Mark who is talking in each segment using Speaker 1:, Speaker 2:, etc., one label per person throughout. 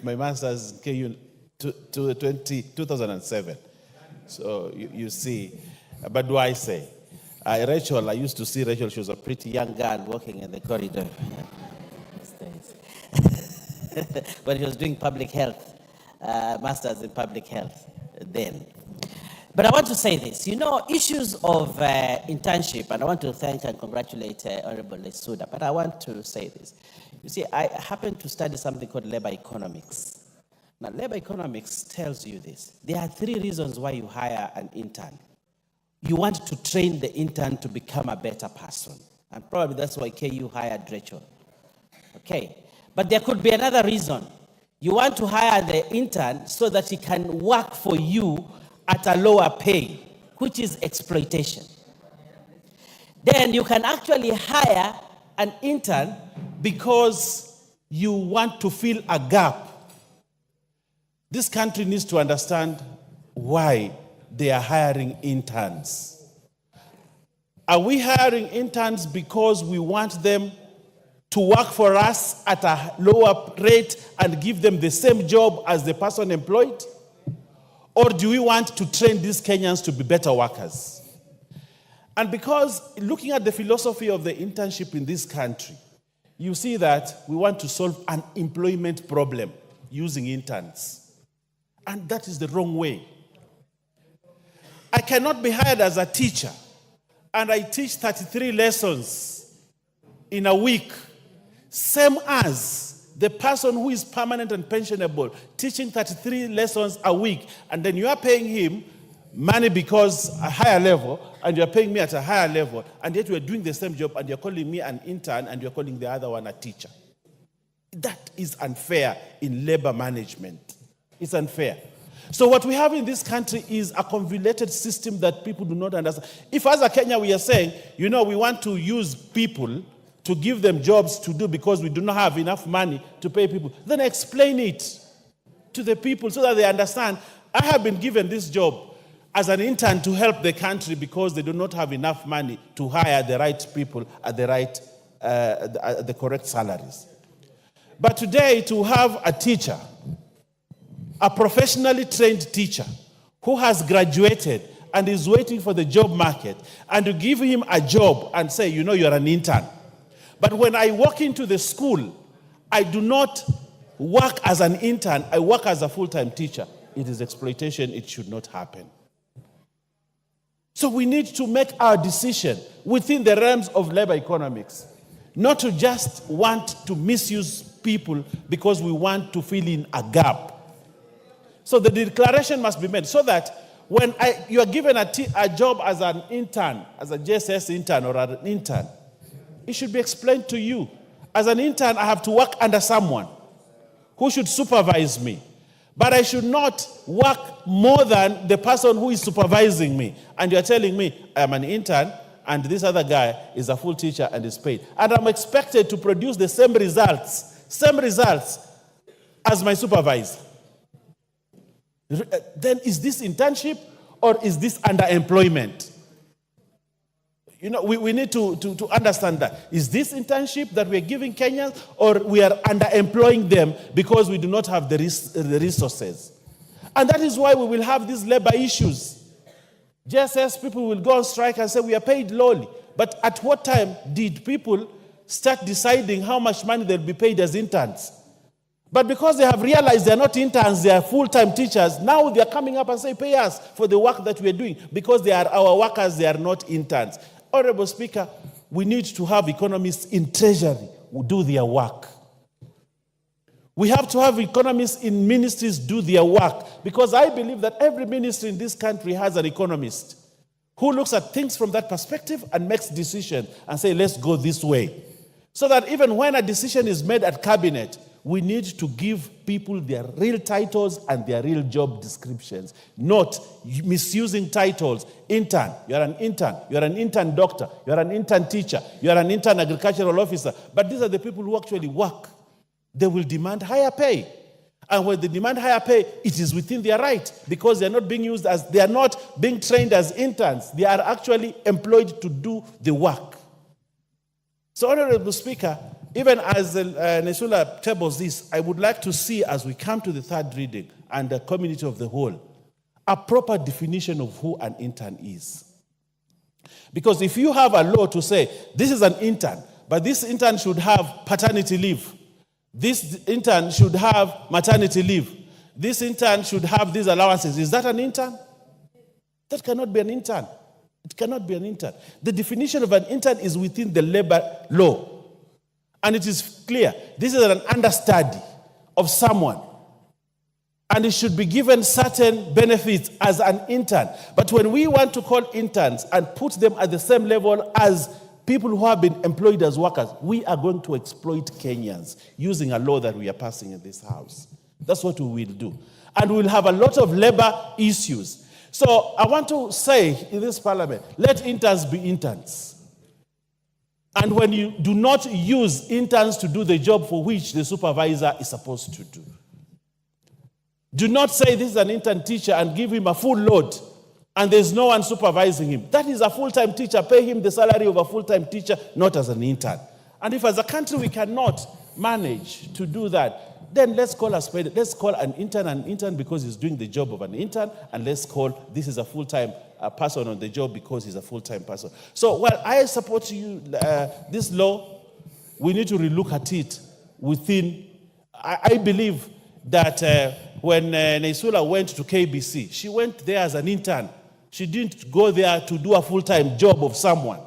Speaker 1: with my master's in KU to 2007. So you see, but do I say? Rachel, I used to see Rachel, she was a pretty young girl walking in the corridor. But he was doing public health, master's in public health then. But I want to say this, issues of internship, and I want to thank and congratulate Honorable Lesuda, but I want to say this. You see, I happen to study something called labor economics. Now, labor economics tells you this. There are 3 reasons why you hire an intern. You want to train the intern to become a better person. And probably that's why KU hired Rachel. Okay. But there could be another reason. You want to hire the intern so that he can work for you at a lower pay, which is exploitation. Then you can actually hire an intern because you want to fill a gap. This country needs to understand why they are hiring interns. Are we hiring interns because we want them to work for us at a lower rate and give them the same job as the person employed? Or do we want to train these Kenyans to be better workers? And because looking at the philosophy of the internship in this country, you see that we want to solve an employment problem using interns. And that is the wrong way. I cannot be hired as a teacher and I teach 33 lessons in a week, same as the person who is permanent and pensionable, teaching 33 lessons a week, and then you are paying him money because a higher level, and you are paying me at a higher level, and yet we are doing the same job, and you're calling me an intern, and you're calling the other one a teacher. That is unfair in labor management. It's unfair. So what we have in this country is a convoluted system that people do not understand. If as a Kenya we are saying, we want to use people to give them jobs to do because we do not have enough money to pay people, then explain it to the people so that they understand, I have been given this job as an intern to help the country because they do not have enough money to hire the right people at the correct salaries. But today, to have a teacher, a professionally trained teacher who has graduated and is waiting for the job market, and to give him a job and say, you're an intern. But when I walk into the school, I do not work as an intern, I work as a full-time teacher. It is exploitation, it should not happen. So we need to make our decision within the realms of labor economics, not to just want to misuse people because we want to fill in a gap. So the declaration must be made so that when you are given a job as an intern, as a JSS intern or an intern, it should be explained to you. As an intern, I have to work under someone who should supervise me. But I should not work more than the person who is supervising me. And you're telling me I'm an intern and this other guy is a full teacher and is paid. And I'm expected to produce the same results as my supervisor. Then is this internship or is this underemployment? We need to understand that. Is this internship that we're giving Kenyans, or we are underemploying them because we do not have the resources? And that is why we will have these labor issues. Just as people will go on strike and say we are paid lowly. But at what time did people start deciding how much money they'll be paid as interns? But because they have realized they're not interns, they are full-time teachers, now they're coming up and say, pay us for the work that we're doing, because they are our workers, they are not interns. Honorable Speaker, we need to have economists in Treasury who do their work. We have to have economists in ministries do their work, because I believe that every ministry in this country has an economist who looks at things from that perspective and makes decisions and say, let's go this way. So that even when a decision is made at cabinet, we need to give people their real titles and their real job descriptions, not misusing titles. Intern, you're an intern. You're an intern doctor. You're an intern teacher. You're an intern agricultural officer. But these are the people who actually work. They will demand higher pay. And when they demand higher pay, it is within their right, because they are not being used as, they are not being trained as interns. They are actually employed to do the work. So, Honorable Speaker,
Speaker 2: even as Nesula tables this, I would like to see, as we come to the third reading and the community of the whole, a proper definition of who an intern is. Because if you have a law to say, this is an intern, but this intern should have paternity leave, this intern should have maternity leave, this intern should have these allowances, is that an intern? That cannot be an intern. It cannot be an intern. The definition of an intern is within the labor law. And it is clear, this is an understudy of someone. And it should be given certain benefits as an intern. But when we want to call interns and put them at the same level as people who have been employed as workers, we are going to exploit Kenyans using a law that we are passing in this house. That's what we will do. And we'll have a lot of labor issues. So I want to say in this parliament, let interns be interns. And when you do not use interns to do the job for which the supervisor is supposed to do. Do not say this is an intern teacher and give him a full load and there's no one supervising him. That is a full-time teacher. Pay him the salary of a full-time teacher, not as an intern. And if as a country we cannot manage to do that, then let's call an intern because he's doing the job of an intern, and let's call this is a full-time person on the job because he's a full-time person. So while I support you, this law, we need to relook at it within. I believe that when Nesula went to KBC, she went there as an intern. She didn't go there to do a full-time job of someone.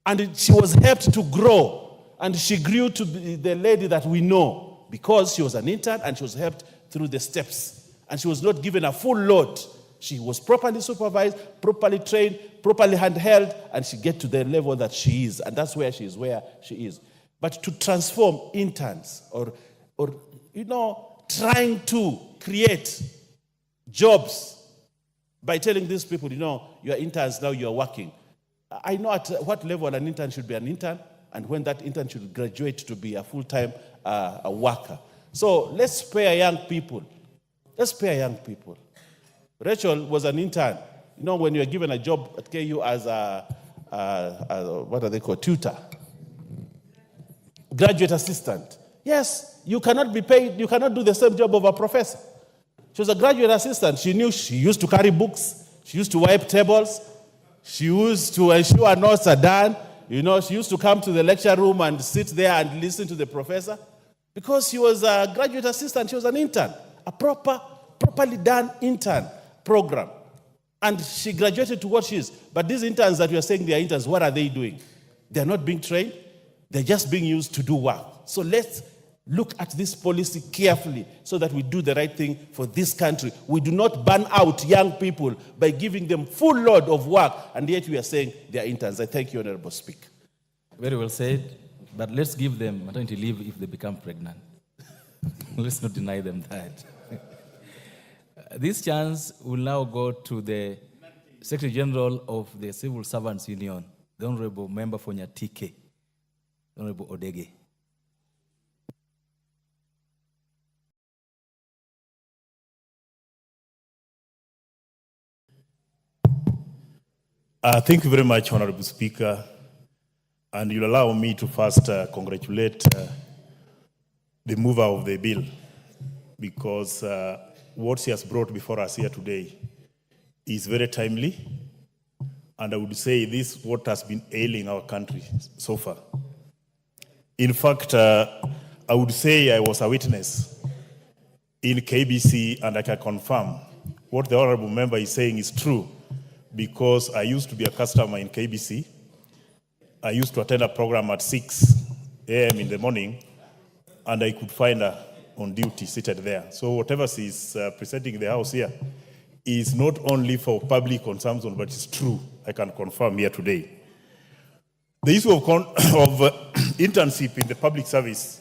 Speaker 2: And she was helped to grow, and she grew to be the lady that we know because she was an intern and she was helped through the steps. And she was not given a full load. She was properly supervised, properly trained, properly handheld, and she get to the level that she is. And that's where she is. But to transform interns or trying to create jobs by telling these people, you are interns, now you are working. I know at what level an intern should be an intern and when that intern should graduate to be a full-time worker. So let's spare young people. Let's spare young people. Rachel was an intern. When you are given a job at KU as what are they called, tutor, graduate assistant. Yes, you cannot be paid, you cannot do the same job of a professor. She was a graduate assistant. She used to carry books. She used to wipe tables. She used to ensure notes are done. She used to come to the lecture room and sit there and listen to the professor. Because she was a graduate assistant, she was an intern, a properly done intern program. And she graduated to what she is. But these interns that we are saying they are interns, what are they doing? They're not being trained. They're just being used to do work. So let's look at this policy carefully so that we do the right thing for this country. We do not burn out young people by giving them full load of work, and yet we are saying they are interns. I thank you, Honorable Speaker.
Speaker 3: Very well said, but let's give them maternity leave if they become pregnant. Let's not deny them that. This chance will now go to the Secretary General of the Civil Servants Union, the Honorable Member for Nyatike, Honorable Odege.
Speaker 4: Thank you very much, Honorable Speaker. And you'll allow me to first congratulate the mover of the bill, because what she has brought before us here today is very timely. And I would say this is what has been ailing our country so far. In fact, I would say I was a witness in KBC, and I can confirm what the Honorable Member is saying is true, because I used to be a customer in KBC. I used to attend a program at 6 a.m. in the morning, and I could find her on duty seated there. So whatever she is presenting in the house here is not only for public consumption, but it's true. I can confirm here today. The issue of internship in the public service,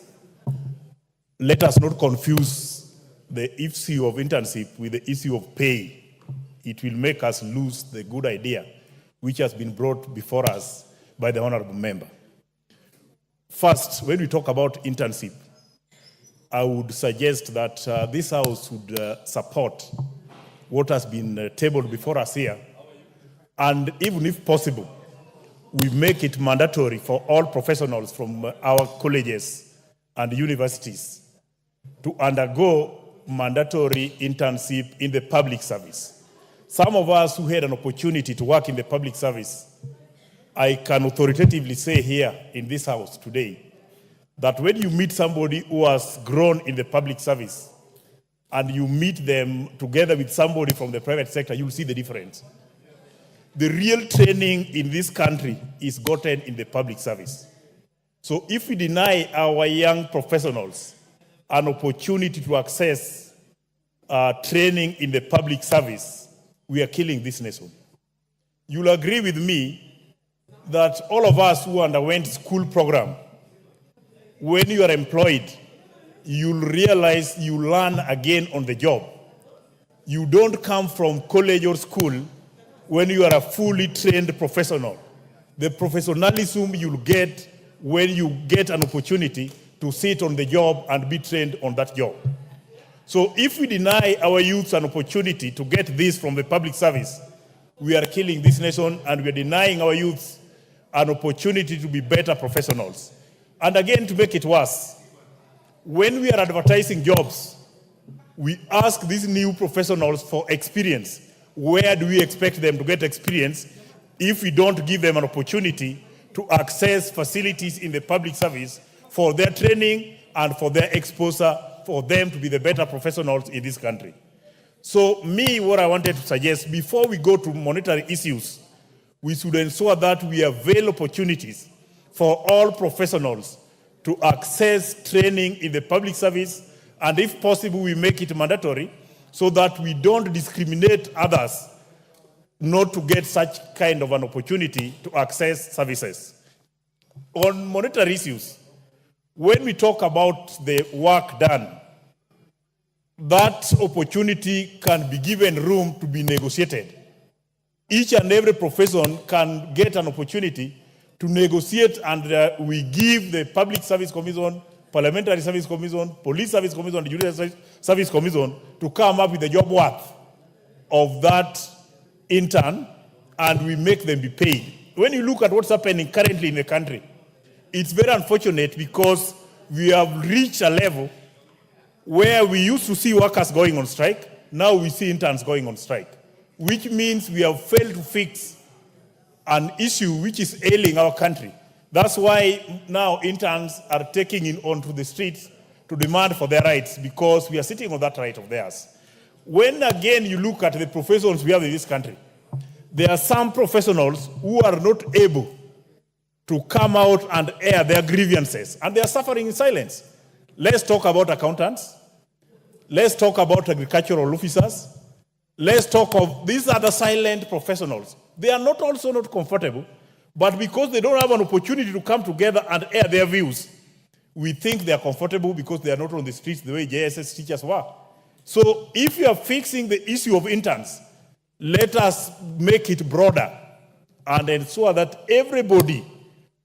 Speaker 4: let us not confuse the issue of internship with the issue of pay. It will make us lose the good idea which has been brought before us by the Honorable Member. First, when we talk about internship, I would suggest that this House would support what has been tabled before us here, and even if possible, we make it mandatory for all professionals from our colleges and universities to undergo mandatory internship in the public service. Some of us who had an opportunity to work in the public service, I can authoritatively say here in this house today that when you meet somebody who has grown in the public service and you meet them together with somebody from the private sector, you'll see the difference. The real training in this country is gotten in the public service. So if we deny our young professionals an opportunity to access training in the public service, we are killing this nation. You'll agree with me that all of us who underwent school program, when you are employed, you'll realize you learn again on the job. You don't come from college or school when you are a fully trained professional. The professionalism you'll get when you get an opportunity to sit on the job and be trained on that job. So if we deny our youth an opportunity to get this from the public service, we are killing this nation and we are denying our youth an opportunity to be better professionals. And again, to make it worse, when we are advertising jobs, we ask these new professionals for experience. Where do we expect them to get experience if we don't give them an opportunity to access facilities in the public service for their training and for their exposure, for them to be the better professionals in this country? So what I wanted to suggest, before we go to monetary issues, we should ensure that we avail opportunities for all professionals to access training in the public service, and if possible, we make it mandatory so that we don't discriminate others not to get such kind of an opportunity to access services. On monetary issues, when we talk about the work done, that opportunity can be given room to be negotiated. Each and every profession can get an opportunity to negotiate, and we give the Public Service Commission, Parliamentary Service Commission, Police Service Commission, and Judicial Service Commission to come up with the job worth of that intern, and we make them be paid. When you look at what's happening currently in the country, it's very unfortunate because we have reached a level where we used to see workers going on strike, now we see interns going on strike, which means we have failed to fix an issue which is ailing our country. That's why now interns are taking it onto the streets to demand for their rights, because we are sitting on that right of theirs. When again you look at the professions we have in this country, there are some professionals who are not able to come out and air their grievances, and they are suffering in silence. Let's talk about accountants. Let's talk about agricultural officers. Let's talk of these are the silent professionals. They are not also not comfortable, but because they don't have an opportunity to come together and air their views, we think they are comfortable because they are not on the streets the way JSS teachers were. So if you are fixing the issue of interns, let us make it broader and ensure that everybody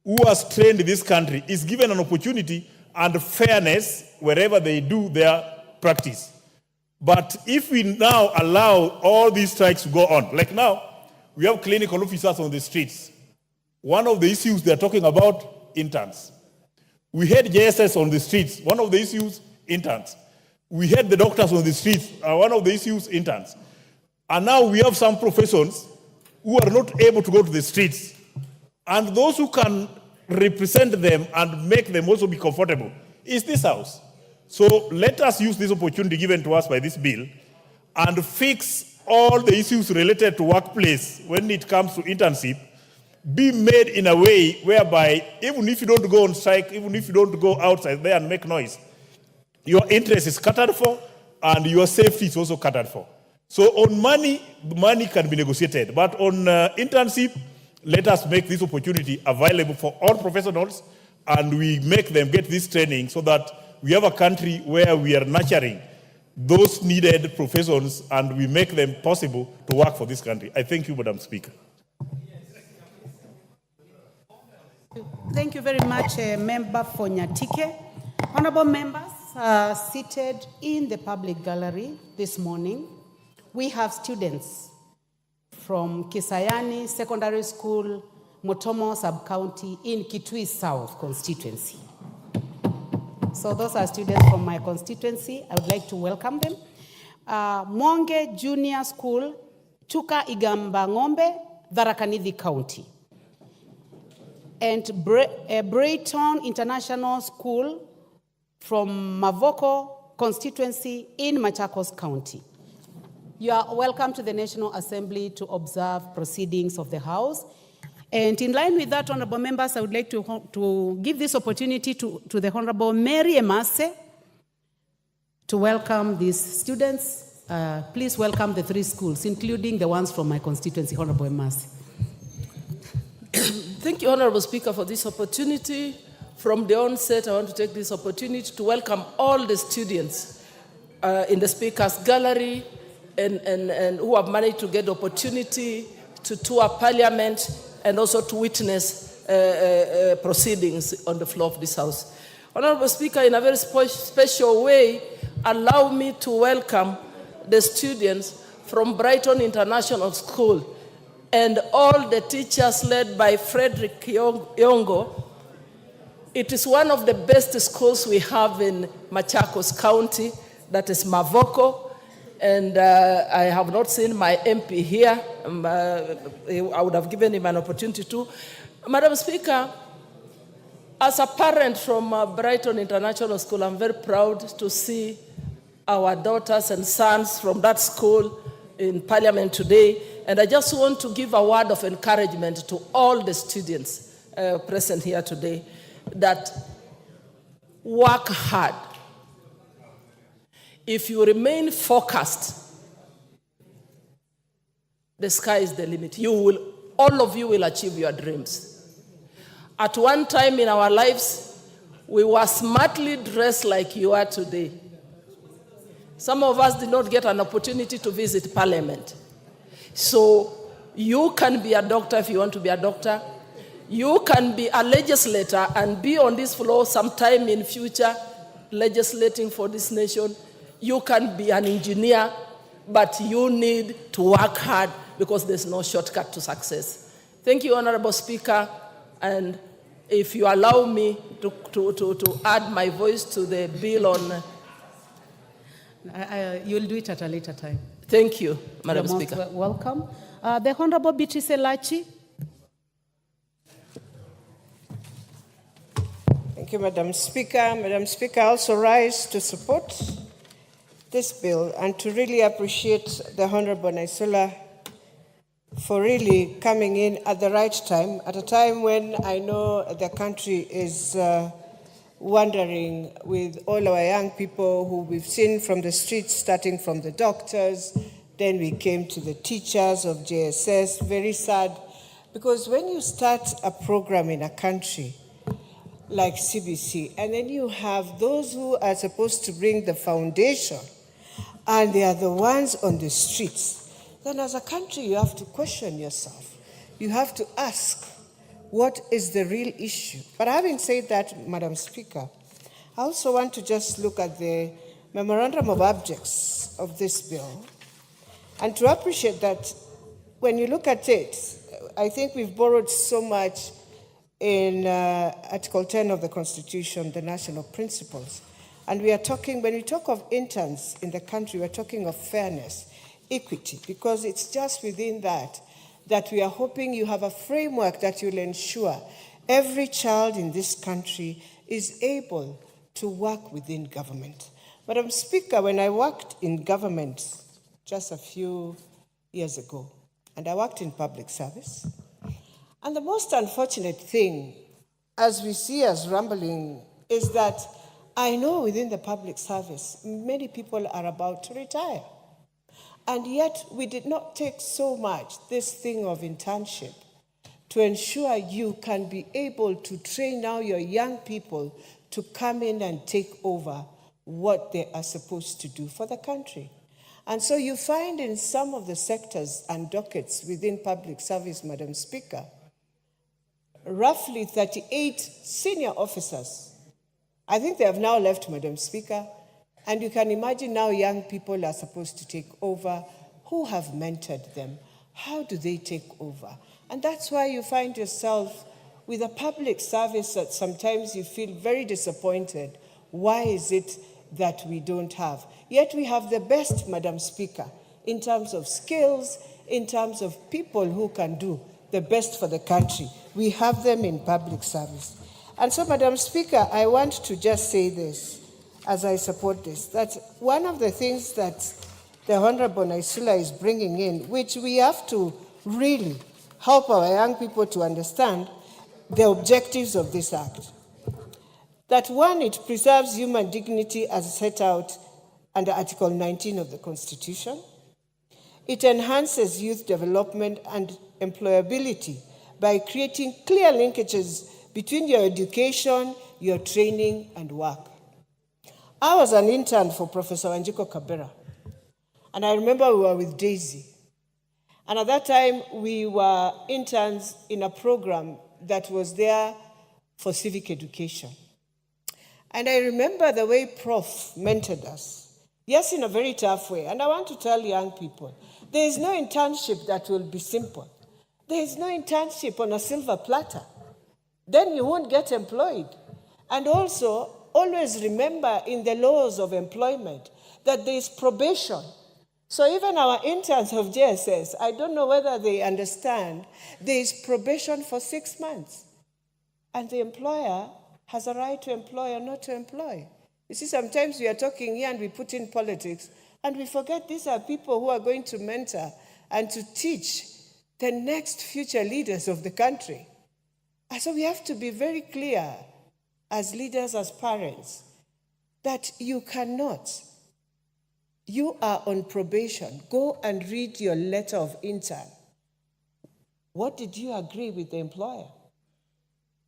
Speaker 4: who has trained in this country is given an opportunity and fairness wherever they do their practice. But if we now allow all these strikes to go on, like now, we have clinical officers on the streets. One of the issues they're talking about, interns. We had JSS on the streets. One of the issues, interns. We had the doctors on the streets. One of the issues, interns. And now we have some professions who are not able to go to the streets. And those who can represent them and make them also be comfortable is this house. So let us use this opportunity given to us by this bill and fix all the issues related to workplace when it comes to internship, be made in a way whereby even if you don't go on strike, even if you don't go outside there and make noise, your interest is catered for and your safety is also catered for. So on money, the money can be negotiated. But on internship, let us make this opportunity available for all professionals and we make them get this training so that we have a country where we are nurturing those needed professions and we make them possible to work for this country. I thank you, Madam Speaker.
Speaker 5: Thank you very much, Member for Nyatike. Honorable members seated in the public gallery this morning, we have students from Kisayani Secondary School Motomo Sub-County in Kitui South constituency. So those are students from my constituency. I would like to welcome them. Monge Junior School, Chuka Igamba Ngombe, Tharaka-Nithi County. And Brayton International School from Mavoko constituency in Machakos County. You are welcome to the National Assembly to observe proceedings of the House. And in line with that, honorable members, I would like to give this opportunity to the Honorable Mary Emase to welcome these students. Please welcome the 3 schools, including the ones from my constituency, Honorable Emase.
Speaker 6: Thank you, Honorable Speaker, for this opportunity. From the onset, I want to take this opportunity to welcome all the students in the Speaker's gallery and who have managed to get the opportunity to tour Parliament and also to witness proceedings on the floor of this House. Honorable Speaker, in a very special way, allow me to welcome the students from Brighton International School and all the teachers led by Frederick Yongo. It is one of the best schools we have in Machakos County, that is Mavoko, and I have not seen my MP here. I would have given him an opportunity to. Madam Speaker, as a parent from Brighton International School, I'm very proud to see our daughters and sons from that school in Parliament today, and I just want to give a word of encouragement to all the students present here today, that work hard. If you remain focused, the sky is the limit. All of you will achieve your dreams. At one time in our lives, we were smartly dressed like you are today. Some of us did not get an opportunity to visit Parliament. So you can be a doctor if you want to be a doctor. You can be a legislator and be on this floor sometime in future, legislating for this nation. You can be an engineer, but you need to work hard because there's no shortcut to success. Thank you, Honorable Speaker. And if you allow me to add my voice to the bill on...
Speaker 5: You'll do it at a later time.
Speaker 6: Thank you, Madam Speaker.
Speaker 5: Welcome. The Honorable Beatrice Elachi.
Speaker 7: Thank you, Madam Speaker. Madam Speaker, I also rise to support this bill and to really appreciate the Honorable Naisula for really coming in at the right time, at a time when I know the country is wondering with all our young people who we've seen from the streets, starting from the doctors, then we came to the teachers of JSS, very sad, because when you start a program in a country like CBC, and then you have those who are supposed to bring the foundation, and they are the ones on the streets, then as a country you have to question yourself. You have to ask, what is the real issue? But having said that, Madam Speaker, I also want to just look at the memorandum of objects of this bill and to appreciate that when you look at it, I think we've borrowed so much in Article 10 of the Constitution, the national principles. And we are talking, when we talk of interns in the country, we're talking of fairness, equity, because it's just within that we are hoping you have a framework that will ensure every child in this country is able to work within government. Madam Speaker, when I worked in government just a few years ago, and I worked in public service, and the most unfortunate thing, as we see as rumbling, is that I know within the public service, many people are about to retire. And yet, we did not take so much this thing of internship to ensure you can be able to train now your young people to come in and take over what they are supposed to do for the country. And so you find in some of the sectors and dockets within public service, Madam Speaker, roughly 38 senior officers. I think they have now left, Madam Speaker, and you can imagine now young people are supposed to take over. Who have mentored them? How do they take over? And that's why you find yourself with a public service that sometimes you feel very disappointed. Why is it that we don't have? Yet we have the best, Madam Speaker, in terms of skills, in terms of people who can do the best for the country. We have them in public service. And so, Madam Speaker, I want to just say this as I support this, that one of the things that the Honorable Naisula is bringing in, which we have to really help our young people to understand the objectives of this act. That one, it preserves human dignity as set out under Article 19 of the Constitution. It enhances youth development and employability by creating clear linkages between your education, your training, and work. I was an intern for Professor Wanjiko Kabera, and I remember we were with Daisy. And at that time, we were interns in a program that was there for civic education. And I remember the way Prof mentored us. Yes, in a very tough way. And I want to tell young people, there is no internship that will be simple. There is no internship on a silver platter. Then you won't get employed. And also, always remember in the laws of employment that there is probation. So even our interns of JSS, I don't know whether they understand, there is probation for 6 months. And the employer has a right to employ or not to employ. You see, sometimes we are talking here and we put in politics, and we forget these are people who are going to mentor and to teach the next future leaders of the country. And so we have to be very clear as leaders, as parents, that you cannot. You are on probation. Go and read your letter of intern. What did you agree with the employer?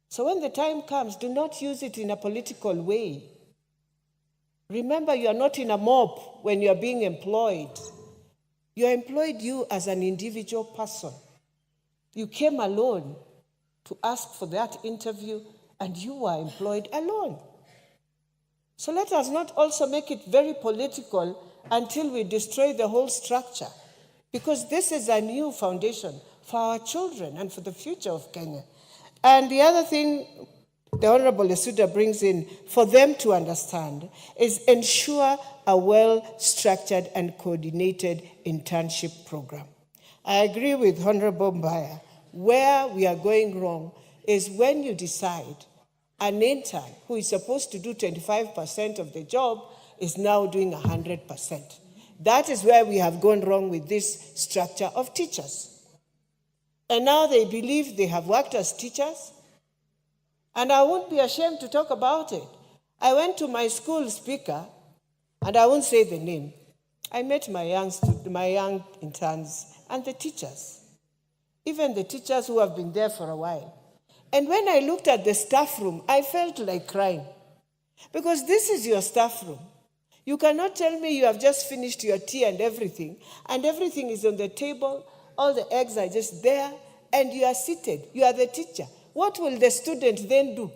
Speaker 7: So when the time comes, do not use it in a political way. Remember, you are not in a mob when you are being employed. You are employed you as an individual person. You came alone to ask for that interview, and you were employed alone. So let us not also make it very political until we destroy the whole structure, because this is a new foundation for our children and for the future of Kenya. And the other thing the Honorable Lesuda brings in for them to understand is ensure a well-structured and coordinated internship program. I agree with Honorable Mbaya. Where we are going wrong is when you decide an intern who is supposed to do 25% of the job is now doing 100%. That is where we have gone wrong with this structure of teachers. And now they believe they have worked as teachers. And I won't be ashamed to talk about it. I went to my school speaker, and I won't say the name. I met my young interns and the teachers, even the teachers who have been there for a while. And when I looked at the staff room, I felt like crying. Because this is your staff room. You cannot tell me you have just finished your tea and everything is on the table, all the eggs are just there, and you are seated. You are the teacher. What will the student then do?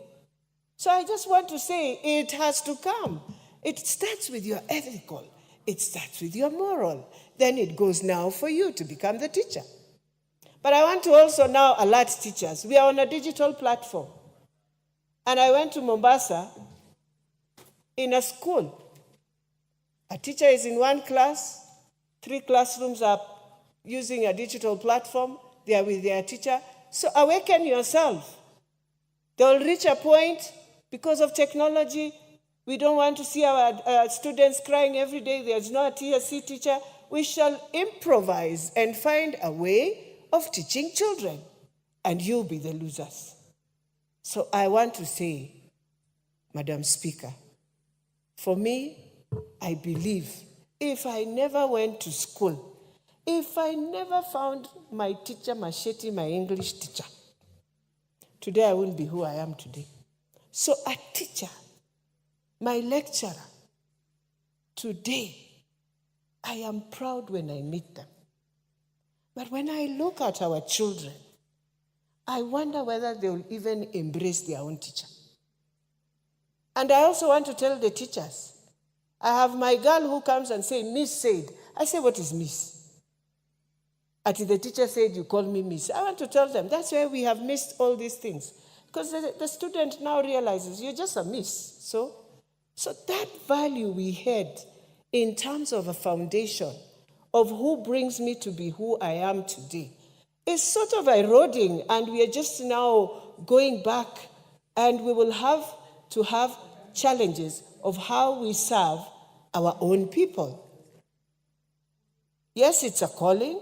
Speaker 7: So I just want to say it has to come. It starts with your ethical. It starts with your moral. Then it goes now for you to become the teacher. But I want to also now alert teachers. We are on a digital platform. And I went to Mombasa in a school. A teacher is in one class. 3 classrooms are using a digital platform. They are with their teacher. So awaken yourself. They will reach a point because of technology. We don't want to see our students crying every day. There's no TSC teacher. We shall improvise and find a way of teaching children, and you'll be the losers. So I want to say, Madam Speaker, for me, I believe if I never went to school, if I never found my teacher, Machete, my English teacher, today I wouldn't be who I am today. So a teacher, my lecturer, today, I am proud when I meet them. But when I look at our children, I wonder whether they will even embrace their own teacher. And I also want to tell the teachers, I have my girl who comes and says, Miss said. I say, what is Miss? the teacher said, you call me miss. I want to tell them, that's where we have missed all these things. Because the student now realizes you're just a miss. So that value we had in terms of a foundation of who brings me to be who I am today is sort of eroding, and we are just now going back, and we will have to have challenges of how we serve our own people. Yes, it's a calling,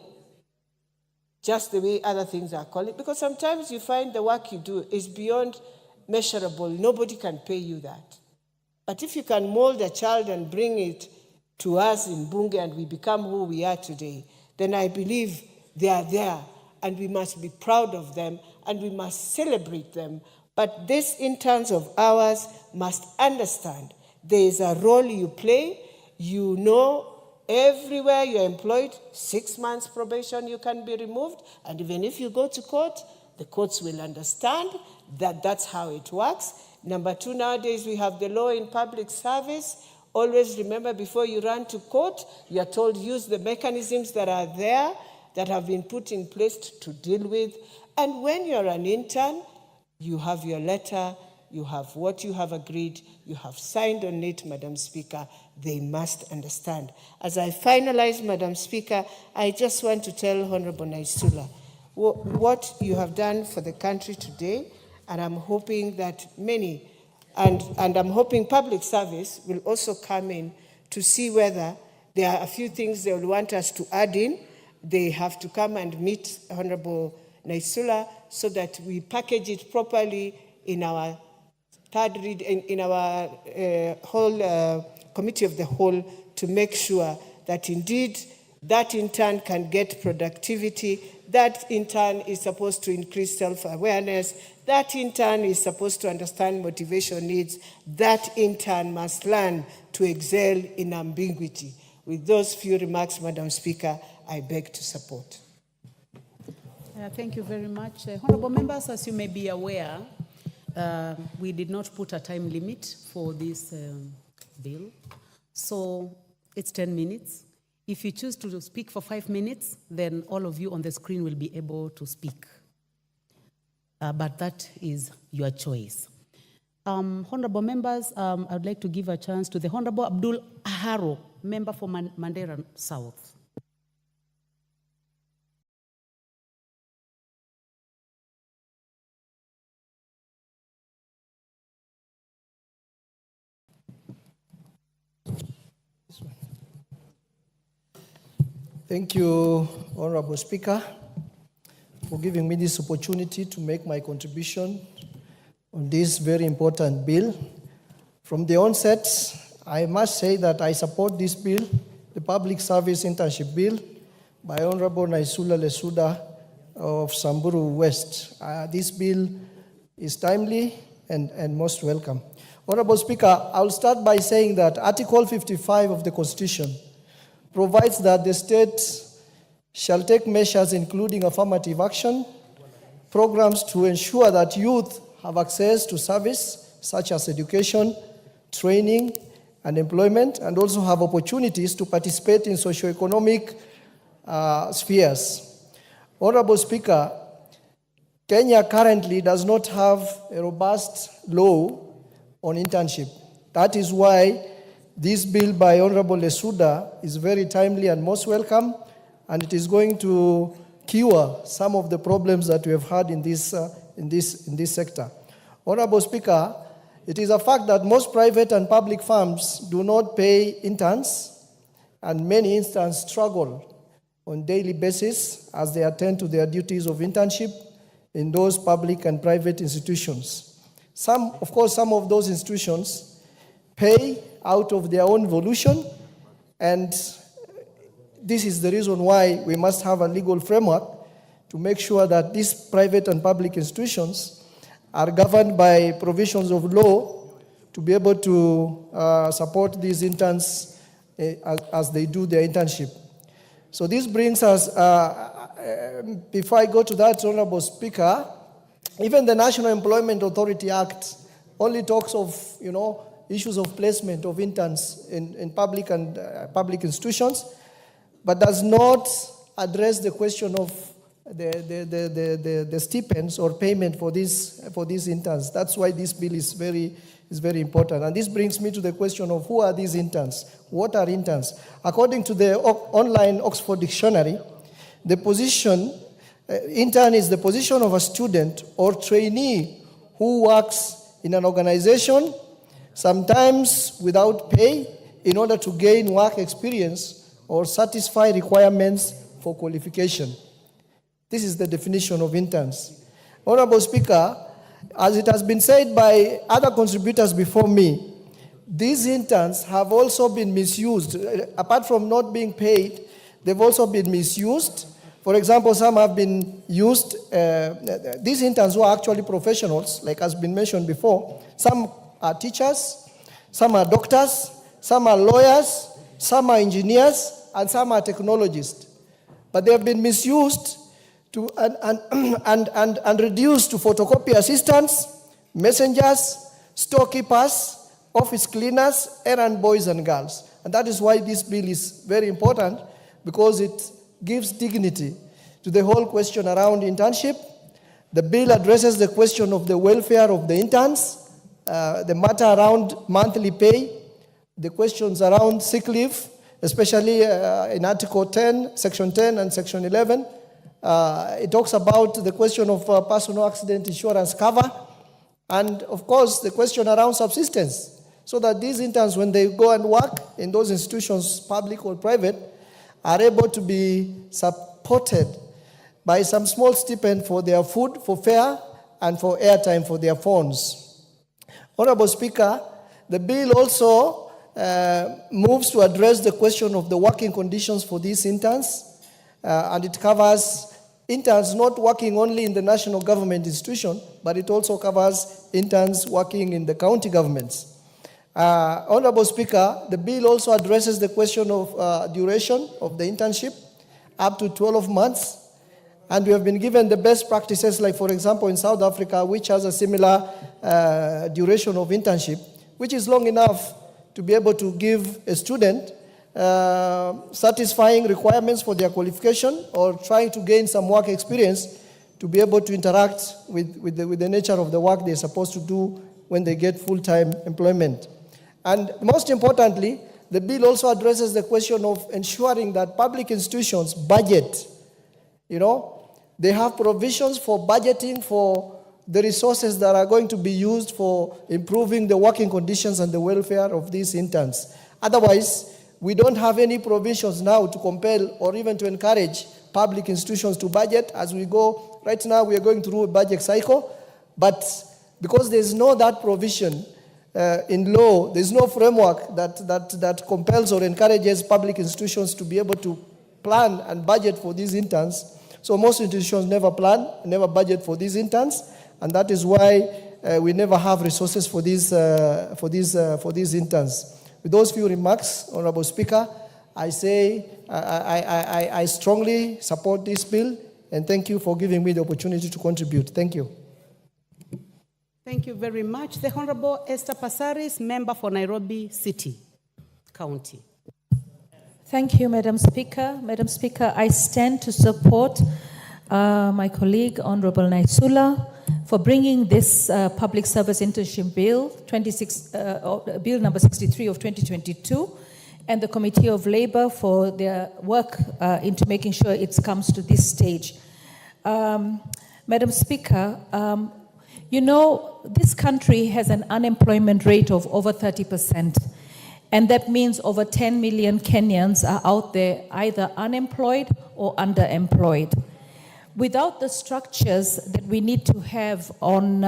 Speaker 7: just the way other things are calling, because sometimes you find the work you do is beyond measurable. Nobody can pay you that. But if you can mold a child and bring it to us in Bunge and we become who we are today, then I believe they are there, and we must be proud of them and we must celebrate them. But these interns of ours must understand there is a role you play. You know, everywhere you're employed, 6 months probation, you can be removed. And even if you go to court, the courts will understand that that's how it works. Number two, nowadays we have the law in public service. Always remember, before you run to court, you are told use the mechanisms that are there, that have been put in place to deal with. And when you're an intern, you have your letter, you have what you have agreed, you have signed on it, Madam Speaker. They must understand. As I finalize, Madam Speaker, I just want to tell Honorable Naisula what you have done for the country today, and I'm hoping that many, and I'm hoping public service will also come in to see whether there are a few things they will want us to add in. They have to come and meet Honorable Naisula so that we package it properly in our third read, in our whole committee of the whole, to make sure that indeed that intern can get productivity, that intern is supposed to increase self-awareness, that intern is supposed to understand motivation needs, that intern must learn to excel in ambiguity. With those few remarks, Madam Speaker, I beg to support.
Speaker 5: Thank you very much. Honorable members, as you may be aware, we did not put a time limit for this bill. So it's 10 minutes. If you choose to speak for 5 minutes, then all of you on the screen will be able to speak. But that is your choice. Honorable members, I would like to give a chance to the Honorable Abdul Aharo, member for Mandera South.
Speaker 8: Thank you, Honorable Speaker, for giving me this opportunity to make my contribution on this very important bill. From the onset, I must say that I support this bill, the Public Service Internship Bill, by Honorable Naisula Lesuda of Samburu West. This bill is timely and most welcome. Honorable Speaker, I'll start by saying that Article 55 of the Constitution provides that the state shall take measures including affirmative action, programs to ensure that youth have access to service such as education, training, and employment, and also have opportunities to participate in socio-economic spheres. Honorable Speaker, Kenya currently does not have a robust law on internship. That is why this bill by Honorable Lesuda is very timely and most welcome, and it is going to cure some of the problems that we have had in this sector. Honorable Speaker, it is a fact that most private and public firms do not pay interns, and many interns struggle on daily basis as they attend to their duties of internship in those public and private institutions. Some of those institutions pay out of their own volition, and this is the reason why we must have a legal framework to make sure that these private and public institutions are governed by provisions of law to be able to support these interns as they do their internship. So this brings us, before I go to that, Honorable Speaker, even the National Employment Authority Act only talks of, issues of placement of interns in public and public institutions, but does not address the question of the stipends or payment for these interns. That's why this bill is very important. And this brings me to the question of who are these interns? What are interns? According to the online Oxford Dictionary, the position, intern is the position of a student or trainee who works in an organization, sometimes without pay, in order to gain work experience or satisfy requirements for qualification. This is the definition of interns. Honorable Speaker, as it has been said by other contributors before me, these interns have also been misused. Apart from not being paid, they've also been misused. For example, some have been used, these interns who are actually professionals, like has been mentioned before. Some are teachers, some are doctors, some are lawyers, some are engineers, and some are technologists. But they have been misused to, and reduced to photocopy assistants, messengers, storekeepers, office cleaners, errand boys and girls. And that is why this bill is very important, because it gives dignity to the whole question around internship. The bill addresses the question of the welfare of the interns, the matter around monthly pay, the questions around sick leave, especially in Article 10, Section 10 and Section 11. It talks about the question of personal accident insurance cover, and of course the question around subsistence, so that these interns, when they go and work in those institutions, public or private, are able to be supported by some small stipend for their food, for fare, and for airtime for their phones. Honorable Speaker, the bill also moves to address the question of the working conditions for these interns, and it covers interns not working only in the national government institution, but it also covers interns working in the county governments. Honorable Speaker, the bill also addresses the question of duration of the internship, up to 12 months. And we have been given the best practices, like for example in South Africa, which has a similar duration of internship, which is long enough to be able to give a student satisfying requirements for their qualification or trying to gain some work experience to be able to interact with the nature of the work they're supposed to do when they get full-time employment. And most importantly, the bill also addresses the question of ensuring that public institutions budget. You know, they have provisions for budgeting for the resources that are going to be used for improving the working conditions and the welfare of these interns. Otherwise, we don't have any provisions now to compel or even to encourage public institutions to budget as we go. Right now, we are going through a budget cycle, but because there's no that provision in law, there's no framework that compels or encourages public institutions to be able to plan and budget for these interns. So most institutions never plan, never budget for these interns, and that is why we never have resources for these interns. With those few remarks, Honorable Speaker, I say I strongly support this bill, and thank you for giving me the opportunity to contribute. Thank you.
Speaker 5: Thank you very much. The Honorable Esther Passaris, member for Nairobi City County.
Speaker 9: Thank you, Madam Speaker. Madam Speaker, I stand to support my colleague, Honorable Naisula, for bringing this public service internship bill, bill number 63 of 2022, and the Committee of Labor for their work into making sure it comes to this stage. Madam Speaker, you know, this country has an unemployment rate of over 30%. And that means over 10 million Kenyans are out there either unemployed or underemployed. Without the structures that we need to have on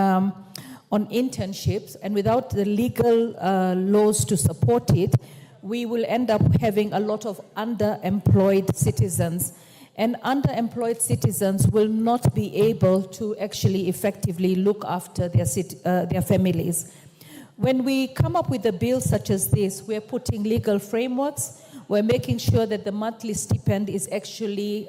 Speaker 9: internships and without the legal laws to support it, we will end up having a lot of underemployed citizens. And underemployed citizens will not be able to actually effectively look after their families. When we come up with a bill such as this, we're putting legal frameworks, we're making sure that the monthly stipend is actually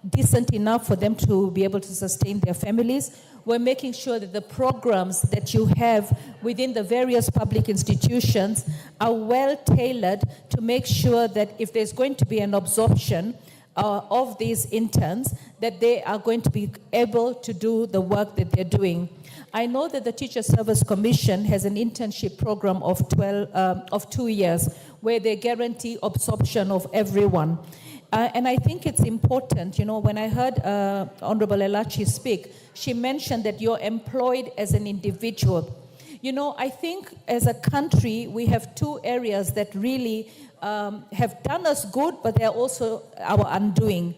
Speaker 9: decent enough for them to be able to sustain their families. We're making sure that the programs that you have within the various public institutions are well tailored to make sure that if there's going to be an absorption, of these interns, that they are going to be able to do the work that they're doing. I know that the Teacher Service Commission has an internship program of 2 years, where they guarantee absorption of everyone. And I think it's important, when I heard Honorable Elachi speak, she mentioned that you're employed as an individual. I think as a country, we have two areas that really have done us good, but they're also our undoing.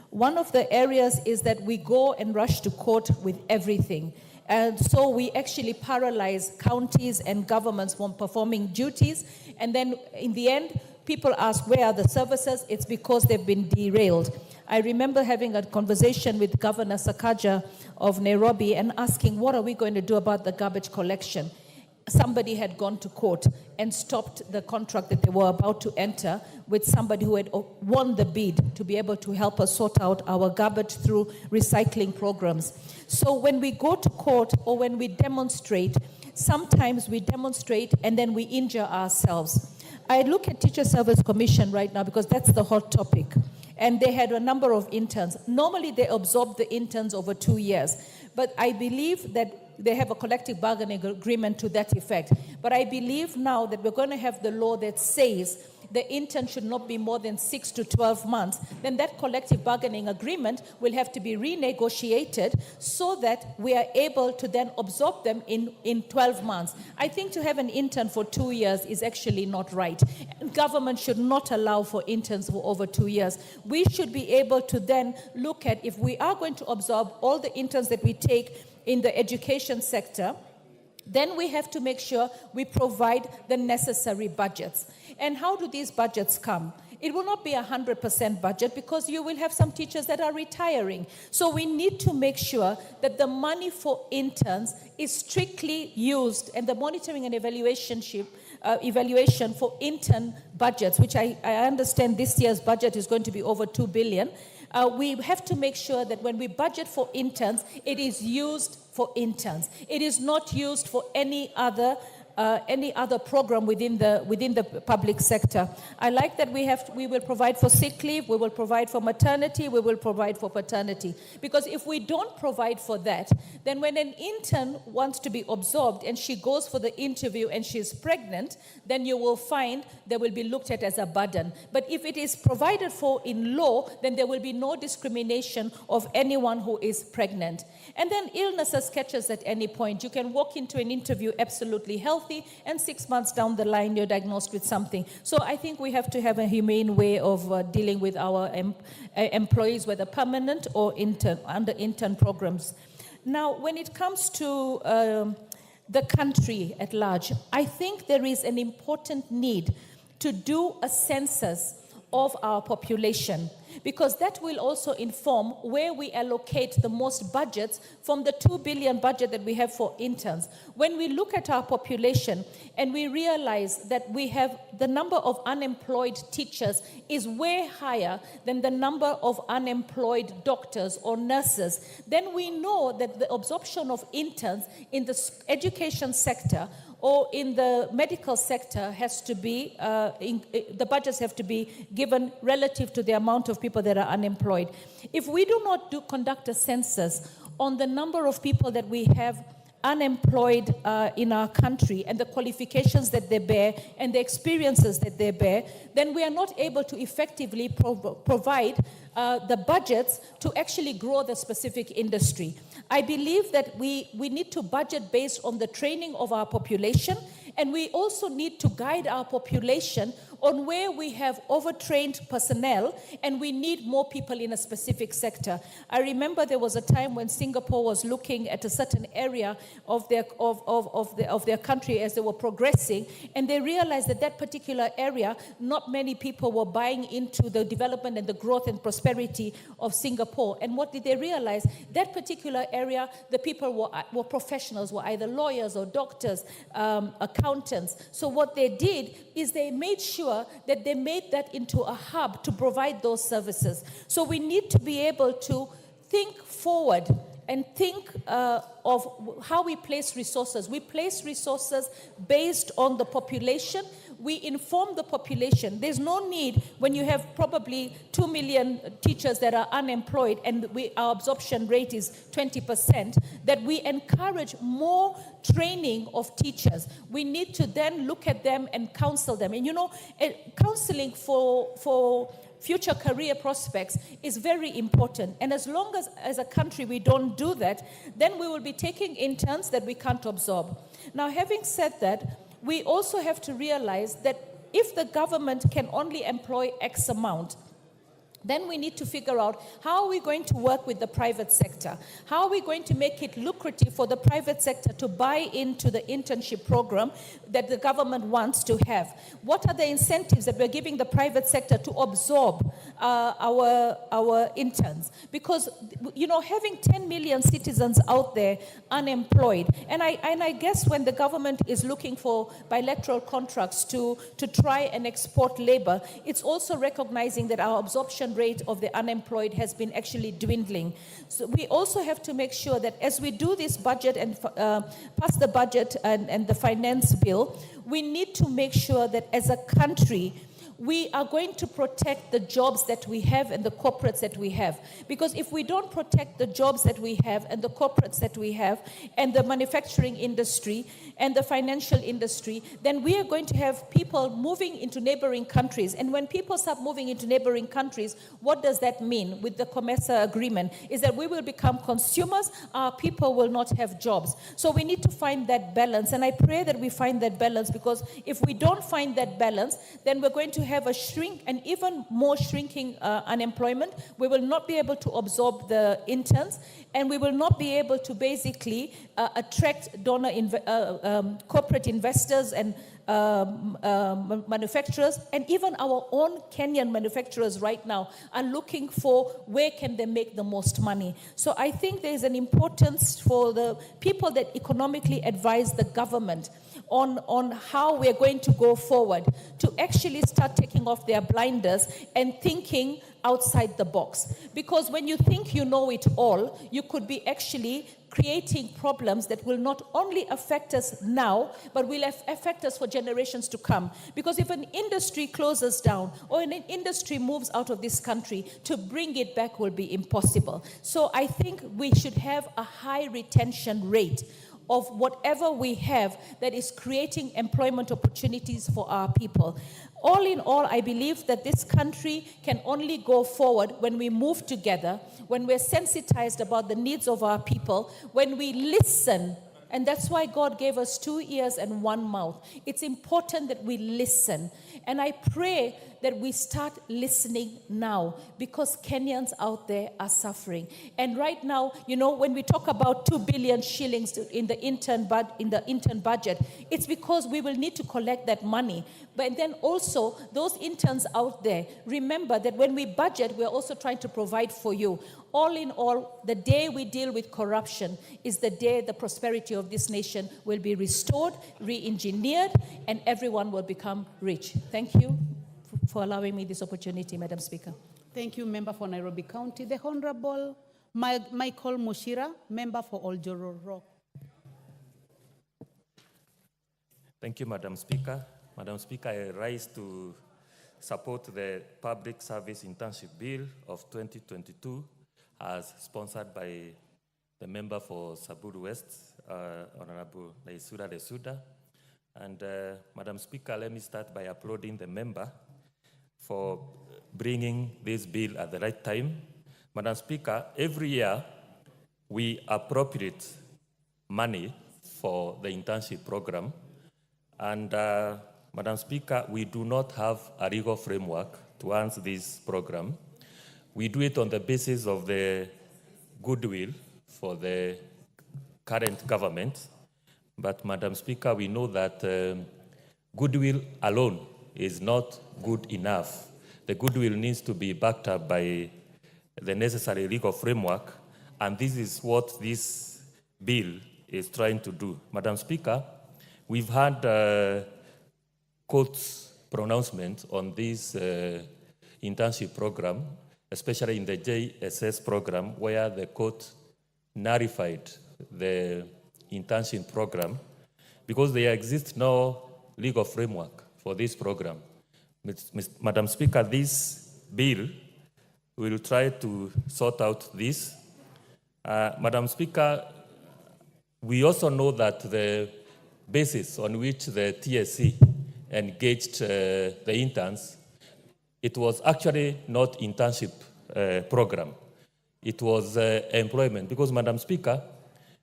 Speaker 9: One of the areas is that we go and rush to court with everything. And so we actually paralyze counties and governments from performing duties. And then in the end, people ask, where are the services? It's because they've been derailed. I remember having a conversation with Governor Sakaja of Nairobi and asking, what are we going to do about the garbage collection? Somebody had gone to court and stopped the contract that they were about to enter with somebody who had won the bid to be able to help us sort out our garbage through recycling programs. So when we go to court or when we demonstrate, sometimes we demonstrate and then we injure ourselves. I look at Teacher Service Commission right now because that's the hot topic. And they had a number of interns. Normally they absorb the interns over 2 years. But I believe that they have a collective bargaining agreement to that effect. But I believe now that we're going to have the law that says the intern should not be more than 6 to 12 months, then that collective bargaining agreement will have to be renegotiated so that we are able to then absorb them in 12 months. I think to have an intern for 2 years is actually not right. And government should not allow for interns for over 2 years. We should be able to then look at, if we are going to absorb all the interns that we take in the education sector, then we have to make sure we provide the necessary budgets. And how do these budgets come? It will not be 100% budget because you will have some teachers that are retiring. So we need to make sure that the money for interns is strictly used, and the monitoring and evaluation for intern budgets, which I understand this year's budget is going to be over 2 billion. We have to make sure that when we budget for interns, it is used for interns. It is not used for any other program within the public sector. I like that we will provide for sick leave, we will provide for maternity, we will provide for paternity. Because if we don't provide for that, then when an intern wants to be absorbed and she goes for the interview and she's pregnant, then you will find they will be looked at as a burden. But if it is provided for in law, then there will be no discrimination of anyone who is pregnant. And then illnesses catches at any point. You can walk into an interview absolutely healthy, and 6 months down the line, you're diagnosed with something. So I think we have to have a humane way of dealing with our employees, whether permanent or under intern programs. Now, when it comes to the country at large, I think there is an important need to do a census of our population, because that will also inform where we allocate the most budgets from the 2 billion budget that we have for interns. When we look at our population and we realize that we have the number of unemployed teachers is way higher than the number of unemployed doctors or nurses, then we know that the absorption of interns in the education sector or in the medical sector has to be, the budgets have to be given relative to the amount of people that are unemployed. If we do not conduct a census on the number of people that we have unemployed in our country and the qualifications that they bear and the experiences that they bear, then we are not able to effectively provide the budgets to actually grow the specific industry. I believe that we need to budget based on the training of our population, and we also need to guide our population on where we have overtrained personnel and we need more people in a specific sector. I remember there was a time when Singapore was looking at a certain area of their country as they were progressing, and they realized that that particular area, not many people were buying into the development and the growth and prosperity of Singapore. And what did they realize? That particular area, the people were professionals, were either lawyers or doctors, accountants. So what they did is they made sure that they made that into a hub to provide those services. So we need to be able to think forward and think of how we place resources. We place resources based on the population. we inform the population. There's no need when you have probably 2 million teachers that are unemployed and our absorption rate is 20%, that we encourage more training of teachers. We need to then look at them and counsel them. And counseling for future career prospects is very important. And as long as a country we don't do that, then we will be taking interns that we can't absorb. Now, having said that, we also have to realize that if the government can only employ X amount, then we need to figure out how are we going to work with the private sector? How are we going to make it lucrative for the private sector to buy into the internship program that the government wants to have? What are the incentives that we're giving the private sector to absorb our interns? Because, having 10 million citizens out there unemployed, and I guess when the government is looking for bilateral contracts to try and export labor, it's also recognizing that our absorption rate of the unemployed has been actually dwindling. So we also have to make sure that as we do this budget and pass the budget and the finance bill, we need to make sure that as a country, we are going to protect the jobs that we have and the corporates that we have. Because if we don't protect the jobs that we have and the corporates that we have and the manufacturing industry and the financial industry, then we are going to have people moving into neighboring countries. And when people start moving into neighboring countries, what does that mean with the COMESA agreement? Is that we will become consumers, our people will not have jobs. So we need to find that balance. And I pray that we find that balance, because if we don't find that balance, then we're going to have an even more shrinking unemployment. We will not be able to absorb the interns, and we will not be able to basically attract corporate investors and manufacturers, and even our own Kenyan manufacturers right now are looking for where can they make the most money. So I think there is an importance for the people that economically advise the government on how we're going to go forward, to actually start taking off their blinders and thinking outside the box. Because when you think you know it all, you could be actually creating problems that will not only affect us now, but will affect us for generations to come. Because if an industry closes down or an industry moves out of this country, to bring it back will be impossible. So I think we should have a high retention rate of whatever we have that is creating employment opportunities for our people. All in all, I believe that this country can only go forward when we move together, when we're sensitized about the needs of our people, when we listen. And that's why God gave us 2 ears and 1 mouth. It's important that we listen. And I pray that we start listening now, because Kenyans out there are suffering. And right now, when we talk about 2 billion shillings in the intern budget, it's because we will need to collect that money. But then also, those interns out there, remember that when we budget, we're also trying to provide for you. All in all, the day we deal with corruption is the day the prosperity of this nation will be restored, re-engineered, and everyone will become rich. Thank you for allowing me this opportunity, Madam Speaker.
Speaker 5: Thank you, Member for Nairobi County. The Honorable Michael Mushira, Member for Oljoro.
Speaker 10: Thank you, Madam Speaker. Madam Speaker, I rise to support the Public Service Internship Bill of 2022 as sponsored by the member for Samburu West, Honorable Naisura Lesuda. And Madam Speaker, let me start by applauding the member for bringing this bill at the right time. Madam Speaker, every year we appropriate money for the internship program. And Madam Speaker, we do not have a legal framework to answer this program. We do it on the basis of the goodwill for the current government. But Madam Speaker, we know that goodwill alone is not good enough. The goodwill needs to be backed up by the necessary legal framework, and this is what this bill is trying to do. Madam Speaker, we've had court's pronouncement on this internship program, especially in the JSS program, where the court nullified the internship program because there exists no legal framework for this program. Madam Speaker, this bill will try to sort out this. Madam Speaker, we also know that the basis on which the TSC engaged the interns, it was actually not internship program. It was employment, because, Madam Speaker,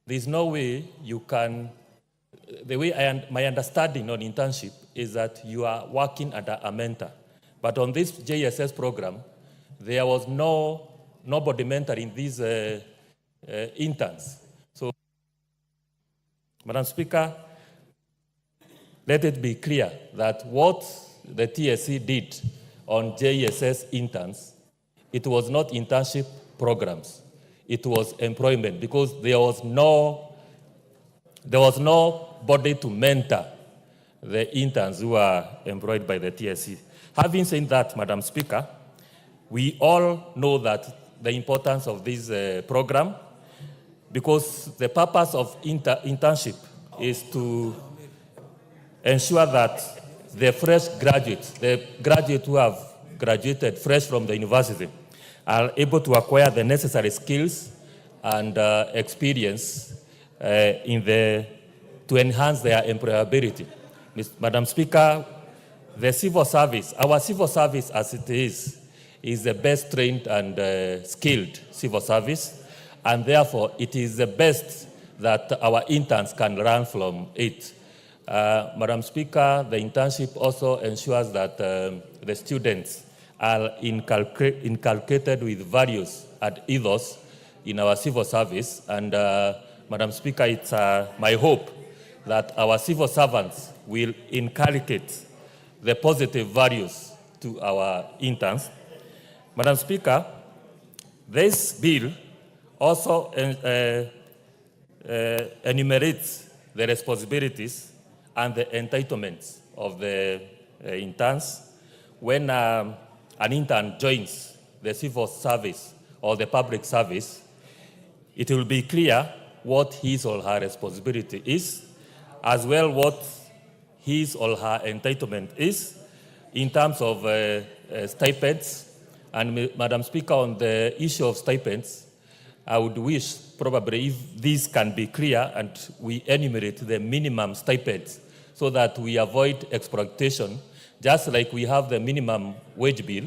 Speaker 10: there's no way you can, the way my understanding on internship is that you are working under a mentor. But on this JSS program, there was nobody mentoring these interns. So, Madam Speaker, let it be clear that what the TSC did on JSS interns, it was not internship programs. It was employment, because there was nobody to mentor the interns who are employed by the TSC. Having said that, Madam Speaker, we all know that the importance of this program, because the purpose of internship is to ensure that the fresh graduates, the graduates who have graduated fresh from the university, are able to acquire the necessary skills and experience to enhance their employability. Madam Speaker, the civil service, our civil service as it is the best trained and skilled civil service, and therefore it is the best that our interns can learn from it. Madam Speaker, the internship also ensures that the students are inculcated with values and ethos in our civil service. And Madam Speaker, it's my hope that our civil servants will inculcate the positive values to our interns. Madam Speaker, this bill also enumerates the responsibilities and the entitlements of the interns. When an intern joins the civil service or the public service, it will be clear what his or her responsibility is, as well what his or her entitlement is in terms of stipends. And Madam Speaker, on the issue of stipends, I would wish probably if this can be clear and we enumerate the minimum stipends so that we avoid exploitation, just like we have the minimum wage bill.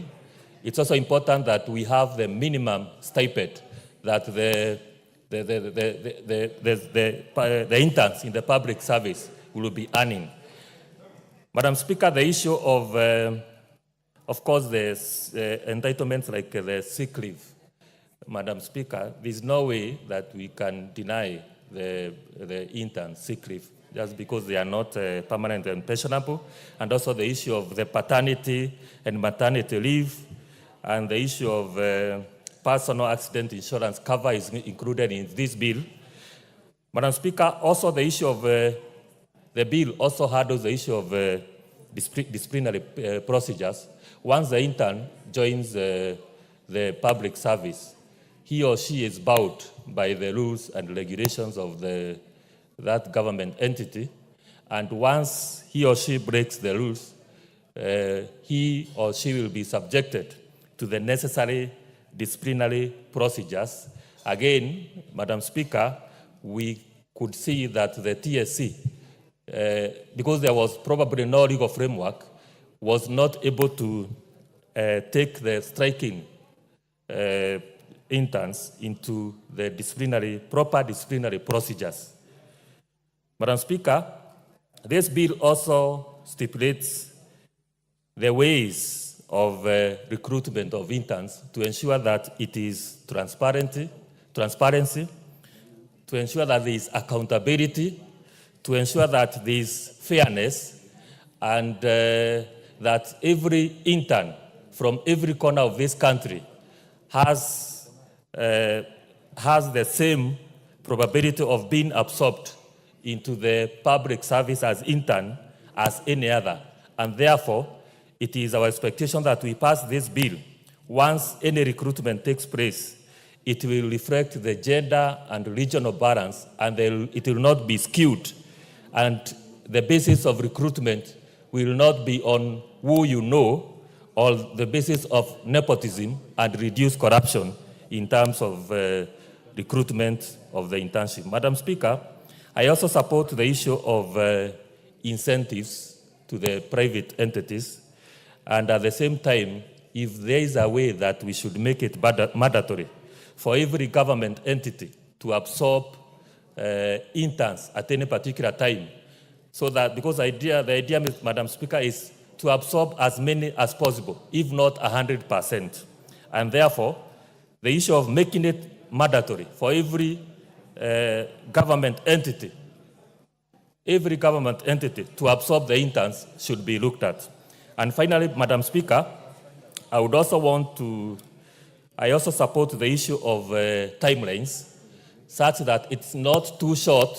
Speaker 10: It's also important that we have the minimum stipend that the interns in the public service will be earning. Madam Speaker, the issue of course, the entitlements like the sick leave. Madam Speaker, there's no way that we can deny the interns sick leave just because they are not permanent and pensionable, and also the issue of the paternity and maternity leave, and the issue of personal accident insurance cover is included in this bill. Madam Speaker, also the issue of the bill also handles the issue of disciplinary procedures. Once the intern joins the public service, he or she is bound by the rules and regulations of that government entity. And once he or she breaks the rules, he or she will be subjected to the necessary disciplinary procedures. Again, Madam Speaker, we could see that the TSC, because there was probably no legal framework, was not able to take the striking interns into the proper disciplinary procedures. Madam Speaker, this bill also stipulates the ways of recruitment of interns to ensure that it is transparency, to ensure that there is accountability, to ensure that there is fairness, and that every intern from every corner of this country has the same probability of being absorbed into the public service as intern as any other. And therefore, it is our expectation that we pass this bill. Once any recruitment takes place, it will reflect the gender and regional balance, and it will not be skewed. And the basis of recruitment will not be on who you know or the basis of nepotism, and reduce corruption in terms of recruitment of the internship. Madam Speaker, I also support the issue of incentives to the private entities, and at the same time, if there is a way that we should make it mandatory for every government entity to absorb interns at any particular time, so that, because the idea, Madam Speaker, is to absorb as many as possible, if not 100%. And therefore, the issue of making it mandatory for every government entity to absorb the interns should be looked at. And finally, Madam Speaker, I also support the issue of timelines, such that it's not too short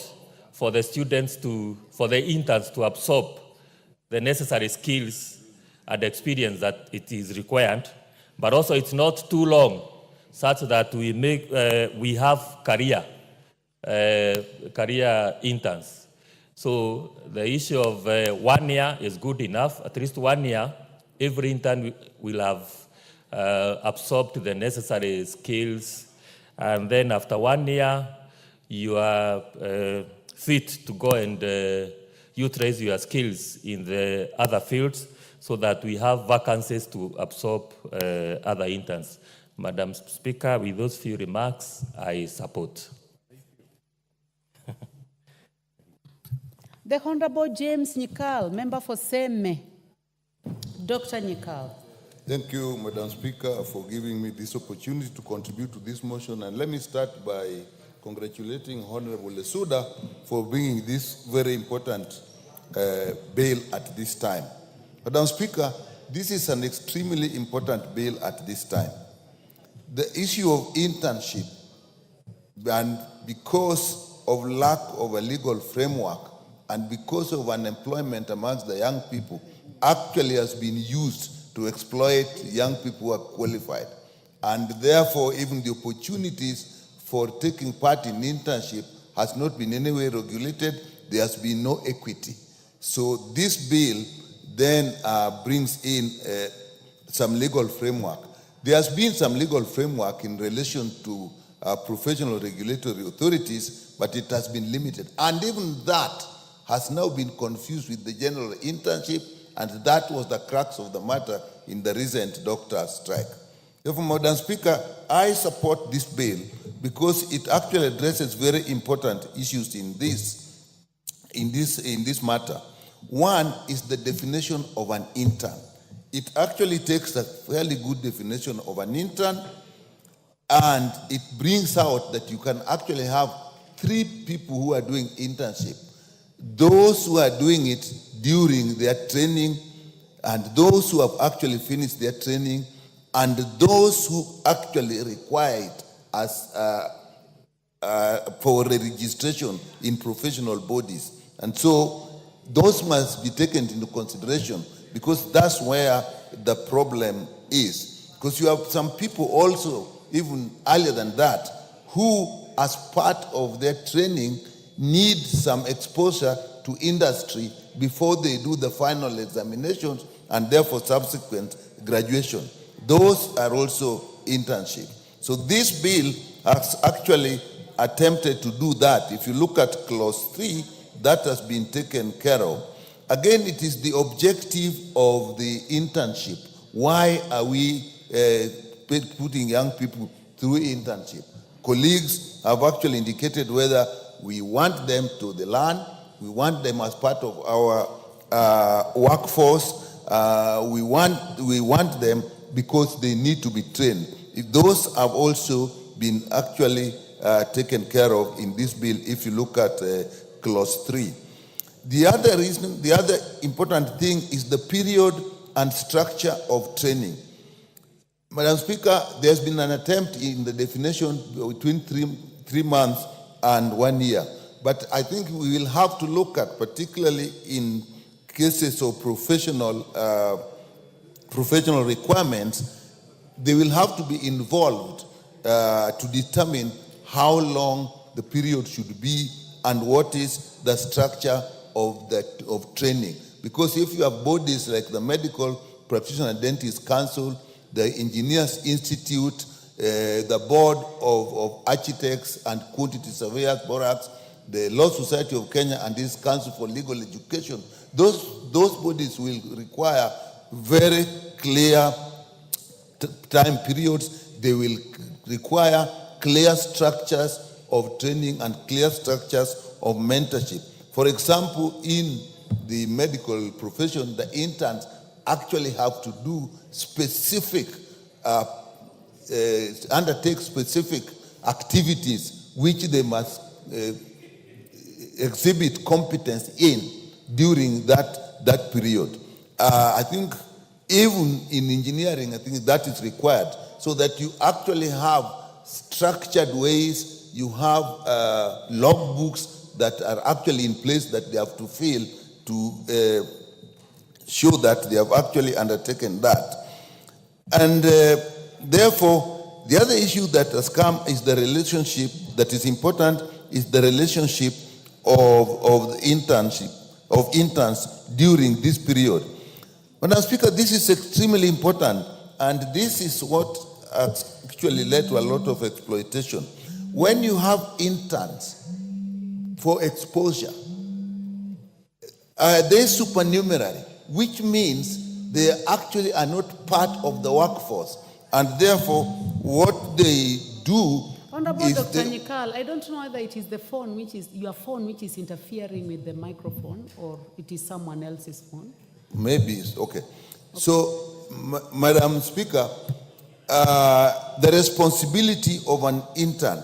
Speaker 10: for the interns to absorb the necessary skills and experience that it is required, but also it's not too long, such that we have career interns. So the issue of 1 year is good enough. At least 1 year, every intern will have absorbed the necessary skills, and then after 1 year, you are fit to go and utilize your skills in the other fields, so that we have vacancies to absorb other interns. Madam Speaker, with those few remarks, I support.
Speaker 5: The Honorable James Nyikal, member for Seme. Dr. Nyikal.
Speaker 11: Thank you, Madam Speaker, for giving me this opportunity to contribute to this motion. And let me start by congratulating Honorable Lesuda for bringing this very important bill at this time. Madam Speaker, this is an extremely important bill at this time. The issue of internship, and because of lack of a legal framework and because of unemployment amongst the young people, actually has been used to exploit young people who are qualified. And therefore, even the opportunities for taking part in internship has not been in any way regulated. There has been no equity. So this bill then brings in some legal framework. There has been some legal framework in relation to professional regulatory authorities, but it has been limited. And even that has now been confused with the general internship, and that was the crux of the matter in the recent doctor strike. Therefore, Madam Speaker, I support this bill because it actually addresses very important issues in this matter. One is the definition of an intern. It actually takes a fairly good definition of an intern, and it brings out that you can actually have 3 people who are doing internship. Those who are doing it during their training, and those who have actually finished their training, and those who actually require it as for registration in professional bodies. And so those must be taken into consideration, because that's where the problem is. Because you have some people also, even earlier than that, who, as part of their training, need some exposure to industry before they do the final examinations and therefore subsequent graduation. Those are also internship. So this bill has actually attempted to do that. If you look at clause 3, that has been taken care of. Again, it is the objective of the internship. Why are we putting young people through internship? Colleagues have actually indicated whether we want them to learn, we want them as part of our workforce, we want them because they need to be trained. If those have also been actually taken care of in this bill, if you look at clause 3. The other important thing is the period and structure of training. Madam Speaker, there's been an attempt in the definition between 3 months and 1 year. But I think we will have to look at, particularly in cases of professional requirements, they will have to be involved to determine how long the period should be and what is the structure of training. Because if you have bodies like the Medical Practitioner and Dentist Council, the Engineers Institute, the Board of Architects and Quantity Surveyors, BORACs, the Law Society of Kenya, and this Council for Legal Education, those bodies will require very clear time periods. They will require clear structures of training and clear structures of mentorship. For example, in the medical profession, the interns actually have to do specific, undertake specific activities which they must exhibit competence in during that period. I think even in engineering, I think that is required so that you actually have structured ways, you have logbooks that are actually in place that they have to fill to show that they have actually undertaken that. And therefore, the other issue that has come is the relationship that is important, is the relationship of the internship, of interns during this period. Madam Speaker, this is extremely important, and this is what has actually led to a lot of exploitation. When you have interns for exposure, they supernumerary, which means they actually are not part of the workforce, and therefore what they do
Speaker 5: Honorable
Speaker 11: is
Speaker 5: Dr. Nyikal, I don't know whether it is the phone which is your phone which is interfering with the microphone, or it is someone else's phone.
Speaker 11: Maybe it's okay. So, Madam Speaker, the responsibility of an intern,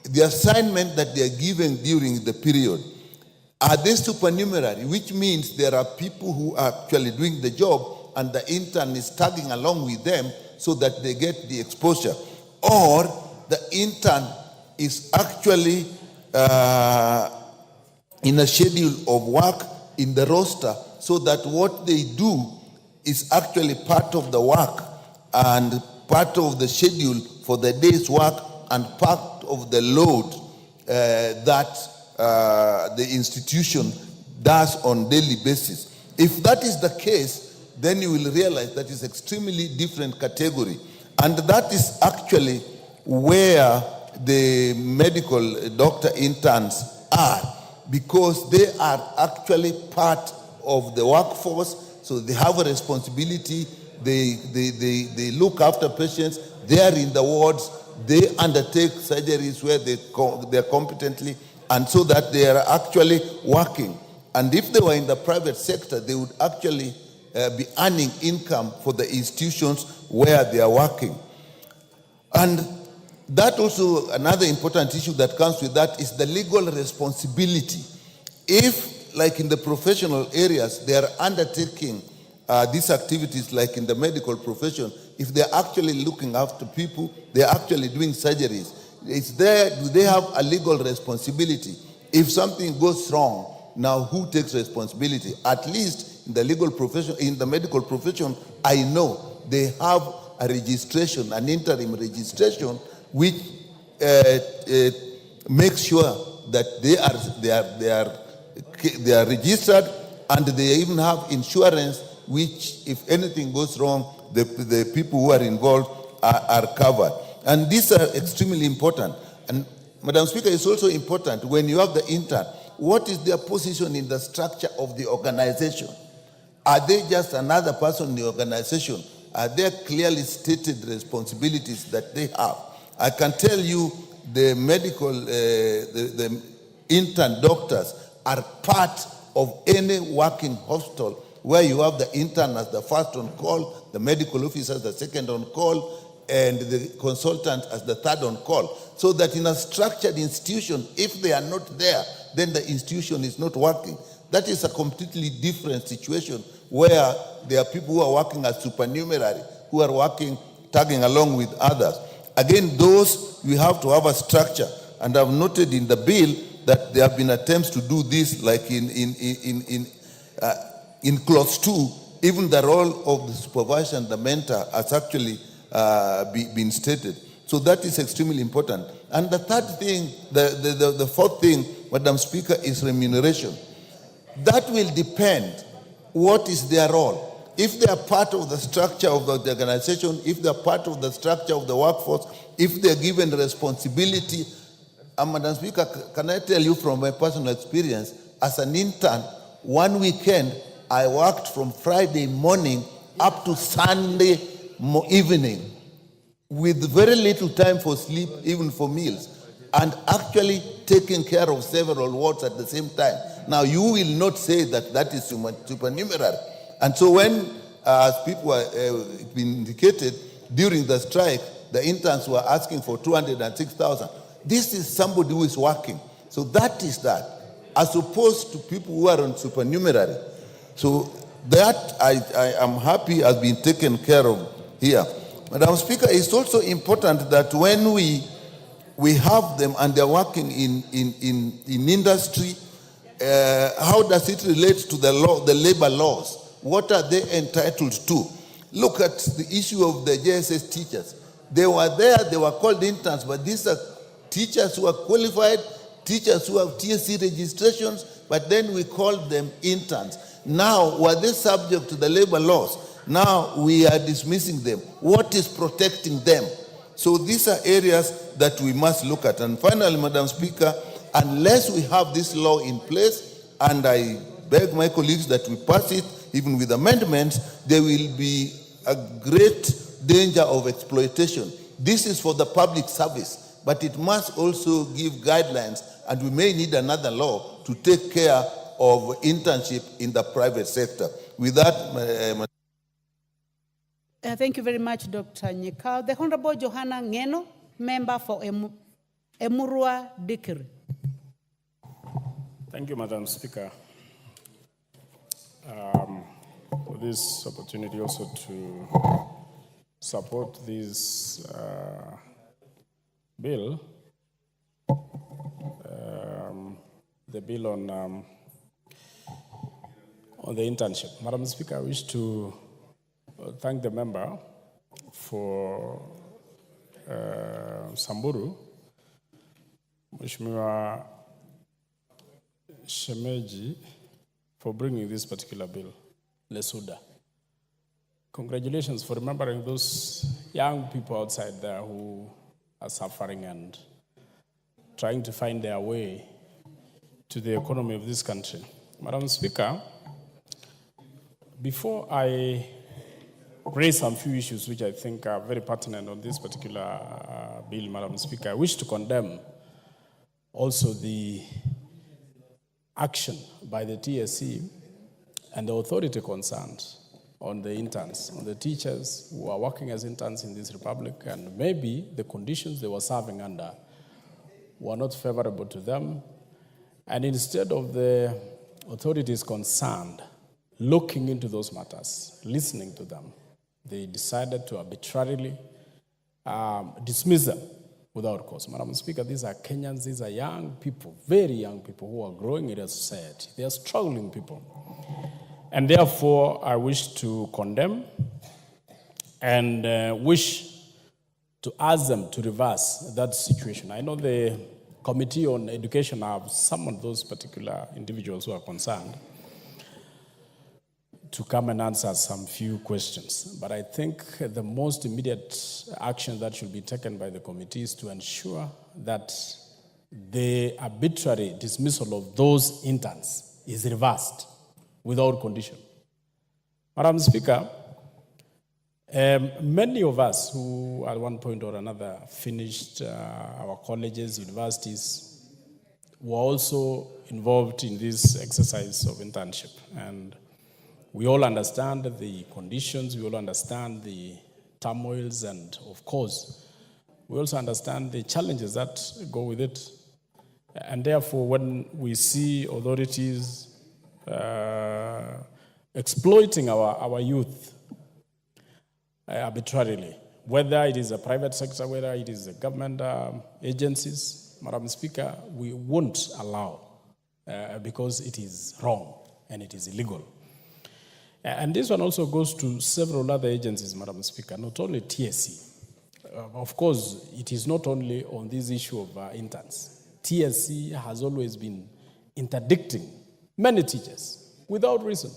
Speaker 11: the assignment that they are given during the period, are they supernumerary, which means there are people who are actually doing the job and the intern is tagging along with them so that they get the exposure, or the intern is actually in a schedule of work in the roster so that what they do is actually part of the work and part of the schedule for the day's work and part of the load that the institution does on daily basis. If that is the case, then you will realize that is extremely different category. And that is actually where the medical doctor interns are, because they are actually part of the workforce, so they have a responsibility, they look after patients, they are in the wards, they undertake surgeries where they are competently, and so that they are actually working. And if they were in the private sector, they would actually be earning income for the institutions where they are working. And that also, another important issue that comes with that is the legal responsibility. If, like in the professional areas, they are undertaking these activities, like in the medical profession, if they're actually looking after people, they're actually doing surgeries, do they have a legal responsibility? If something goes wrong, now who takes responsibility? At least in the legal profession, in the medical profession, I know they have a registration, an interim registration, which makes sure that they are registered, and they even have insurance, which if anything goes wrong, the people who are involved are covered. And these are extremely important. And Madam Speaker, it's also important when you have the intern, what is their position in the structure of the organization? Are they just another person in the organization? Are there clearly stated responsibilities that they have? I can tell you the medical, the intern doctors are part of any working hospital where you have the intern as the first on call, the medical officer as the second on call, and the consultant as the third on call. So that in a structured institution, if they are not there, then the institution is not working. That is a completely different situation where there are people who are working as supernumerary, who are working, tagging along with others. Again, those, we have to have a structure. And I've noted in the bill that there have been attempts to do this, like in clause 2, even the role of the supervisor and the mentor has actually been stated. So that is extremely important. And the third thing, the fourth thing, Madam Speaker, is remuneration. That will depend what is their role? If they are part of the structure of the organization, if they are part of the structure of the workforce, if they are given responsibility. Madam Speaker, can I tell you from my personal experience, as an intern, one weekend, I worked from Friday morning up to Sunday evening with very little time for sleep, even for meals, and actually taking care of several wards at the same time. Now, you will not say that that is supernumerary. And so when, as people have been indicated, during the strike, the interns were asking for 206,000. This is somebody who is working. So that is that, as opposed to people who are on supernumerary. So that I am happy has been taken care of here. Madam Speaker, it's also important that when we have them and they're working in industry, how does it relate to the law, the labor laws? What are they entitled to? Look at the issue of the JSS teachers. They were there, they were called interns, but these are teachers who are qualified, teachers who have TSC registrations, but then we call them interns. Now, were they subject to the labor laws? Now we are dismissing them. What is protecting them? So these are areas that we must look at. And finally, Madam Speaker, unless we have this law in place, and I beg my colleagues that we pass it, even with amendments, there will be a great danger of exploitation. This is for the public service, but it must also give guidelines, and we may need another law to take care of internship in the private sector. With that,
Speaker 5: Thank you very much, Dr. Nyekao. The Honorable Johanna Ngeno, member for Emurua Dikiri.
Speaker 12: Thank you, Madam Speaker, for this opportunity also to support this bill, the bill on the internship. Madam Speaker, I wish to thank the member for Samburu, Mheshimiwa Shemeji, for bringing this particular bill, Lesuda. Congratulations for remembering those young people outside there who are suffering and trying to find their way to the economy of this country. Madam Speaker, before I raise some few issues which I think are very pertinent on this particular bill, Madam Speaker, I wish to condemn also the action by the TSC and the authority concerned on the interns, on the teachers who are working as interns in this republic, and maybe the conditions they were serving under were not favorable to them. And instead of the authorities concerned looking into those matters, listening to them, they decided to arbitrarily dismiss them without cause. Madam Speaker, these are Kenyans, these are young people, very young people who are growing in a society. They are struggling people. And therefore, I wish to condemn and wish to ask them to reverse that situation. I know the Committee on Education have summoned those particular individuals who are concerned to come and answer some few questions. But I think the most immediate action that should be taken by the committee is to ensure that the arbitrary dismissal of those interns is reversed without condition. Madam Speaker, many of us who at one point or another finished our colleges, universities, were also involved in this exercise of internship. And we all understand the conditions, we all understand the turmoils, and of course, we also understand the challenges that go with it. And therefore, when we see authorities exploiting our youth arbitrarily, whether it is a private sector, whether it is the government agencies, Madam Speaker, we won't allow because it is wrong and it is illegal. And this one also goes to several other agencies, Madam Speaker, not only TSC. Of course, it is not only on this issue of interns. TSC has always been interdicting many teachers without reason.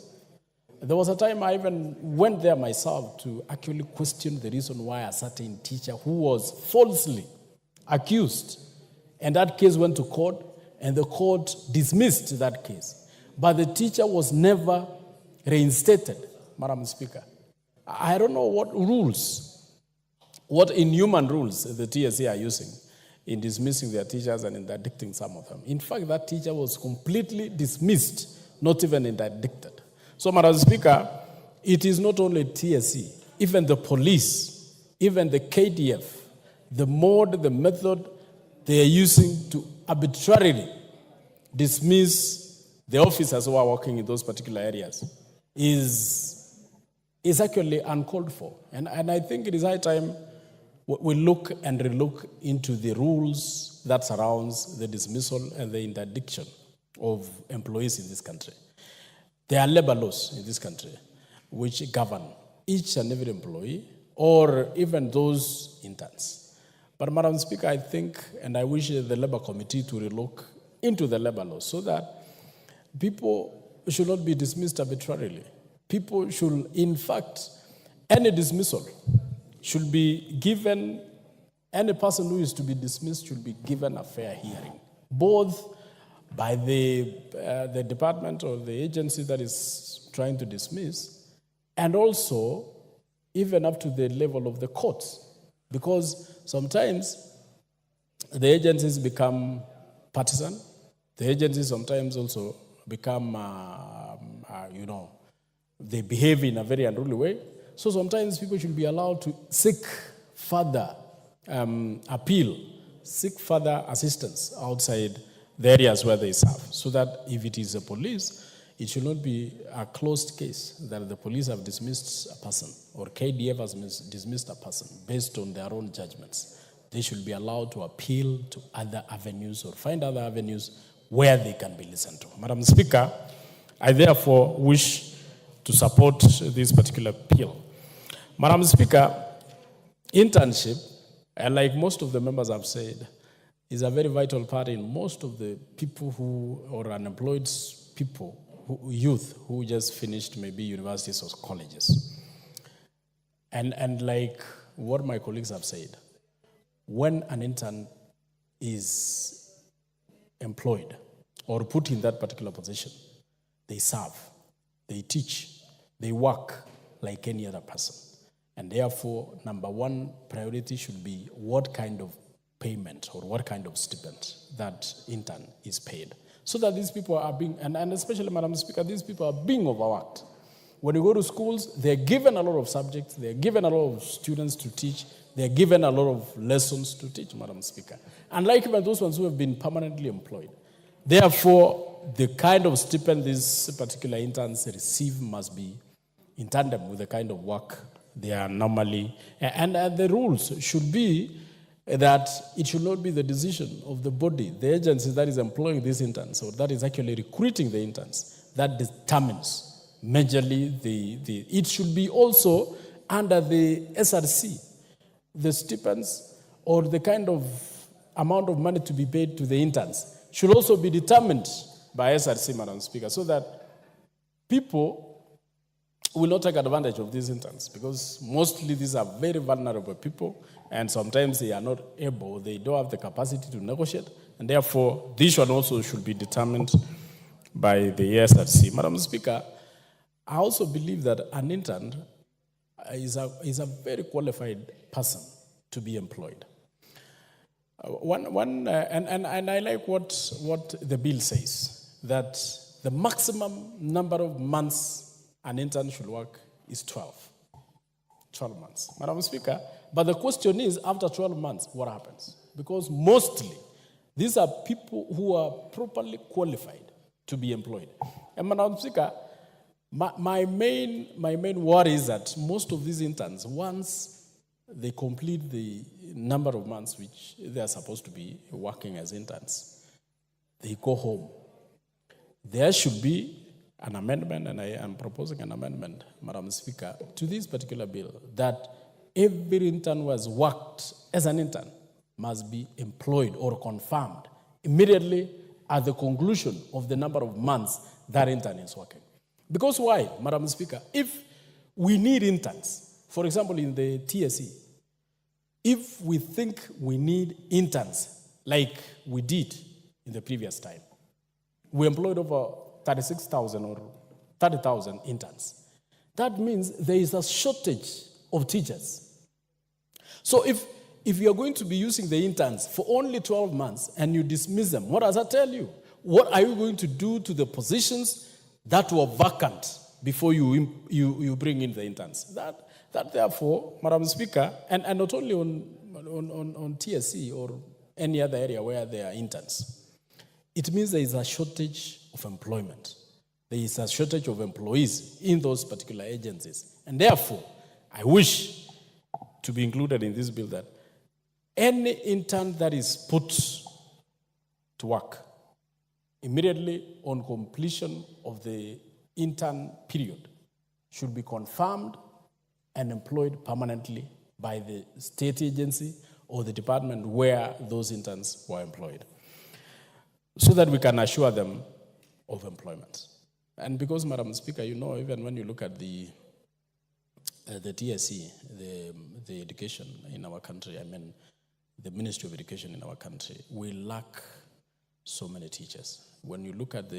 Speaker 12: There was a time I even went there myself to actually question the reason why a certain teacher who was falsely accused, and that case went to court, and the court dismissed that case. But the teacher was never reinstated, Madam Speaker. I don't know what rules, what inhuman rules the TSC are using in dismissing their teachers and interdicting some of them. In fact, that teacher was completely dismissed, not even interdicted. So, Madam Speaker, it is not only TSC, even the police, even the KDF, the mode, the method they are using to arbitrarily dismiss the officers who are working in those particular areas is actually uncalled for. And I think it is high time we look and relook into the rules that surrounds the dismissal and the interdiction of employees in this country. There are labor laws in this country which govern each and every employee or even those interns. But Madam Speaker, I think, and I wish the Labor Committee to relook into the labor laws so that people should not be dismissed arbitrarily. People should, in fact, any dismissal should be given, any person who is to be dismissed should be given a fair hearing, both by the department or the agency that is trying to dismiss, and also even up to the level of the courts. Because sometimes the agencies become partisan. The agencies sometimes also become, they behave in a very unruly way. So sometimes people should be allowed to seek further appeal, seek further assistance outside the areas where they serve, so that if it is a police, it should not be a closed case that the police have dismissed a person or KDF has dismissed a person based on their own judgments. They should be allowed to appeal to other avenues or find other avenues where they can be listened to. Madam Speaker, I therefore wish to support this particular bill. Madam Speaker, internship, like most of the members have said, is a very vital part in most of the people who, or unemployed people, youth who just finished maybe universities or colleges. And like what my colleagues have said, when an intern is employed or put in that particular position, they serve, they teach, they work like any other person. And therefore, number one priority should be what kind of payment or what kind of stipend that intern is paid. So that these people are being, and especially, Madam Speaker, these people are being overworked. When you go to schools, they're given a lot of subjects, they're given a lot of students to teach, they're given a lot of lessons to teach, Madam Speaker. Unlike even those ones who have been permanently employed. Therefore, the kind of stipend these particular interns receive must be in tandem with the kind of work they are normally, and the rules should be that it should not be the decision of the body, the agency that is employing these interns, or that is actually recruiting the interns, that determines majorly it should be also under the SRC, the stipends or the kind of amount of money to be paid to the interns should also be determined by SRC, Madam Speaker, so that people will not take advantage of these interns, because mostly these are very vulnerable people, and sometimes they are not able, they don't have the capacity to negotiate, and therefore this one also should be determined by the SRC. Madam Speaker, I also believe that an intern is a very qualified person to be employed. And I like what the bill says, that the maximum number of months an intern should work is 12 months. Madam Speaker, but the question is, after 12 months, what happens? Because mostly, these are people who are properly qualified to be employed. And Madam Speaker, my main worry is that most of these interns, once they complete the number of months which they are supposed to be working as interns, they go home. There should be an amendment, and I am proposing an amendment, Madam Speaker, to this particular bill, that every intern who has worked as an intern must be employed or confirmed immediately at the conclusion of the number of months that intern is working. Because why, Madam Speaker? If we need interns, for example, in the TSE, if we think we need interns like we did in the previous time, we employed over 36,000 or 30,000 interns. That means there is a shortage of teachers. So if you are going to be using the interns for only 12 months and you dismiss them, what does that tell you? What are you going to do to the positions that were vacant before you bring in the interns? That therefore, Madam Speaker, and not only on TSC or any other area where there are interns, it means there is a shortage of employment. There is a shortage of employees in those particular agencies. And therefore, I wish to be included in this bill that any intern that is put to work immediately on completion of the intern period should be confirmed and employed permanently by the state agency or the department where those interns were employed, so that we can assure them of employment. And because, Madam Speaker, you know, even when you look at the TSE, the education in our country, I mean, the Ministry of Education in our country, we lack so many teachers. When you look at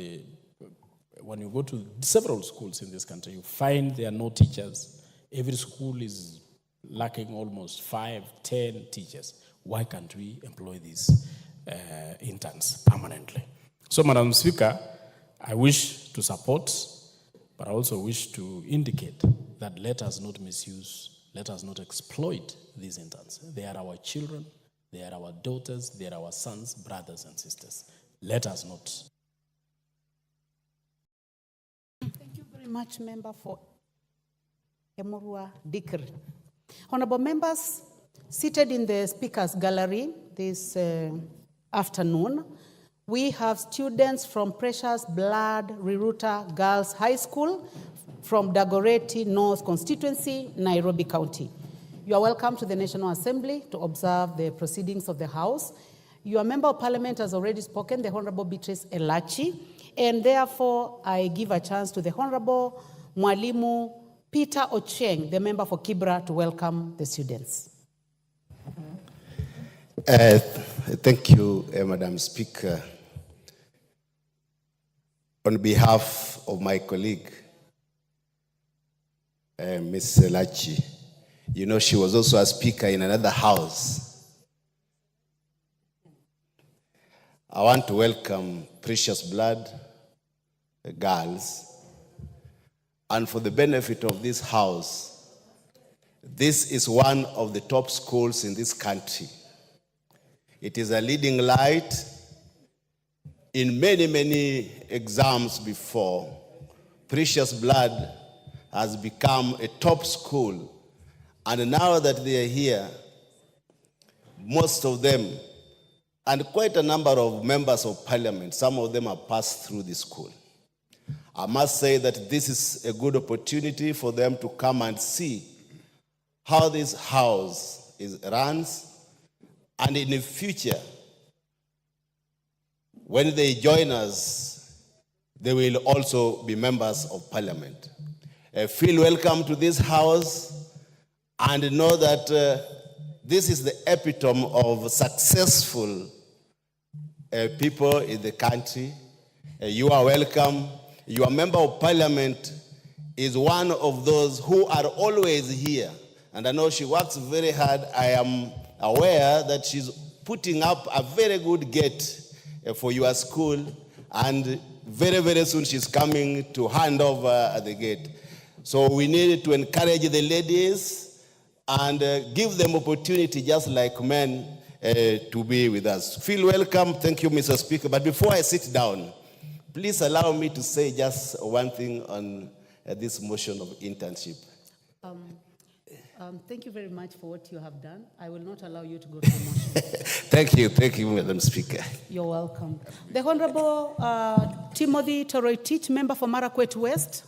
Speaker 12: when you go to several schools in this country, you find there are no teachers. Every school is lacking almost 5, 10 teachers. Why can't we employ these interns permanently? So, Madam Speaker, I wish to support, but I also wish to indicate that let us not misuse, let us not exploit these interns. They are our children, they are our daughters, they are our sons, brothers, and sisters. Let us not.
Speaker 5: Thank you very much, Member for Emurua Dikir. Honorable members, seated in the Speaker's Gallery this afternoon, we have students from Precious Blood Riruta Girls High School from Dagoretti North Constituency, Nairobi County. You are welcome to the National Assembly to observe the proceedings of the House. Your Member of Parliament has already spoken, the Honorable Beatrice Elachi, and therefore I give a chance to the Honorable Mwalimu Peter Ocheng, the Member for Kibra, to welcome the students.
Speaker 13: Thank you, Madam Speaker. On behalf of my colleague, Ms. Elachi, you know she was also a speaker in another house. I want to welcome Precious Blood Girls. And for the benefit of this house, this is one of the top schools in this country. It is a leading light in many, many exams before. Precious Blood has become a top school. And now that they are here, most of them, and quite a number of members of parliament, some of them have passed through the school. I must say that this is a good opportunity for them to come and see how this house runs, and in the future, when they join us, they will also be members of parliament. Feel welcome to this house and know that this is the epitome of successful people in the country. You are welcome. Your member of parliament is one of those who are always here. And I know she works very hard. I am aware that she's putting up a very good gate for your school. And very, very soon she's coming to hand over the gate. So we need to encourage the ladies and give them opportunity just like men to be with us. Feel welcome. Thank you, Mr. Speaker. But before I sit down, please allow me to say just one thing on this motion of internship.
Speaker 5: Thank you very much for what you have done. I will not allow you to go to the motion.
Speaker 13: Thank you, Madam Speaker.
Speaker 5: You're welcome. The Honorable Timothy Toroitich, Member for Marakwet West.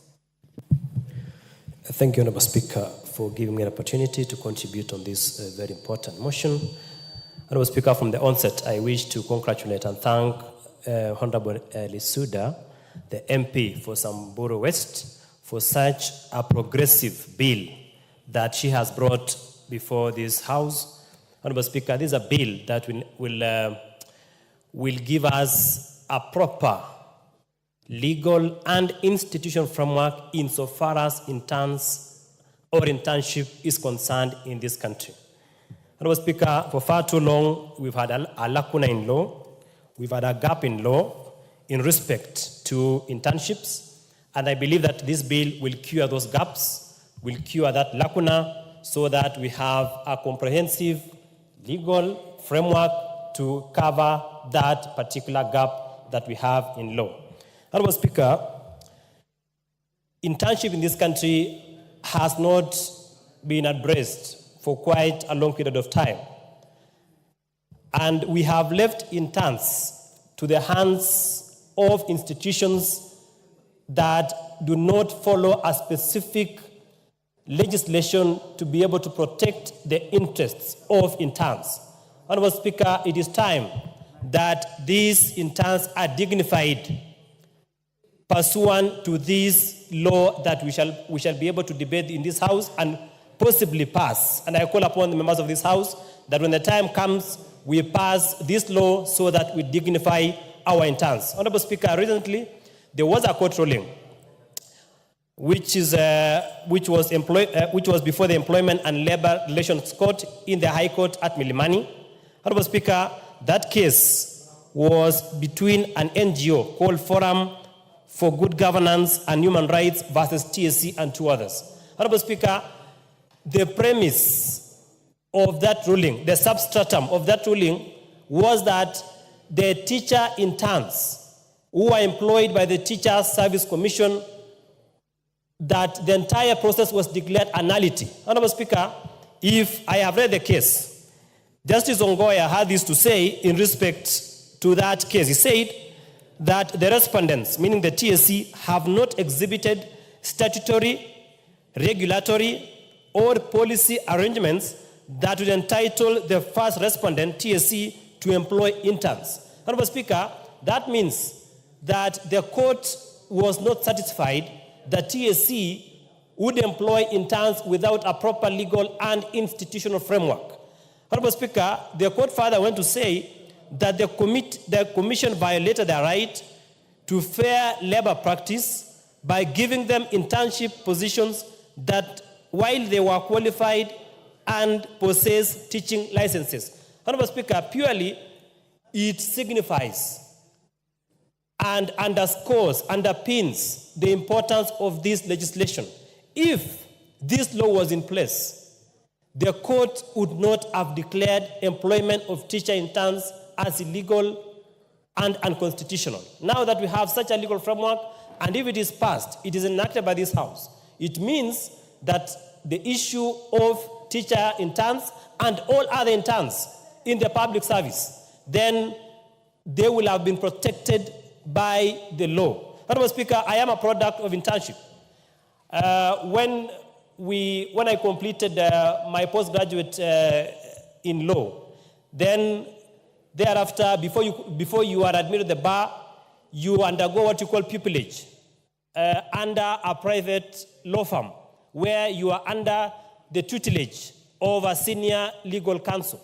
Speaker 14: Thank you, Honorable Speaker, for giving me an opportunity to contribute on this very important motion. Honorable Speaker, from the onset, I wish to congratulate and thank Honorable Lisuda the MP for Samburu West for such a progressive bill that she has brought before this House. Honorable Speaker, this is a bill that will give us a proper legal and institutional framework insofar as interns or internship is concerned in this country. Honorable Speaker, for far too long, we've had a lacuna in law, we've had a gap in law in respect to internships, and I believe that this bill will cure those gaps, will cure that lacuna, so that we have a comprehensive legal framework to cover that particular gap that we have in law. Honorable Speaker, internship in this country has not been addressed for quite a long period of time. And we have left interns to the hands of institutions that do not follow a specific legislation to be able to protect the interests of interns. Honorable Speaker, it is time that these interns are dignified pursuant to this law that we shall be able to debate in this House and possibly pass. And I call upon the members of this House that when the time comes, we pass this law so that we dignify our interns. Honorable Speaker, recently there was a court ruling which was before the Employment and Labor Relations Court in the High Court at Milimani. Honorable Speaker, that case was between an NGO called Forum for Good Governance and Human Rights versus TSC and two others. Honorable Speaker, the premise of that ruling, the substratum of that ruling, was that the teacher interns who are employed by the Teacher Service Commission, that the entire process was declared a nullity. Honorable Speaker, if I have read the case, Justice Ongoya had this to say in respect to that case. He said that the respondents, meaning the TSC, have not exhibited statutory, regulatory, or policy arrangements that would entitle the first respondent, TSC, to employ interns. Honorable Speaker, that means that the court was not satisfied that TSC would employ interns without a proper legal and institutional framework. Honorable Speaker, the court further went to say that the commission violated their right to fair labor practice by giving them internship positions that while they were qualified and possessed teaching licenses. Honorable Speaker, purely it signifies and underscores, underpins the importance of this legislation. If this law was in place, the court would not have declared employment of teacher interns as illegal and unconstitutional. Now that we have such a legal framework, and if it is passed, it is enacted by this House, it means that the issue of teacher interns and all other interns in the public service, then they will have been protected by the law. Honorable Speaker, I am a product of internship. When I completed my postgraduate in law, then thereafter, before you are admitted to the bar, you undergo what you call pupillage under a private law firm, where you are under the tutelage of a senior legal counsel.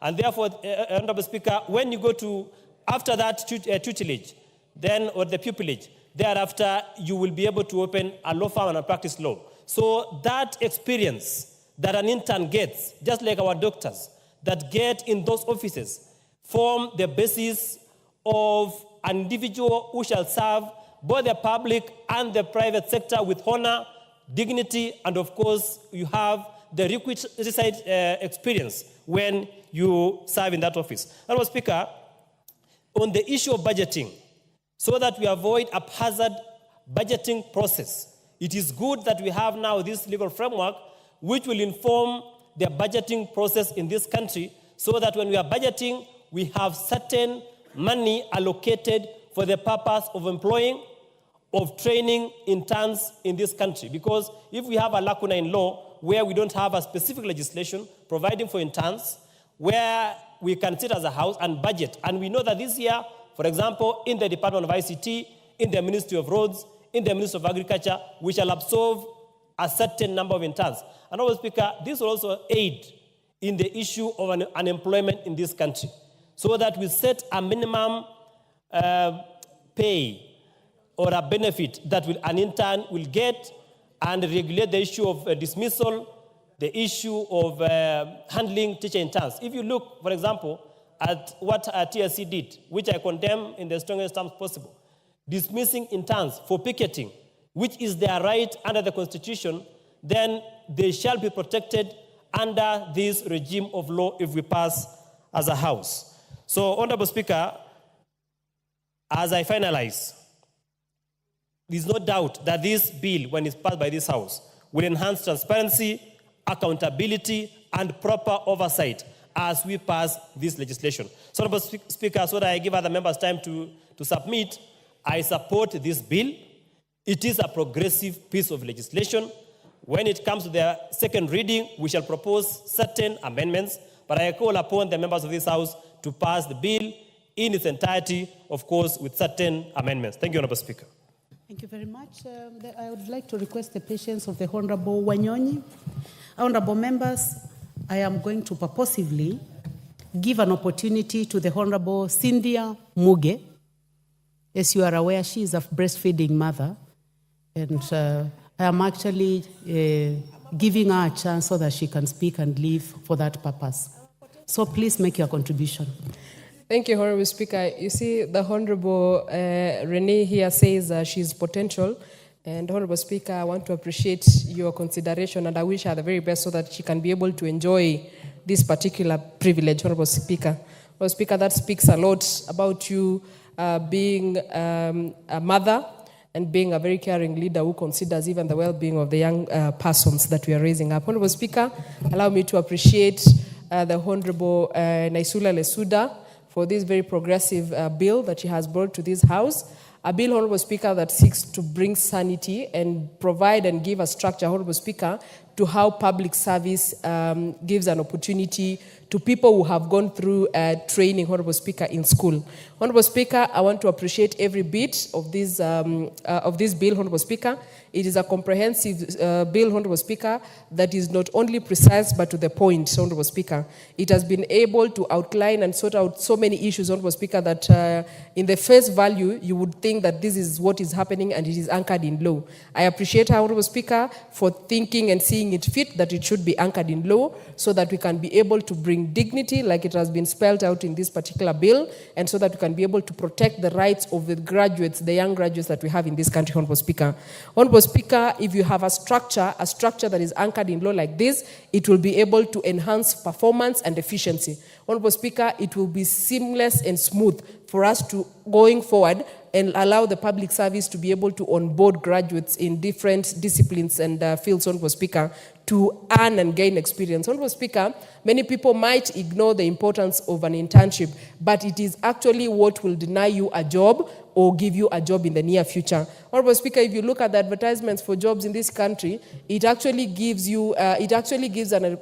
Speaker 14: And therefore, Honorable Speaker, when you go to, after that tutelage, then, or the pupillage, thereafter, you will be able to open a law firm and practice law. So that experience that an intern gets, just like our doctors, that get in those offices, form the basis of an individual who shall serve both the public and the private sector with honor, dignity, and of course, you have the requisite experience when you serve in that office. Honorable Speaker, on the issue of budgeting, so that we avoid a haphazard budgeting process, it is good that we have now this legal framework which will inform the budgeting process in this country, so that when we are budgeting, we have certain money allocated for the purpose of employing, of training interns in this country. Because if we have a lacuna in law where we don't have a specific legislation providing for interns, where we can sit as a house and budget, and we know that this year, for example, in the Department of ICT, in the Ministry of Roads, in the Ministry of Agriculture, we shall absorb a certain number of interns. And Honorable Speaker, this will also aid in the issue of unemployment in this country, so that we set a minimum pay or a benefit that an intern will get, and regulate the issue of dismissal, the issue of handling teacher interns. If you look, for example, at what TSC did, which I condemn in the strongest terms possible, dismissing interns for picketing, which is their right under the Constitution, then they shall be protected under this regime of law if we pass as a House. So, Honorable Speaker, as I finalize, there's no doubt that this bill, when it's passed by this House, will enhance transparency, accountability, and proper oversight as we pass this legislation. So, Honorable Speaker, so that I give other members time to submit, I support this bill. It is a progressive piece of legislation. When it comes to the second reading, we shall propose certain amendments, but I call upon the members of this House to pass the bill in its entirety, of course, with certain amendments. Thank you, Honorable Speaker.
Speaker 5: Thank you very much. I would like to request the patience of the Honorable Wanyonyi. Honorable members, I am going to purposively give an opportunity to the Honorable Cynthia Muge. As you are aware, she is a breastfeeding mother, and I am actually giving her a chance so that she can speak and live for that purpose. So please make your contribution.
Speaker 15: Thank you, Honorable Speaker. You see, the Honorable Renee here says she's potential. And Honorable Speaker, I want to appreciate your consideration, and I wish her the very best so that she can be able to enjoy this particular privilege, Honorable Speaker. Honorable Speaker, that speaks a lot about you being a mother and being a very caring leader who considers even the well-being of the young persons that we are raising up. Honorable Speaker, allow me to appreciate the Honorable Naisula Lesuda for this very progressive bill that she has brought to this House. A bill, Honorable Speaker, that seeks to bring sanity and provide and give a structure, Honorable Speaker, to how public service gives an opportunity to people who have gone through training, Honorable Speaker, in school. Honorable Speaker, I want to appreciate every bit of this bill, Honorable Speaker. It is a comprehensive bill, Honorable Speaker, that is not only precise but to the point, Honorable Speaker. It has been able to outline and sort out so many issues, Honorable Speaker, that in the face value, you would think that this is what is happening and it is anchored in law. I appreciate her, Honorable Speaker, for thinking and seeing it fit that it should be anchored in law so that we can be able to bring dignity like it has been spelled out in this particular bill, and so that we can be able to protect the rights of the graduates, the young graduates that we have in this country, Honorable Speaker. Honorable Speaker, if you have a structure that is anchored in law like this, it will be able to enhance performance and efficiency. Honorable Speaker, it will be seamless and smooth for us to going forward and allow the public service to be able to onboard graduates in different disciplines and fields, Honorable Speaker, to earn and gain experience. Honorable Speaker, many people might ignore the importance of an internship, but it is actually what will deny you a job or give you a job in the near future. Honorable Speaker, if you look at the advertisements for jobs in this country, it actually gives you, a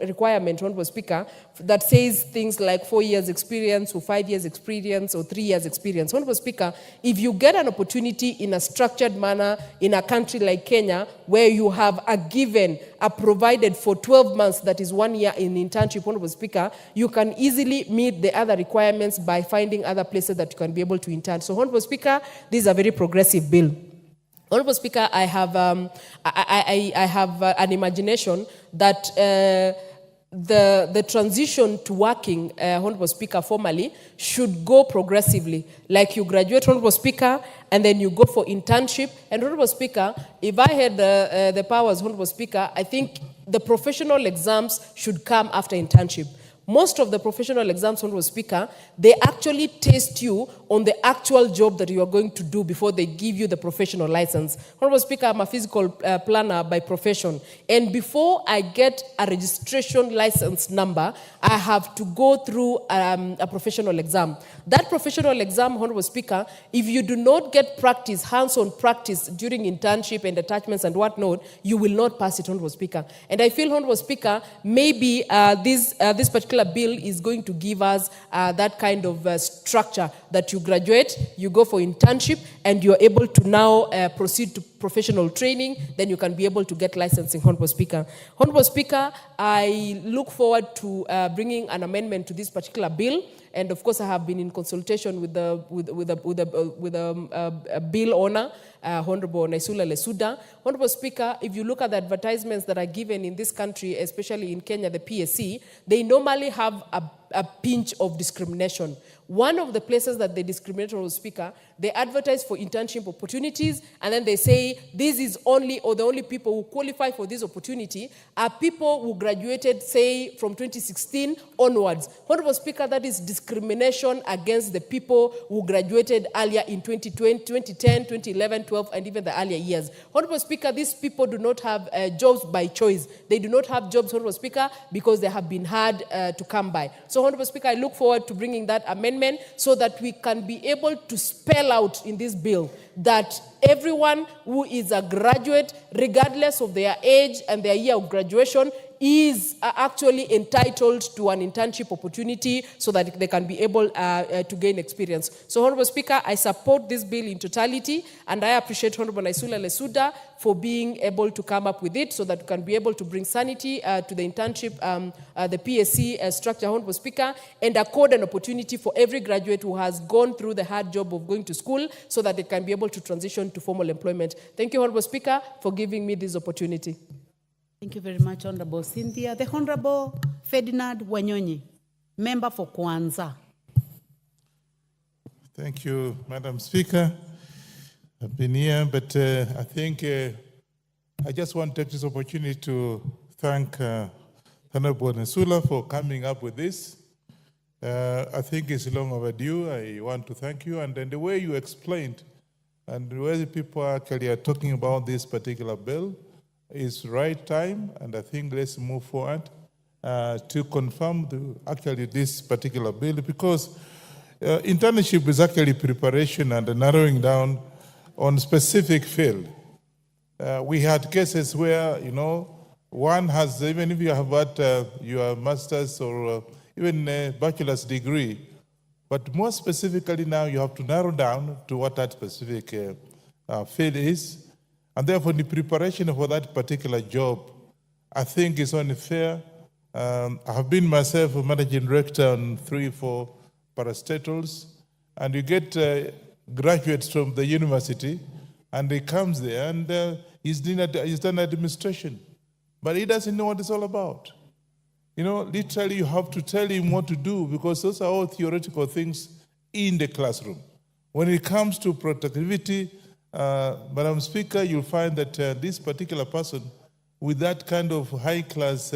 Speaker 15: requirement, Honorable Speaker, that says things like 4 years experience or 5 years experience or 3 years experience. Honorable Speaker, if you get an opportunity in a structured manner in a country like Kenya, where you have a provided for 12 months, that is 1 year in internship, Honorable Speaker, you can easily meet the other requirements by finding other places that you can be able to intern. So, Honorable Speaker, this is a very progressive bill. Honorable Speaker, I have an imagination that the transition to working, Honorable Speaker, formally should go progressively. Like you graduate, Honorable Speaker, and then you go for internship. And Honorable Speaker, if I had the powers, Honorable Speaker, I think the professional exams should come after internship. Most of the professional exams, Honorable Speaker, they actually test you on the actual job that you are going to do before they give you the professional license. Honorable Speaker, I'm a physical planner by profession. And before I get a registration license number, I have to go through a professional exam. That professional exam, Honorable Speaker, if you do not get practice, hands-on practice during internship and attachments and whatnot, you will not pass it, Honorable Speaker. And I feel, Honorable Speaker, maybe this particular particular bill is going to give us that kind of structure that you graduate, you go for internship, and you're able to now proceed to professional training, then you can be able to get licensing, Honorable Speaker. Honorable Speaker, I look forward to bringing an amendment to this particular bill. And of course, I have been in consultation with the bill owner, Honorable Naisula Lesuda. Honorable Speaker, if you look at the advertisements that are given in this country, especially in Kenya, the PSC, they normally have a pinch of discrimination. One of the places that they discriminate, Honorable Speaker, they advertise for internship opportunities, and then they say this is only, or the only people who qualify for this opportunity are people who graduated, say, from 2016 onwards. Honorable Speaker, that is discrimination against the people who graduated earlier in 2020, 2010, 2011, 12, and even the earlier years. Honorable Speaker, these people do not have jobs by choice. They do not have jobs, Honorable Speaker, because they have been hard to come by. So, Honorable Speaker, I look forward to bringing that amendment so that we can be able to spell out in this bill that everyone who is a graduate, regardless of their age and their year of graduation, is actually entitled to an internship opportunity so that they can be able to gain experience. So, Honorable Speaker, I support this bill in totality, and I appreciate Honorable Naisula Lesuda for being able to come up with it so that we can be able to bring sanity to the internship, the PSC structure, Honorable Speaker, and accord an opportunity for every graduate who has gone through the hard job of going to school so that they can be able to transition to formal employment. Thank you, Honorable Speaker, for giving me this opportunity.
Speaker 5: Thank you very much, Honorable Cynthia. The Honorable Ferdinand Wanyonyi, member for Kwanza.
Speaker 16: Thank you, Madam Speaker. I've been here, but I think I just want to take this opportunity to thank Honorable Naisula for coming up with this. I think it's long overdue. I want to thank you. And then the way you explained and the way people actually are talking about this particular bill is right time, and I think let's move forward to confirm actually this particular bill, because internship is actually preparation and narrowing down on specific field. We had cases where, one has, even if you have got your master's or even a bachelor's degree, but more specifically now you have to narrow down to what that specific field is. And therefore, the preparation for that particular job, I think, is only fair. I have been myself a managing director on 3-4 parastatals, and you get graduates from the university, and he comes there, and he's done administration, but he doesn't know what it's all about. Literally, you have to tell him what to do, because those are all theoretical things in the classroom. When it comes to productivity, Madam Speaker, you'll find that this particular person with that kind of high-class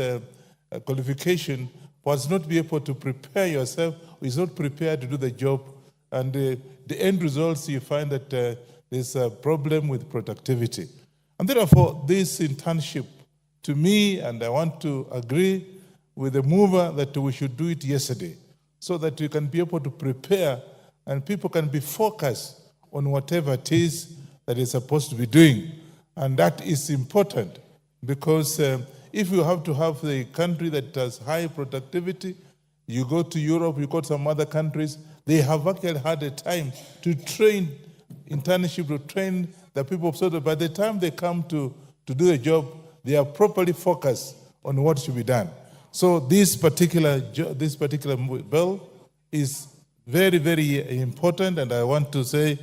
Speaker 16: qualification was not be able to prepare yourself, is not prepared to do the job, and the end results, you find that there's a problem with productivity. And therefore, this internship, to me, and I want to agree with the mover that we should do it yesterday, so that you can be able to prepare and people can be focused on whatever it is that is supposed to be doing. And that is important, because if you have to have the country that has high productivity, you go to Europe, you go to some other countries, they have actually had a time to train internship, to train the people, so that by the time they come to do the job, they are properly focused on what should be done. So this particular bill is very, very important, and I want to say,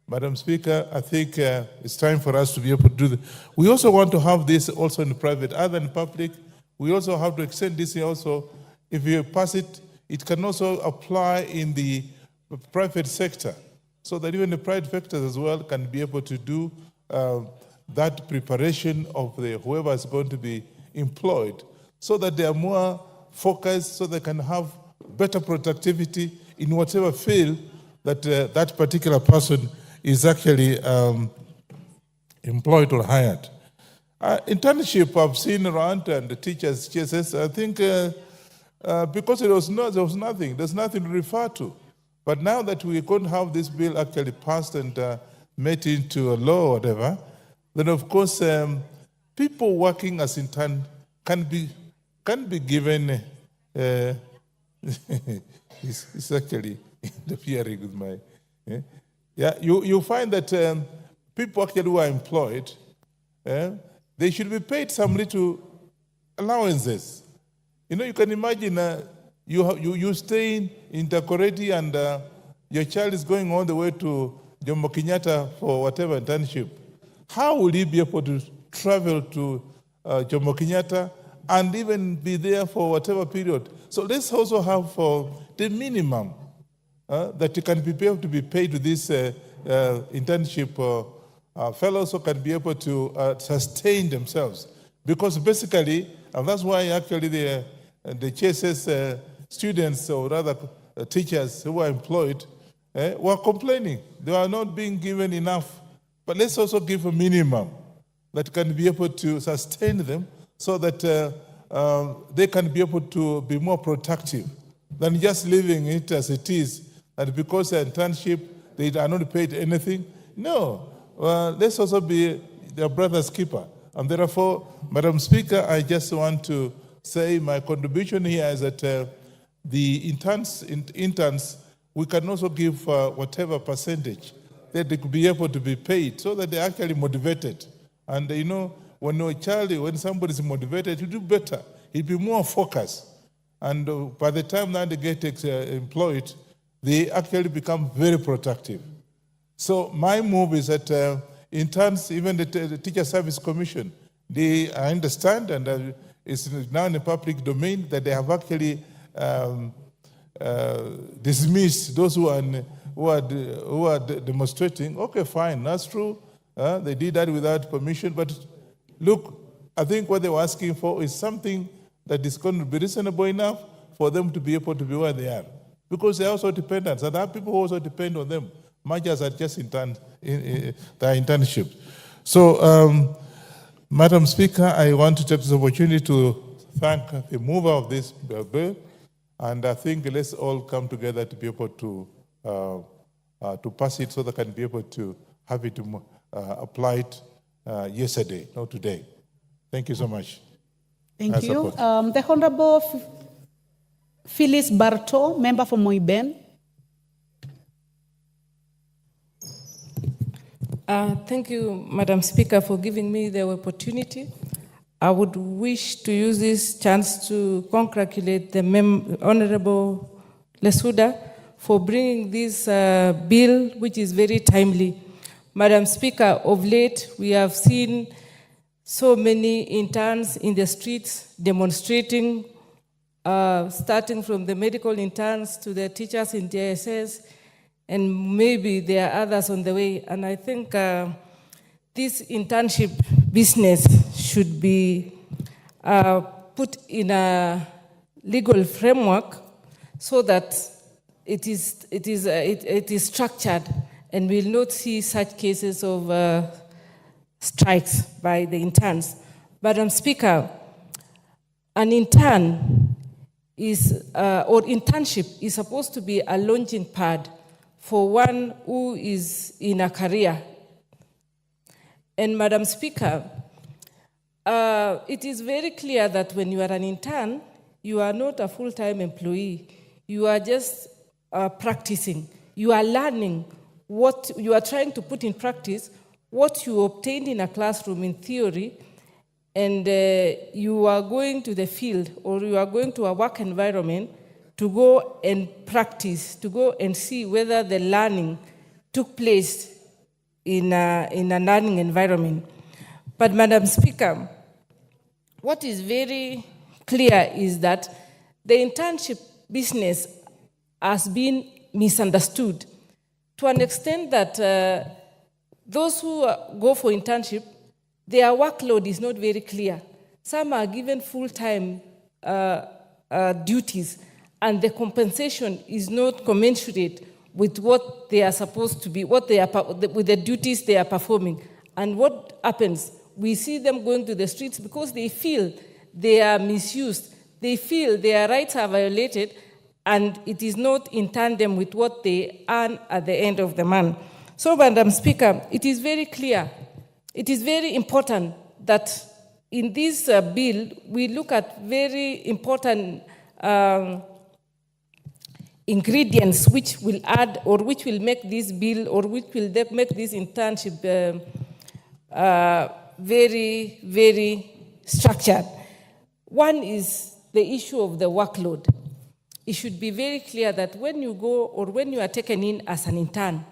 Speaker 16: Madam Speaker, I think it's time for us to be able to do this. We also want to have this also in private, other than public. We also have to extend this also. If you pass it, it can also apply in the private sector, so that even the private sector as well can be able to do that preparation of whoever is going to be employed, so that they are more focused, so they can have better productivity in whatever field that that particular person is actually employed or hired. Internship I've seen around, and the teachers, I think because there was nothing, there's nothing to refer to. But now that we couldn't have this bill actually passed and made into a law or whatever, then of course people working as intern can can be given. It's actually interfering with my. Yeah, you find that people actually who are employed, they should be paid some little allowances. You know, you can imagine you stay in Takoradi and your child is going all the way to Jomo Kenyatta for whatever internship. How will he be able to travel to Jomo Kenyatta and even be there for whatever period? So let's also have for the minimum that you can be able to be paid to this internship. Fellows who can be able to sustain themselves. Because basically, and that's why actually the JSS students, or rather teachers who are employed, were complaining. They are not being given enough. But let's also give a minimum that can be able to sustain them so that they can be able to be more productive than just leaving it as it is, that because an internship, they are not paid anything. No, let's also be their brother's keeper. And therefore, Madam Speaker, I just want to say my contribution here is that the interns, we can also give whatever percentage that they could be able to be paid so that they're actually motivated. And you know, when somebody is motivated, you do better. He'll be more focused. And by the time that they get employed, they actually become very productive. So my move is that interns, even the Teacher Service Commission, I understand, and it's now in the public domain, that they have actually dismissed those who are demonstrating. Okay, fine, that's true. They did that without permission. But look, I think what they were asking for is something that is going to be reasonable enough for them to be able to be where they are. Because they're also dependents, and there are people who also depend on them, much as are just their internship. So, Madam Speaker, I want to take this opportunity to thank the mover of this bill, and I think let's all come together to be able to pass it so that can be able to have it applied yesterday, not today. Thank you so much.
Speaker 5: Thank you. The Honorable Phyllis Barto, member for Moiben.
Speaker 6: Thank you, Madam Speaker, for giving me the opportunity. I would wish to use this chance to congratulate the Honorable Lesuda for bringing this bill, which is very timely. Madam Speaker, of late, we have seen so many interns in the streets demonstrating, starting from the medical interns to the teachers in JSS, and maybe there are others on the way. And I think this internship business should be put in a legal framework so that it is structured and we'll not see such cases of strikes by the interns. Madam Speaker, an intern or internship is supposed to be a launching pad for one who is in a career. And Madam Speaker, it is very clear that when you are an intern, you are not a full-time employee. You are just practicing. You are learning what you are trying to put in practice, what you obtained in a classroom in theory, and you are going to the field or you are going to a work environment to go and practice, to go and see whether the learning took place in a learning environment. But Madam Speaker, what is very clear is that the internship business has been misunderstood to an extent that those who go for internship, their workload is not very clear. Some are given full-time duties, and the compensation is not commensurate with what they are supposed to be, with the duties they are performing. And what happens? We see them going to the streets because they feel they are misused. They feel their rights are violated, and it is not in tandem with what they earn at the end of the month. So, Madam Speaker, it is very clear, it is very important that in this bill, we look at very important ingredients which will add or which will make this bill or which will make this internship very, very structured. One is the issue of the workload. It should be very clear that when you go or when you are taken in as an intern,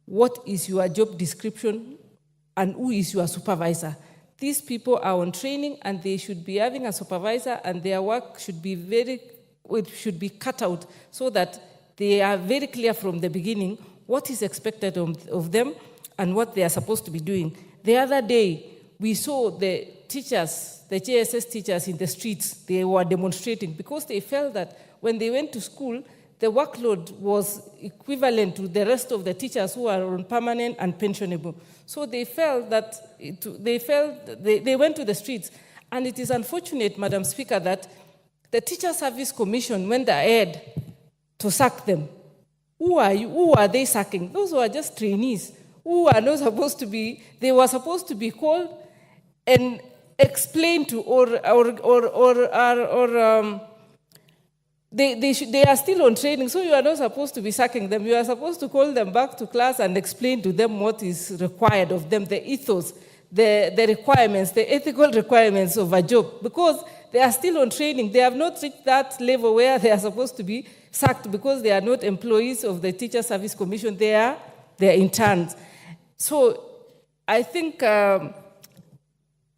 Speaker 6: what is your job description and who is your supervisor? These people are on training and they should be having a supervisor, and their work should be cut out so that they are very clear from the beginning what is expected of them and what they are supposed to be doing. The other day, we saw the teachers, the JSS teachers in the streets. They were demonstrating because they felt that when they went to school, the workload was equivalent to the rest of the teachers who are on permanent and pensionable. So they felt that they went to the streets. And it is unfortunate, Madam Speaker, that the Teacher Service Commission went ahead to sack them. Who are they sacking? Those who are just trainees, who are not supposed to be, they were supposed to be called and explained to, they are still on training, so you are not supposed to be sacking them. You are supposed to call them back to class and explain to them what is required of them, the ethos, the requirements, the ethical requirements of a job, because they are still on training. They have not reached that level where they are supposed to be sacked because they are not employees of the Teacher Service Commission. They are interns. So I think the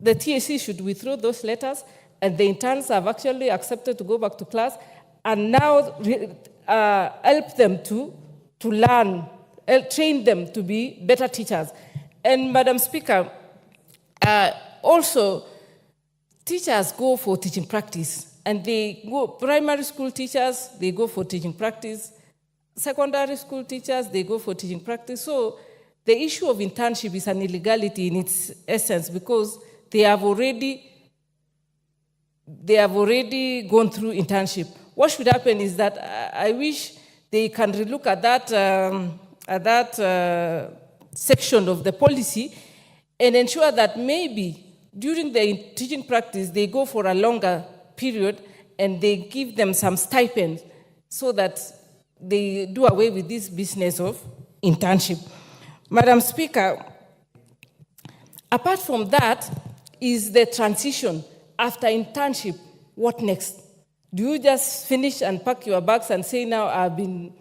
Speaker 6: TSC should withdraw those letters, and the interns have actually accepted to go back to class and now help them to learn, train them to be better teachers. And Madam Speaker, also, teachers go for teaching practice, and they go, primary school teachers, they go for teaching practice, secondary school teachers, they go for teaching practice. So the issue of internship is an illegality in its essence because they have already gone through internship. What should happen is that I wish they can relook at that section of the policy and ensure that maybe during the teaching practice they go for a longer period and they give them some stipend so that they do away with this business of internship. Madam Speaker, apart from that is the transition after internship. What next? Do you just finish and pack your bags and say, now I've been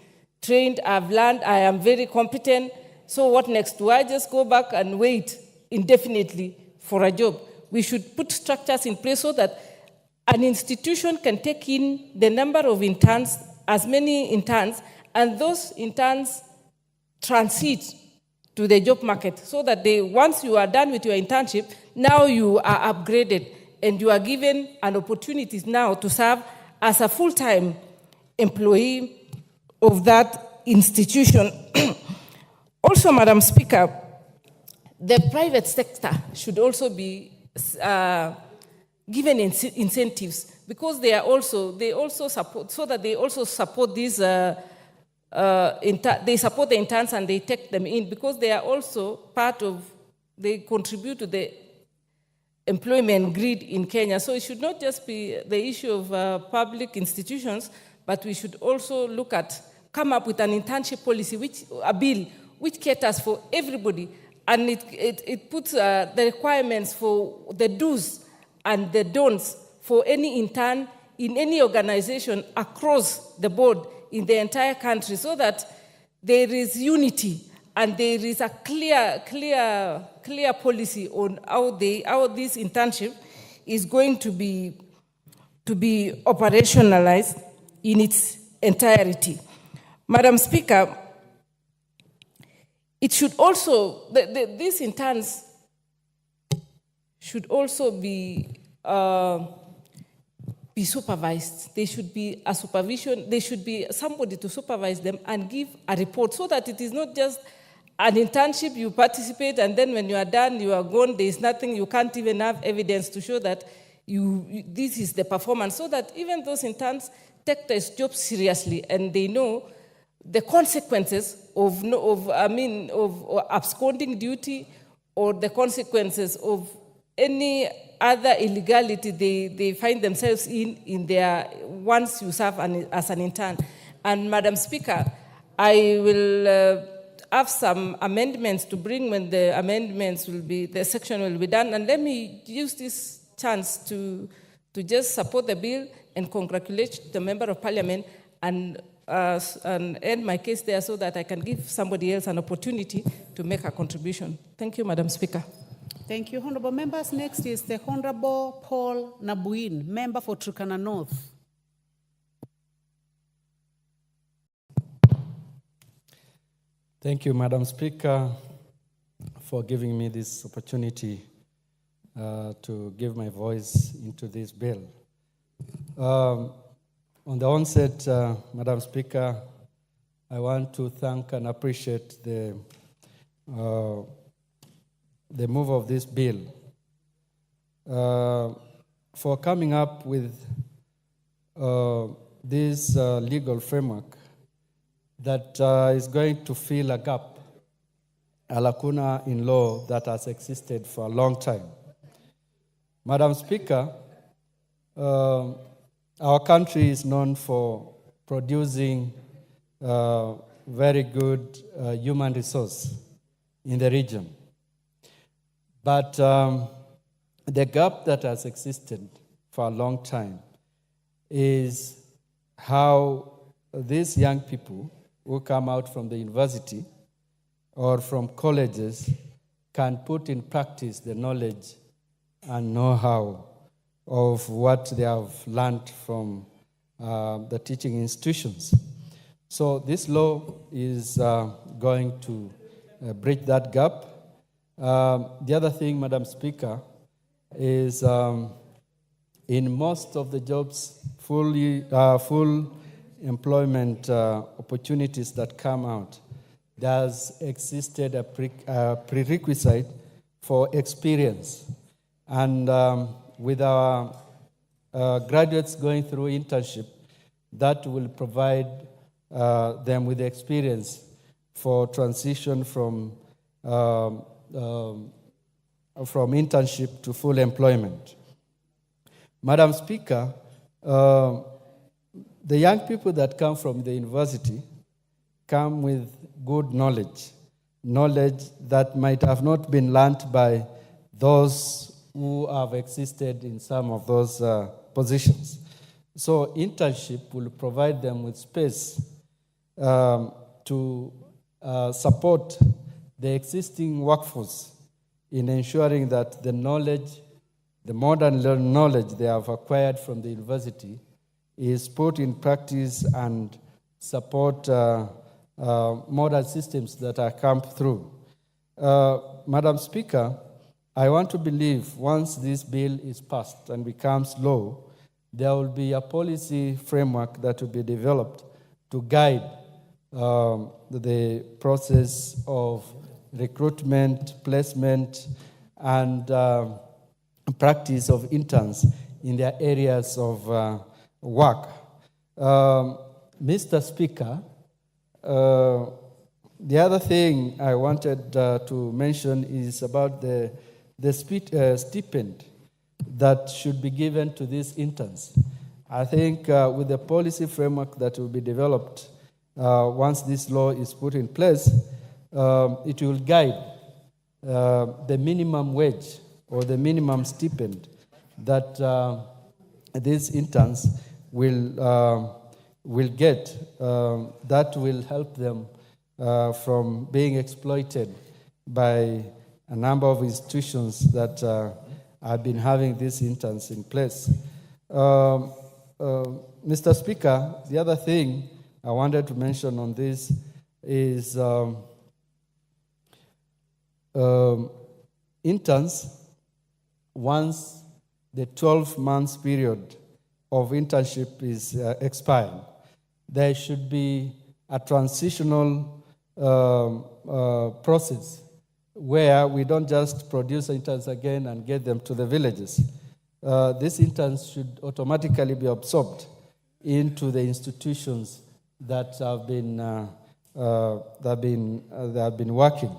Speaker 6: trained, I've learned, I am very competent, so what next? Do I just go back and wait indefinitely for a job? We should put structures in place so that an institution can take in the number of interns, as many interns, and those interns transit to the job market so that once you are done with your internship, now you are upgraded and you are given an opportunity now to serve as a full-time employee of that institution. Also, Madam Speaker, the private sector should also be given incentives because they also support these. They support the interns and they take them in because they are also they contribute to the employment grid in Kenya. So it should not just be the issue of public institutions, but we should also come up with an internship policy, a bill which caters for everybody, and it puts the requirements for the do's and the don'ts for any intern in any organization across the board in the entire country, so that there is unity and there is a clear policy on how this internship is going to be operationalized in its entirety. Madam Speaker, it should also, these interns should also be supervised. There should be a supervision, there should be somebody to supervise them and give a report so that it is not just an internship, you participate, and then when you are done, you are gone, there is nothing, you can't even have evidence to show that this is the performance, so that even those interns take their job seriously and they know the consequences of absconding duty or the consequences of any other illegality they find themselves in their, once you serve as an intern. And Madam Speaker, I will have some amendments to bring when the amendments will be, the section will be done. And let me use this chance to just support the bill and congratulate the Member of Parliament and end my case there so that I can give somebody else an opportunity to make a contribution. Thank you, Madam Speaker.
Speaker 5: Thank you, honorable members. Next is the Honorable Paul Nabuin, member for Turkana North.
Speaker 17: Thank you, Madam Speaker, for giving me this opportunity to give my voice into this bill. On the onset, Madam Speaker, I want to thank and appreciate the move of this bill for coming up with this legal framework that is going to fill a gap, a lacuna in law that has existed for a long time. Madam Speaker, our country is known for producing very good human resource in the region. But the gap that has existed for a long time is how these young people who come out from the university or from colleges can put in practice the knowledge and know-how of what they have learned from the teaching institutions. So this law is going to bridge that gap. The other thing, Madam Speaker, is in most of the jobs, full employment opportunities that come out, there's existed a prerequisite for experience. And with our graduates going through internship, that will provide them with experience for transition from internship to full employment. Madam Speaker, the young people that come from the university come with good knowledge that might have not been learnt by those who have existed in some of those positions. So internship will provide them with space to support the existing workforce in ensuring that the knowledge, the modern knowledge they have acquired from the university is put in practice and support modern systems that are come through. Madam Speaker, I want to believe once this bill is passed and becomes law, there will be a policy framework that will be developed to guide the process of recruitment, placement, and practice of interns in their areas of work. Mr. Speaker, the other thing I wanted to mention is about the stipend that should be given to these interns. I think with the policy framework that will be developed once this law is put in place, it will guide the minimum wage or the minimum stipend that these interns will get. That will help them from being exploited by a number of institutions that have been having these interns in place. Mr. Speaker, the other thing I wanted to mention on this is interns, once the 12 months period of internship is expired, there should be a transitional process where we don't just produce interns again and get them to the villages. These interns should automatically be absorbed into the institutions that have been working.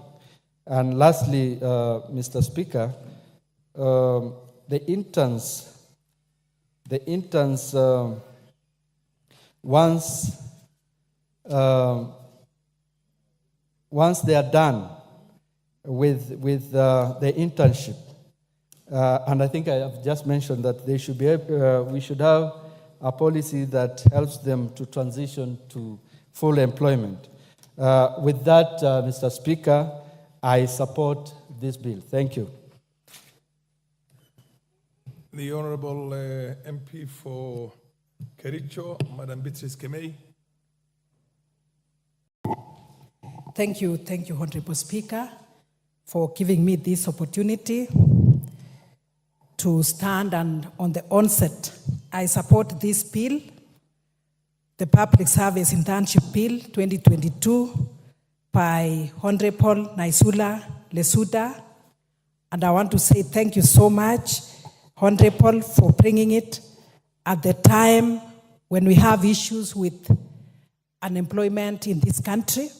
Speaker 17: And lastly, Mr. Speaker, the interns, once they are done with the internship, and I think I have just mentioned that they should be we should have a policy that helps them to transition to full employment. With that, Mr. Speaker, I support this bill. Thank you.
Speaker 16: The Honorable MP for Kericho, Madam Beatrice Kemei.
Speaker 18: Thank you, Honorable Speaker, for giving me this opportunity to stand, and on the onset, I support this bill, the Public Service Internship Bill 2022 by Honorable Naisula Lesuda, and I want to say thank you so much, Honorable, for bringing it at the time when we have issues with unemployment in this country,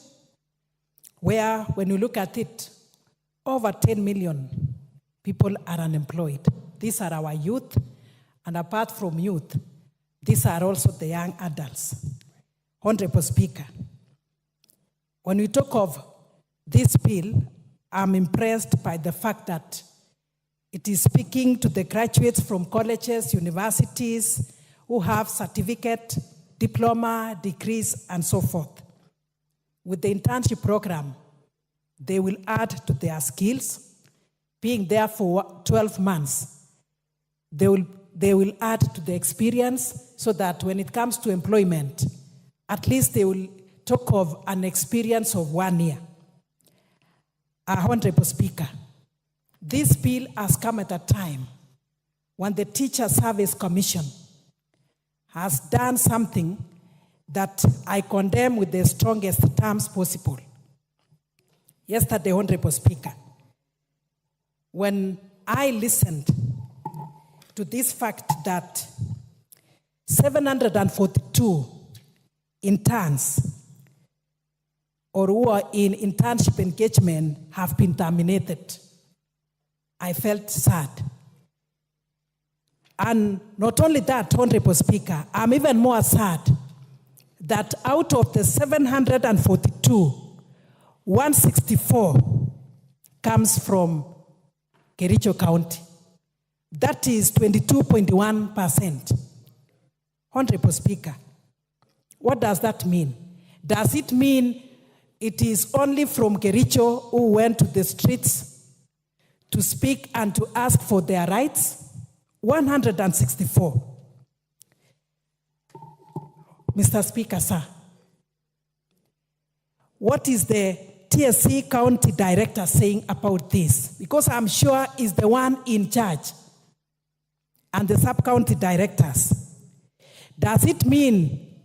Speaker 18: where when you look at it, over 10 million people are unemployed. These are our youth, and apart from youth, these are also the young adults. Honorable Speaker, when we talk of this bill, I'm impressed by the fact that it is speaking to the graduates from colleges, universities, who have certificate, diploma, degrees, and so forth. With the internship program, they will add to their skills. Being there for 12 months, they will add to the experience so that when it comes to employment, at least they will talk of an experience of 1 year. Honorable Speaker, this bill has come at a time when the Teacher Service Commission has done something that I condemn with the strongest terms possible. Yesterday, Honorable Speaker, when I listened to this fact that 742 interns or who are in internship engagement have been terminated, I felt sad. And not only that, Honorable Speaker, I'm even more sad that out of the 742, 164 comes from Kericho County. That is 22.1%. Honorable Speaker, what does that mean? Does it mean it is only from Kericho who went to the streets to speak and to ask for their rights? 164. Mr. Speaker, sir, what is the TSC County Director saying about this? Because I'm sure he's the one in charge, and the sub-county directors. Does it mean,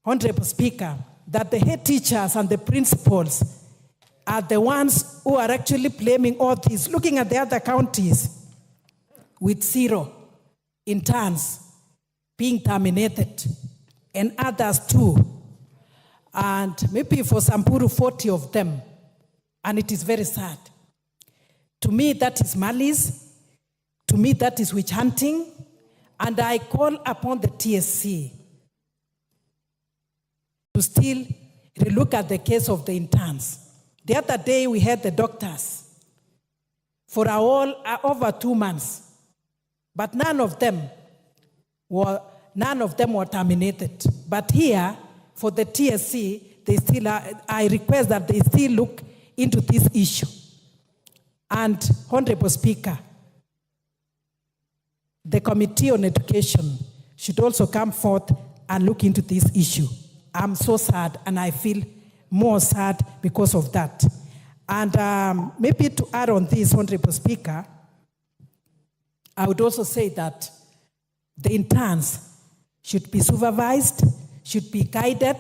Speaker 18: Honorable Speaker, that the head teachers and the principals are the ones who are actually blaming all this? Looking at the other counties with 0 interns being terminated, and others too, and maybe for Samburu 40 of them, and it is very sad. To me, that is malice. To me, that is witch hunting, and I call upon the TSC to still relook at the case of the interns. The other day, we had the doctors for over 2 months, but none of them were terminated. But here, for the TSC, I request that they still look into this issue. And Honorable Speaker, the Committee on Education should also come forth and look into this issue. I'm so sad, and I feel more sad because of that. And maybe to add on this, Honorable Speaker, I would also say that the interns should be supervised, should be guided,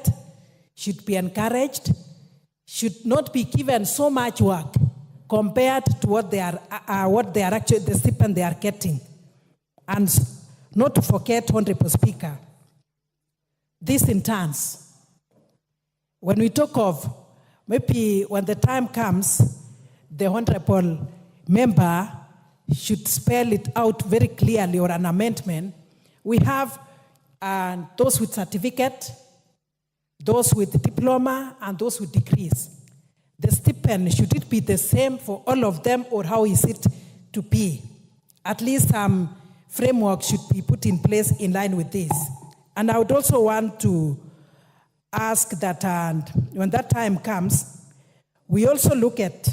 Speaker 18: should be encouraged, should not be given so much work compared to what they are actually, the stipend they are getting. And not to forget, Honorable Speaker, these interns, when we talk of, maybe when the time comes, the Honorable Member should spell it out very clearly, or an amendment. We have those with certificate, those with diploma, and those with degrees. The stipend, should it be the same for all of them, or how is it to be? At least some framework should be put in place in line with this. And I would also want to ask that, and when that time comes, we also look at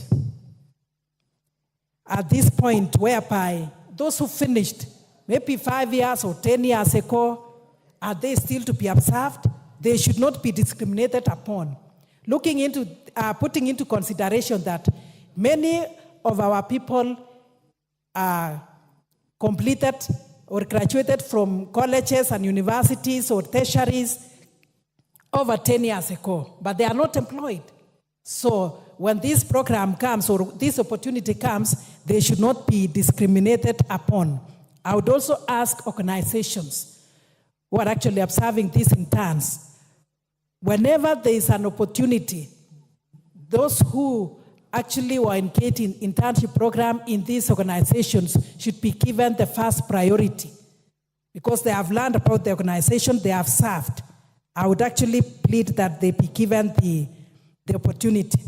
Speaker 18: this point whereby those who finished maybe 5 years or 10 years ago, are they still to be observed? They should not be discriminated upon. Looking into, putting into consideration that many of our people completed or graduated from colleges and universities or tertiaries over 10 years ago, but they are not employed. So when this program comes or this opportunity comes, they should not be discriminated upon. I would also ask organizations who are actually observing these interns, whenever there is an opportunity, those who actually were engaged in internship program in these organizations should be given the first priority because they have learned about the organization they have served. I would actually plead that they be given the opportunity.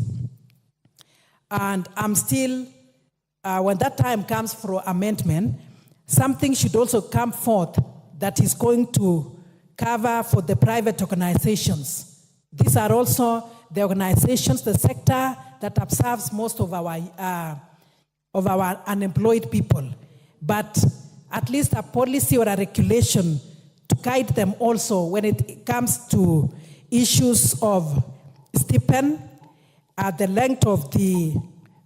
Speaker 18: And I'm still, when that time comes for amendment, something should also come forth that is going to cover for the private organizations. These are also the organizations, the sector that observes most of our unemployed people. But at least a policy or a regulation to guide them also when it comes to issues of stipend, the length of the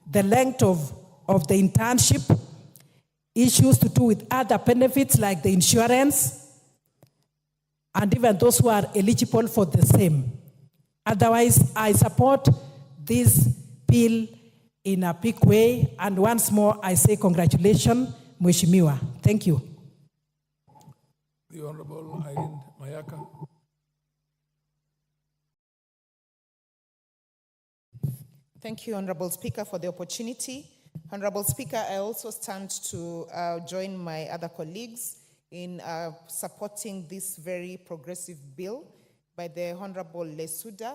Speaker 18: internship, issues to do with other benefits like the insurance, and even those who are eligible for the same. Otherwise, I support this bill in a big way, and once more I say congratulations, Mheshimiwa. Thank you.
Speaker 19: The Honorable Irene Mayaka.
Speaker 20: Thank you, Honorable Speaker, for the opportunity. Honorable Speaker, I also stand to join my other colleagues in supporting this very progressive bill by the Honorable Lesuda,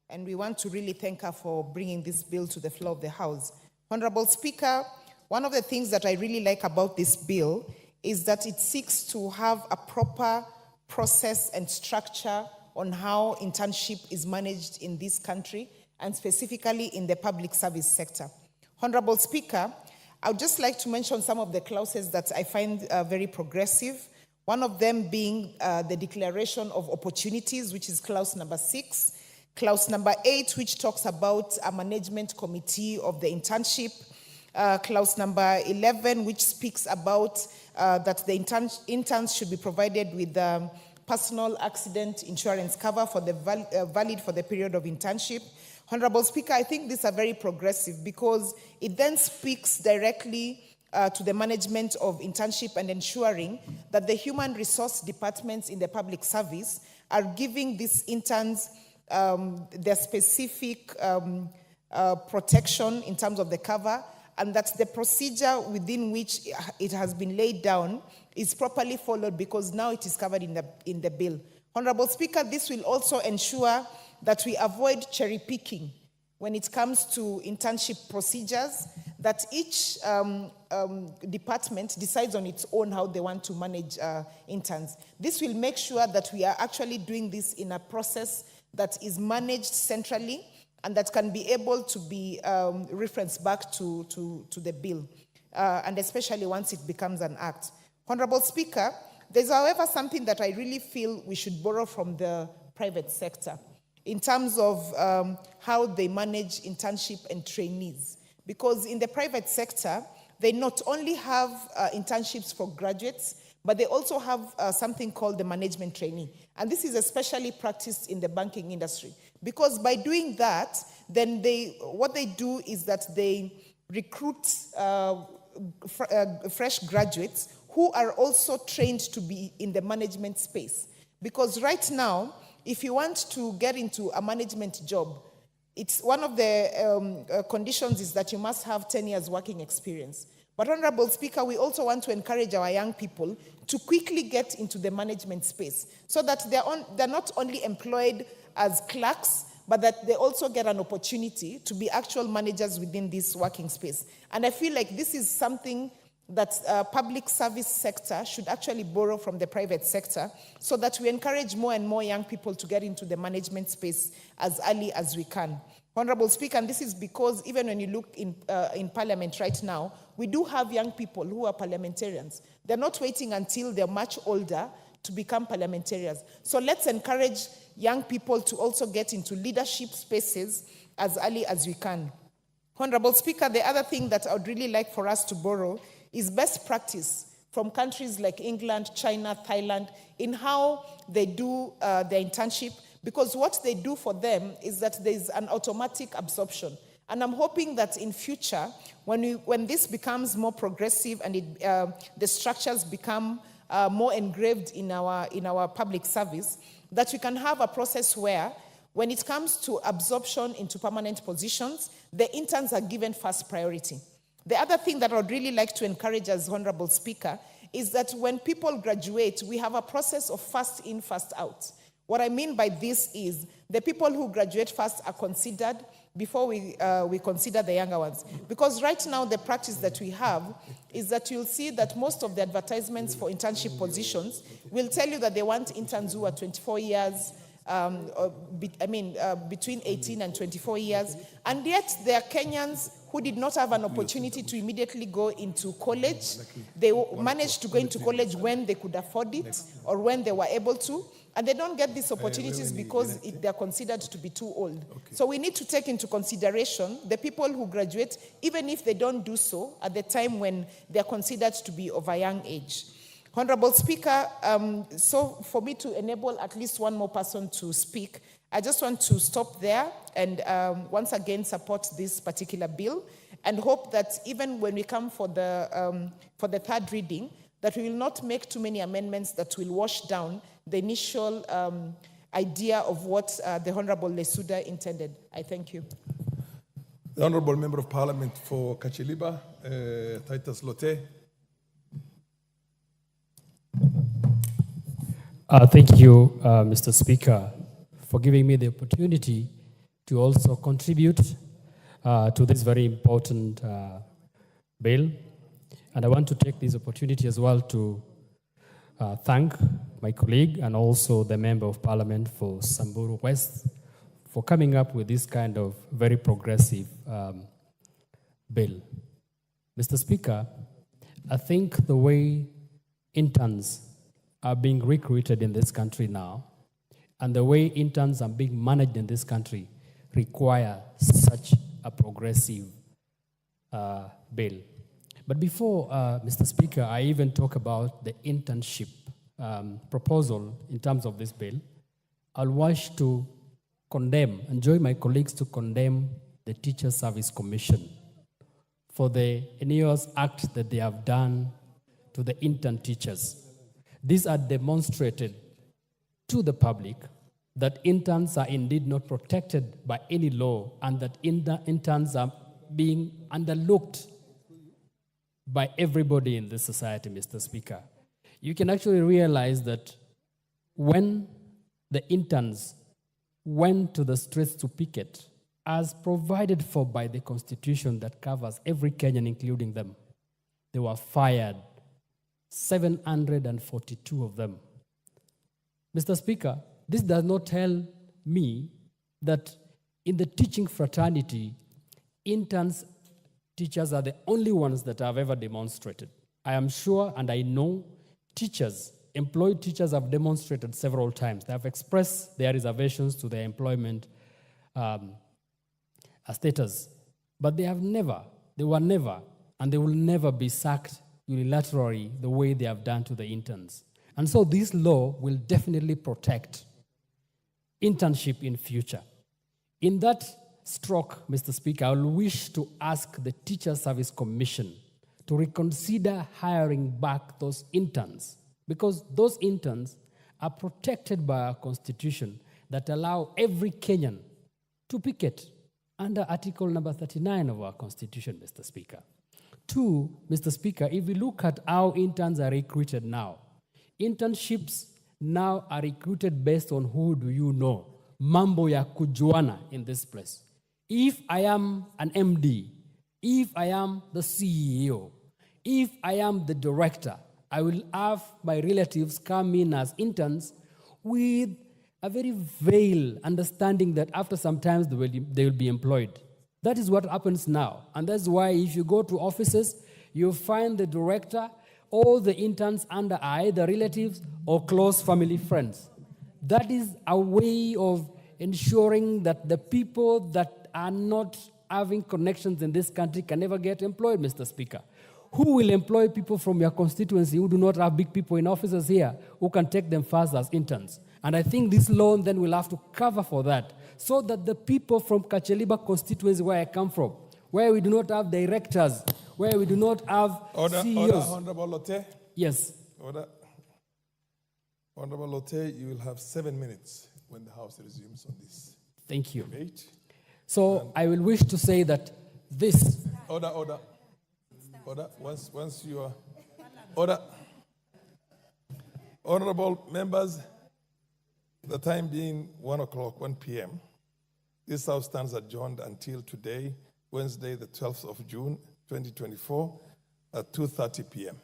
Speaker 20: and we want to really thank her for bringing this bill to the floor of the House. Honorable Speaker, one of the things that I really like about this bill is that it seeks to have a proper process and structure on how internship is managed in this country, and specifically in the public service sector. Honorable Speaker, I would just like to mention some of the clauses that I find very progressive. One of them being the Declaration of Opportunities, which is clause number 6. Clause number 8, which talks about a management committee of the internship. Clause number 11, which speaks about that the interns should be provided with personal accident insurance cover for the valid for the period of internship. Honorable Speaker, I think these are very progressive because it then speaks directly to the management of internship and ensuring that the human resource departments in the public service are giving these interns their specific protection in terms of the cover, and that the procedure within which it has been laid down is properly followed because now it is covered in the bill. Honorable Speaker, this will also ensure that we avoid cherry picking when it comes to internship procedures, that each department decides on its own how they want to manage interns. This will make sure that we are actually doing this in a process that is managed centrally and that can be able to be referenced back to the bill, and especially once it becomes an act. Honorable Speaker, there's however something that I really feel we should borrow from the private sector in terms of how they manage internship and trainees. Because in the private sector, they not only have internships for graduates, but they also have something called the management trainee. And this is especially practiced in the banking industry. Because by doing that, then what they do is that they recruit fresh graduates who are also trained to be in the management space. Because right now, if you want to get into a management job, it's one of the conditions is that you must have 10 years working experience. But Honorable Speaker, we also want to encourage our young people to quickly get into the management space so that they're not only employed as clerks, but that they also get an opportunity to be actual managers within this working space. And I feel like this is something that public service sector should actually borrow from the private sector so that we encourage more and more young people to get into the management space as early as we can. Honorable Speaker, and this is because even when you look in Parliament right now, we do have young people who are parliamentarians. They're not waiting until they're much older to become parliamentarians. So let's encourage young people to also get into leadership spaces as early as we can. Honorable Speaker, the other thing that I would really like for us to borrow is best practice from countries like England, China, Thailand, in how they do their internship, because what they do for them is that there's an automatic absorption. And I'm hoping that in future, when this becomes more progressive and the structures become more engraved in our public service, that we can have a process where, when it comes to absorption into permanent positions, the interns are given first priority. The other thing that I would really like to encourage as Honorable Speaker is that when people graduate, we have a process of first in, first out. What I mean by this is the people who graduate first are considered before we consider the younger ones. Because right now the practice that we have is that you'll see that most of the advertisements for internship positions will tell you that they want interns who are 24 years, between 18 and 24 years. And yet there are Kenyans who did not have an opportunity to immediately go into college. They managed to go into college when they could afford it or when they were able to. And they don't get these opportunities because they're considered to be too old. So we need to take into consideration the people who graduate, even if they don't do so at the time when they're considered to be of a young age. Honorable Speaker, so for me to enable at least one more person to speak, I just want to stop there and once again support this particular bill and hope that even when we come for the third reading, that we will not make too many amendments that will wash down the initial idea of what the Honorable Lesuda intended. I thank you.
Speaker 19: The Honorable Member of Parliament for Kachiliba, Titus Lote.
Speaker 21: Thank you, Mr. Speaker, for giving me the opportunity to also contribute to this very important bill. And I want to take this opportunity as well to thank my colleague and also the Member of Parliament for Samburu West for coming up with this kind of very progressive bill. Mr. Speaker, I think the way interns are being recruited in this country now and the way interns are being managed in this country require such a progressive bill. But before, Mr. Speaker, I even talk about the internship proposal in terms of this bill, I'll wish to condemn and join my colleagues to condemn the Teacher Service Commission for the enormous act that they have done to the intern teachers. These are demonstrated to the public that interns are indeed not protected by any law and that interns are being underlooked by everybody in this society, Mr. Speaker. You can actually realize that when the interns went to the streets to picket, as provided for by the Constitution that covers every Kenyan, including them, they were fired, 742 of them. Mr. Speaker, this does not tell me that in the teaching fraternity, teachers are the only ones that have ever demonstrated. I am sure and I know teachers, employed teachers have demonstrated several times. They have expressed their reservations to their employment status, but they were never, and they will never be sacked unilaterally the way they have done to the interns. And so this law will definitely protect internship in future. In that stroke, Mr. Speaker, I will wish to ask the Teacher Service Commission to reconsider hiring back those interns, because those interns are protected by our Constitution that allow every Kenyan to picket under Article number 39 of our Constitution, Mr. Speaker. Two, Mr. Speaker, if we look at how interns are recruited now, internships now are recruited based on who do you know. Mambo ya kujuana in this place. If I am an MD, if I am the CEO, if I am the director, I will have my relatives come in as interns with a very veiled understanding that after some time they will be employed. That is what happens now. And that's why if you go to offices, you find the director, all the interns under either relatives or close family friends. That is a way of ensuring that the people that are not having connections in this country can never get employed, Mr. Speaker. Who will employ people from your constituency who do not have big people in offices here who can take them fast as interns? And I think this loan then will have to cover for that, so that the people from Kacheliba constituency, where I come from, where we do not have directors, where we do not have CEOs.
Speaker 19: Order, Honorable Lotte.
Speaker 21: Yes.
Speaker 19: Order. Honorable Lotte, you will have 7 minutes when the House resumes on this.
Speaker 21: Thank you.
Speaker 19: Debate.
Speaker 21: So I will wish to say that this...
Speaker 19: Order. Once you are... Order. Honorable members, the time being 1 p.m., this House stands adjourned until today, Wednesday, the 12th of June, 2024, at 2:30 p.m.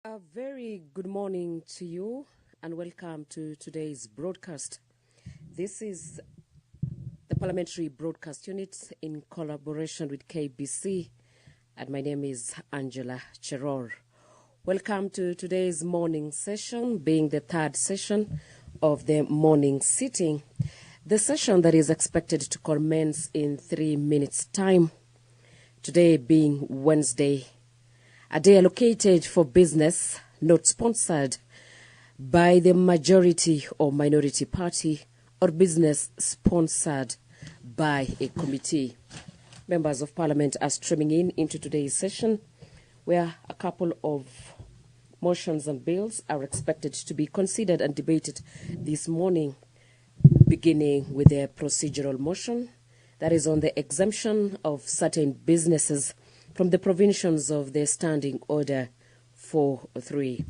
Speaker 1: A very good morning to you and welcome to today's broadcast. This is the Parliamentary Broadcast Unit in collaboration with KBC, and my name is Angela Cheror. Welcome to today's morning session, being the third session of the morning sitting. The session that is expected to commence in 3 minutes' time. Today being Wednesday, a day allocated for business, not sponsored by the majority or minority party, or business sponsored by a committee. Members of Parliament are streaming into today's session, where a couple of motions and bills are expected to be considered and debated this morning, beginning with a procedural motion that is on the exemption of certain businesses from the provisions of the Standing Order 4.3,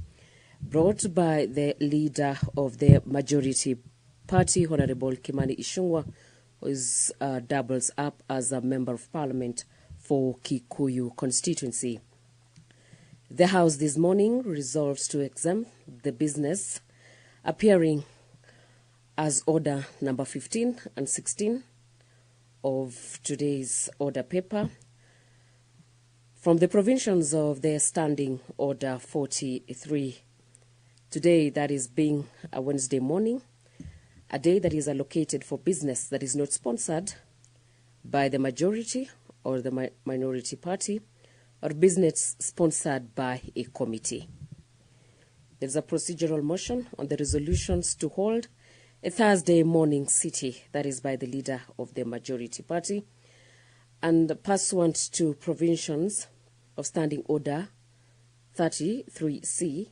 Speaker 1: brought by the leader of the majority party, Honorable Kimani Ichung'wah, who doubles up as a member of Parliament for Kikuyu constituency. The House this morning resolves to exempt the business appearing as order number 15 and 16 of today's order paper from the provisions of the Standing Order 43. Today, that is being a Wednesday morning, a day that is allocated for business that is not sponsored by the majority or the minority party, or business sponsored by a committee. There's a procedural motion on the resolutions to hold a Thursday morning city, that is by the leader of the majority party, and pursuant to provisions of Standing Order 33C,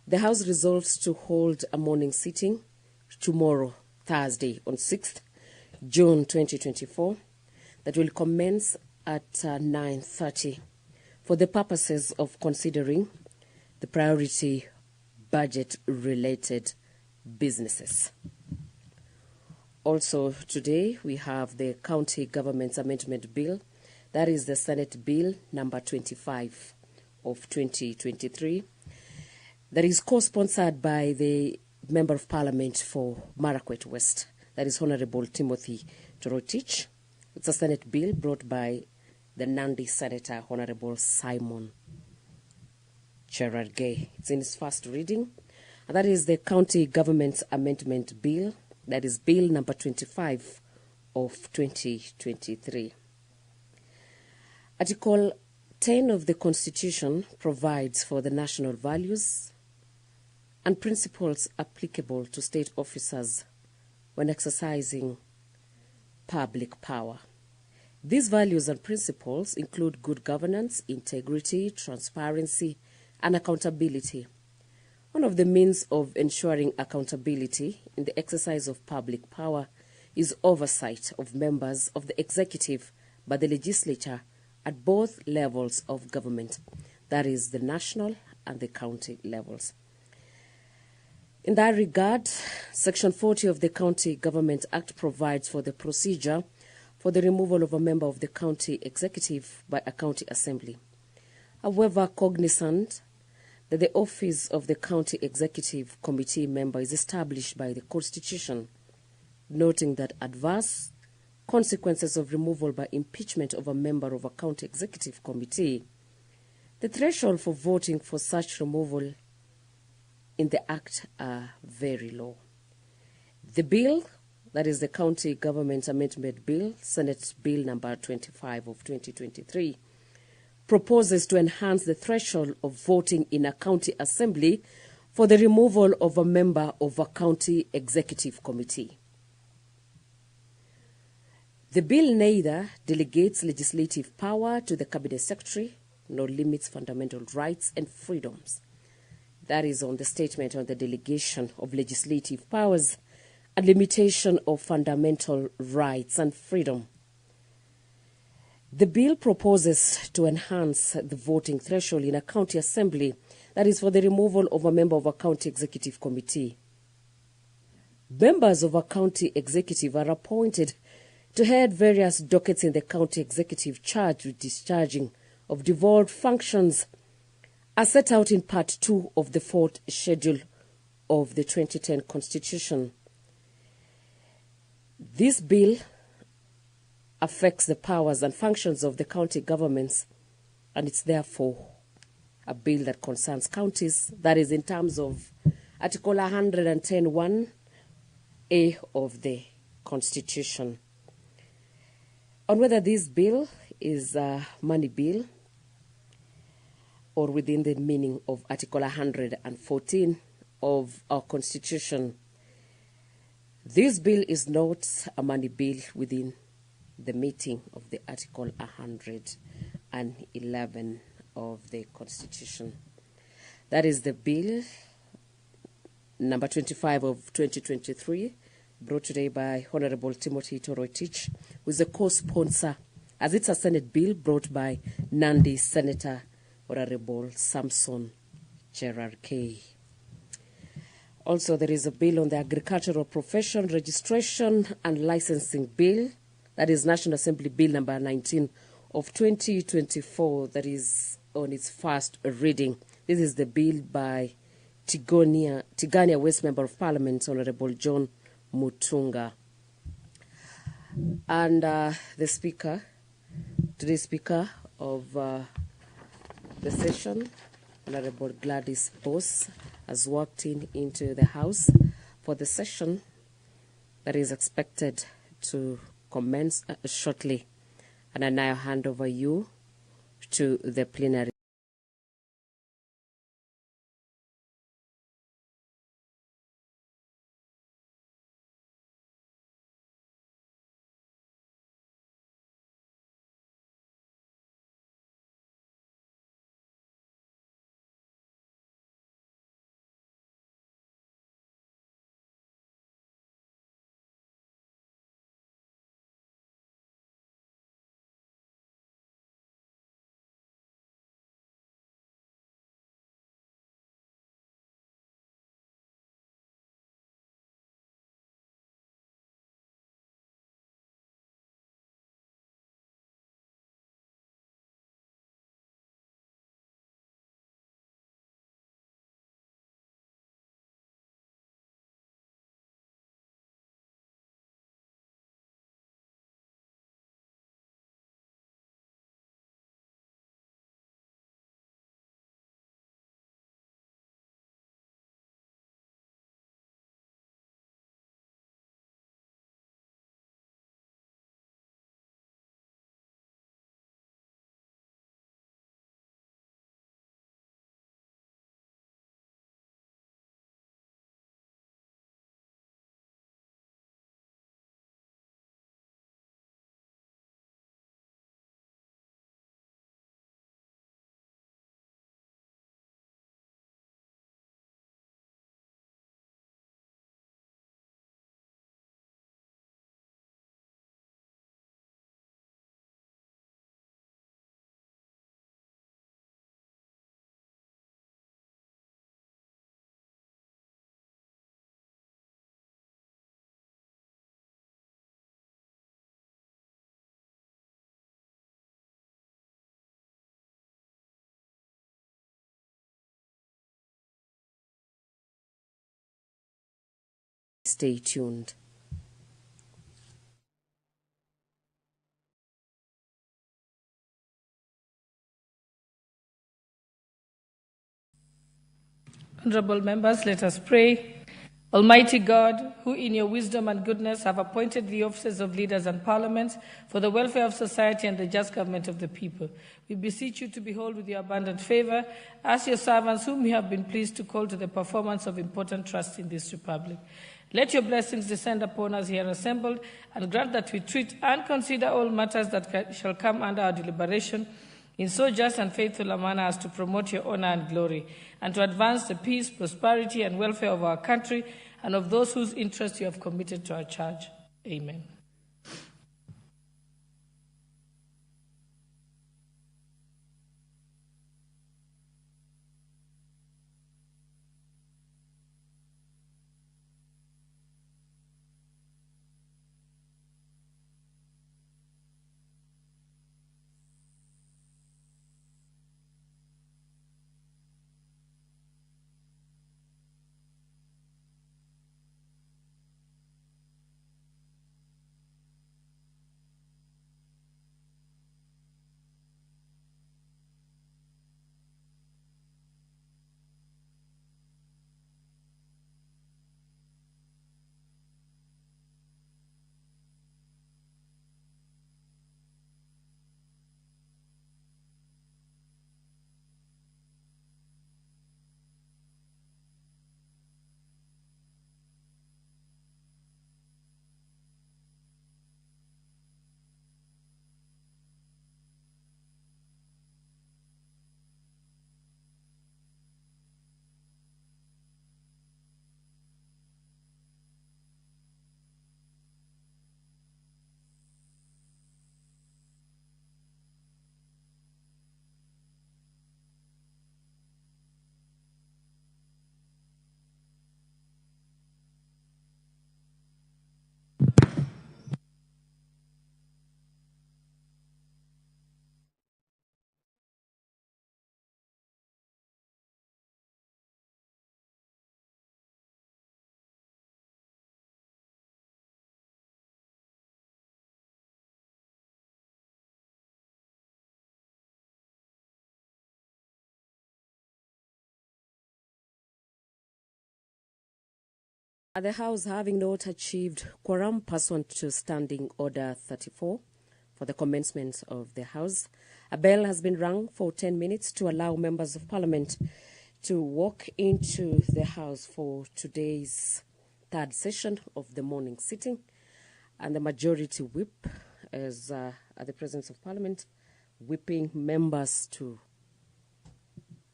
Speaker 1: the House resolves to hold a morning sitting tomorrow, Thursday, on 6th June 2024, that will commence at 9:30 for the purposes of considering the priority budget-related businesses. Also today, we have the County Government's Amendment Bill, that is the Senate Bill number 25 of 2023, that is co-sponsored by the Member of Parliament for Marakwet West, that is Honorable Timothy Torotich. It's a Senate bill brought by the Nandi Senator, Honorable Simon Cherargei. It's in its first reading, and that is the County Government's Amendment Bill, that is Bill number 25 of 2023. Article 10 of the Constitution provides for the national values and principles applicable to state officers when exercising public power. These values and principles include good governance, integrity, transparency, and accountability. One of the means of ensuring accountability in the exercise of public power is oversight of members of the executive by the legislature at both levels of government, that is the national and the county levels. In that regard, Section 40 of the County Government Act provides for the procedure for the removal of a member of the county executive by a county assembly. However, cognizant that the office of the county executive committee member is established by the Constitution, noting that adverse consequences of removal by impeachment of a member of a county executive committee, the threshold for voting for such removal in the Act are very low. The bill, that is the County Government Amendment Bill, Senate Bill number 25 of 2023, proposes to enhance the threshold of voting in a county assembly for the removal of a member of a county executive committee. The bill neither delegates legislative power to the Cabinet Secretary nor limits fundamental rights and freedoms. That is on the statement on the delegation of legislative powers and limitation of fundamental rights and freedom. The bill proposes to enhance the voting threshold in a county assembly, that is for the removal of a member of a county executive committee. Members of a county executive are appointed to head various dockets in the county executive charged with discharging of devolved functions as set out in Part 2 of the 4th Schedule of the 2010 Constitution. This bill affects the powers and functions of the county governments, and it's therefore a bill that concerns counties, that is in terms of Article 110(1)(a) of the Constitution. On whether this bill is a money bill or within the meaning of Article 114 of our Constitution, this bill is not a money bill within the meaning of the Article 111 of the Constitution. That is the bill number 25 of 2023, brought today by Honorable Timothy Torotich, who is a co-sponsor, as it's a Senate bill brought by Nandi Senator Honorable Samson Cherargei. Also, there is a bill on the Agricultural Profession Registration and Licensing Bill, that is National Assembly Bill number 19 of 2024, that is on its first reading. This is the bill by Tigania West Member of Parliament, Honorable John Mutunga. And the Speaker, today's Speaker of the session, Honorable Gladys Boss, has walked into the House for the session that is expected to commence shortly. And I now hand over you to the plenary. Stay tuned.
Speaker 2: Honorable members, let us pray. Almighty God, who in your wisdom and goodness have appointed the offices of leaders and parliaments for the welfare of society and the just government of the people, we beseech you to behold with your abundant favor as your servants whom you have been pleased to call to the performance of important trusts in this republic. Let your blessings descend upon us here assembled, and grant that we treat and consider all matters that shall come under our deliberation in so just and faithful a manner as to promote your honor and glory, and to advance the peace, prosperity, and welfare of our country and of those whose interests you have committed to our charge. Amen. The House having not achieved quorum pursuant to Standing Order 34,
Speaker 1: for the commencement of the House. A bell has been rung for 10 minutes to allow members of Parliament to walk into the House for today's third session of the morning sitting. And the majority whip is at the presence of Parliament, whipping members to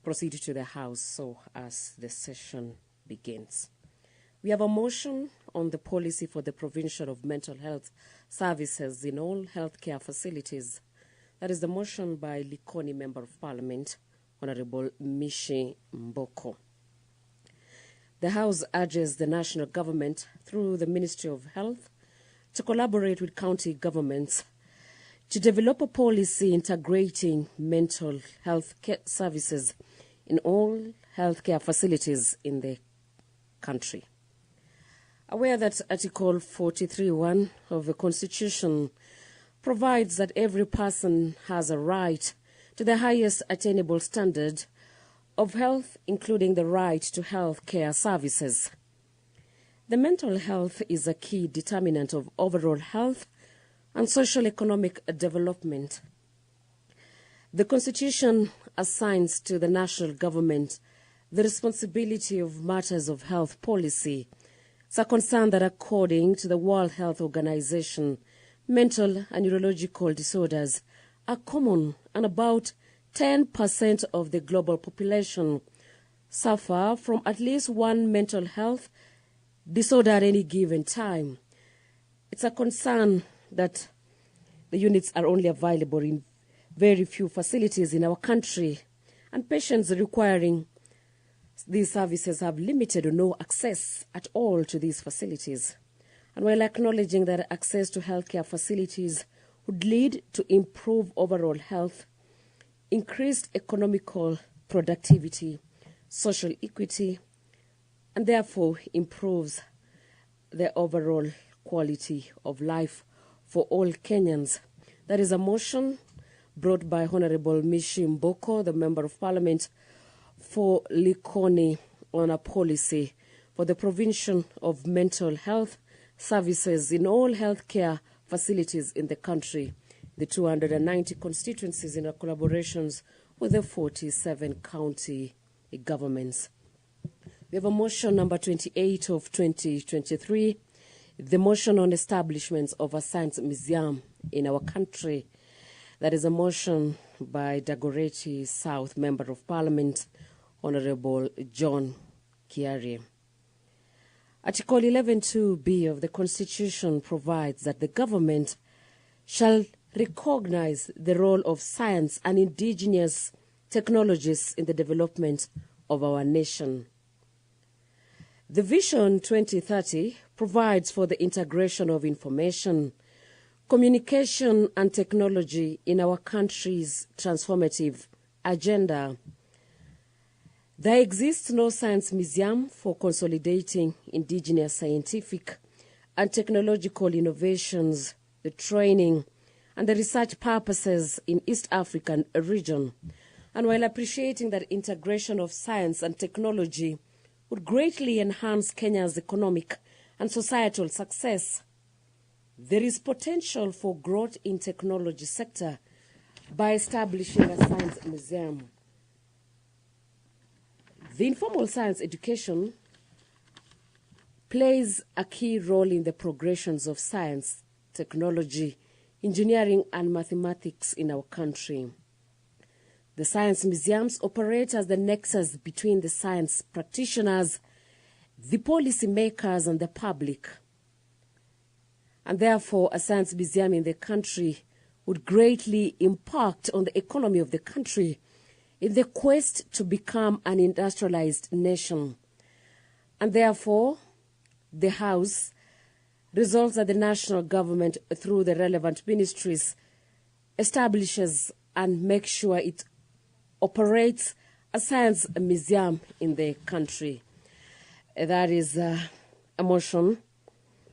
Speaker 1: proceed to the House so as the session begins. We have a motion on the policy for the provision of mental health services in all healthcare facilities. That is the motion by Likoni Member of Parliament, Honorable Mishi Mboko. The House urges the national government, through the Ministry of Health, to collaborate with county governments to develop a policy integrating mental health care services in all healthcare facilities in the country. Aware that Article 43(1) of the Constitution provides that every person has a right to the highest attainable standard of health, including the right to health care services. The mental health is a key determinant of overall health and social-economic development. The Constitution assigns to the national government the responsibility of matters of health policy. It's a concern that, according to the World Health Organization, mental and neurological disorders are common, and about 10% of the global population suffer from at least one mental health disorder at any given time. It's a concern that the units are only available in very few facilities in our country, and patients requiring these services have limited or no access at all to these facilities. And while acknowledging that access to healthcare facilities would lead to improved overall health, increased economical productivity, social equity, and therefore improves the overall quality of life for all Kenyans. That is a motion brought by Honorable Mishi Mboko, the Member of Parliament for Likoni, on a policy for the provision of mental health services in all healthcare facilities in the country, the 290 constituencies in our collaborations with the 47 county governments. We have a motion number 28 of 2023, the motion on establishments of a science museum in our country. That is a motion by Dagoretti South Member of Parliament, Honorable John Kiari. Article 11(2)(b) of the Constitution provides that the government shall recognize the role of science and indigenous technologies in the development of our nation. The Vision 2030 provides for the integration of information, communication and technology in our country's transformative agenda. There exists no science museum for consolidating indigenous scientific and technological innovations, the training and the research purposes in East African region. And while appreciating that integration of science and technology would greatly enhance Kenya's economic and societal success, there is potential for growth in technology sector by establishing a science museum. The informal science education plays a key role in the progressions of science, technology, engineering and mathematics in our country. The science museums operate as the nexus between the science practitioners, the policy makers and the public. And therefore, a science museum in the country would greatly impact on the economy of the country in the quest to become an industrialized nation. And therefore, the House resolves that the national government, through the relevant ministries, establishes and makes sure it operates a science museum in the country. That is a motion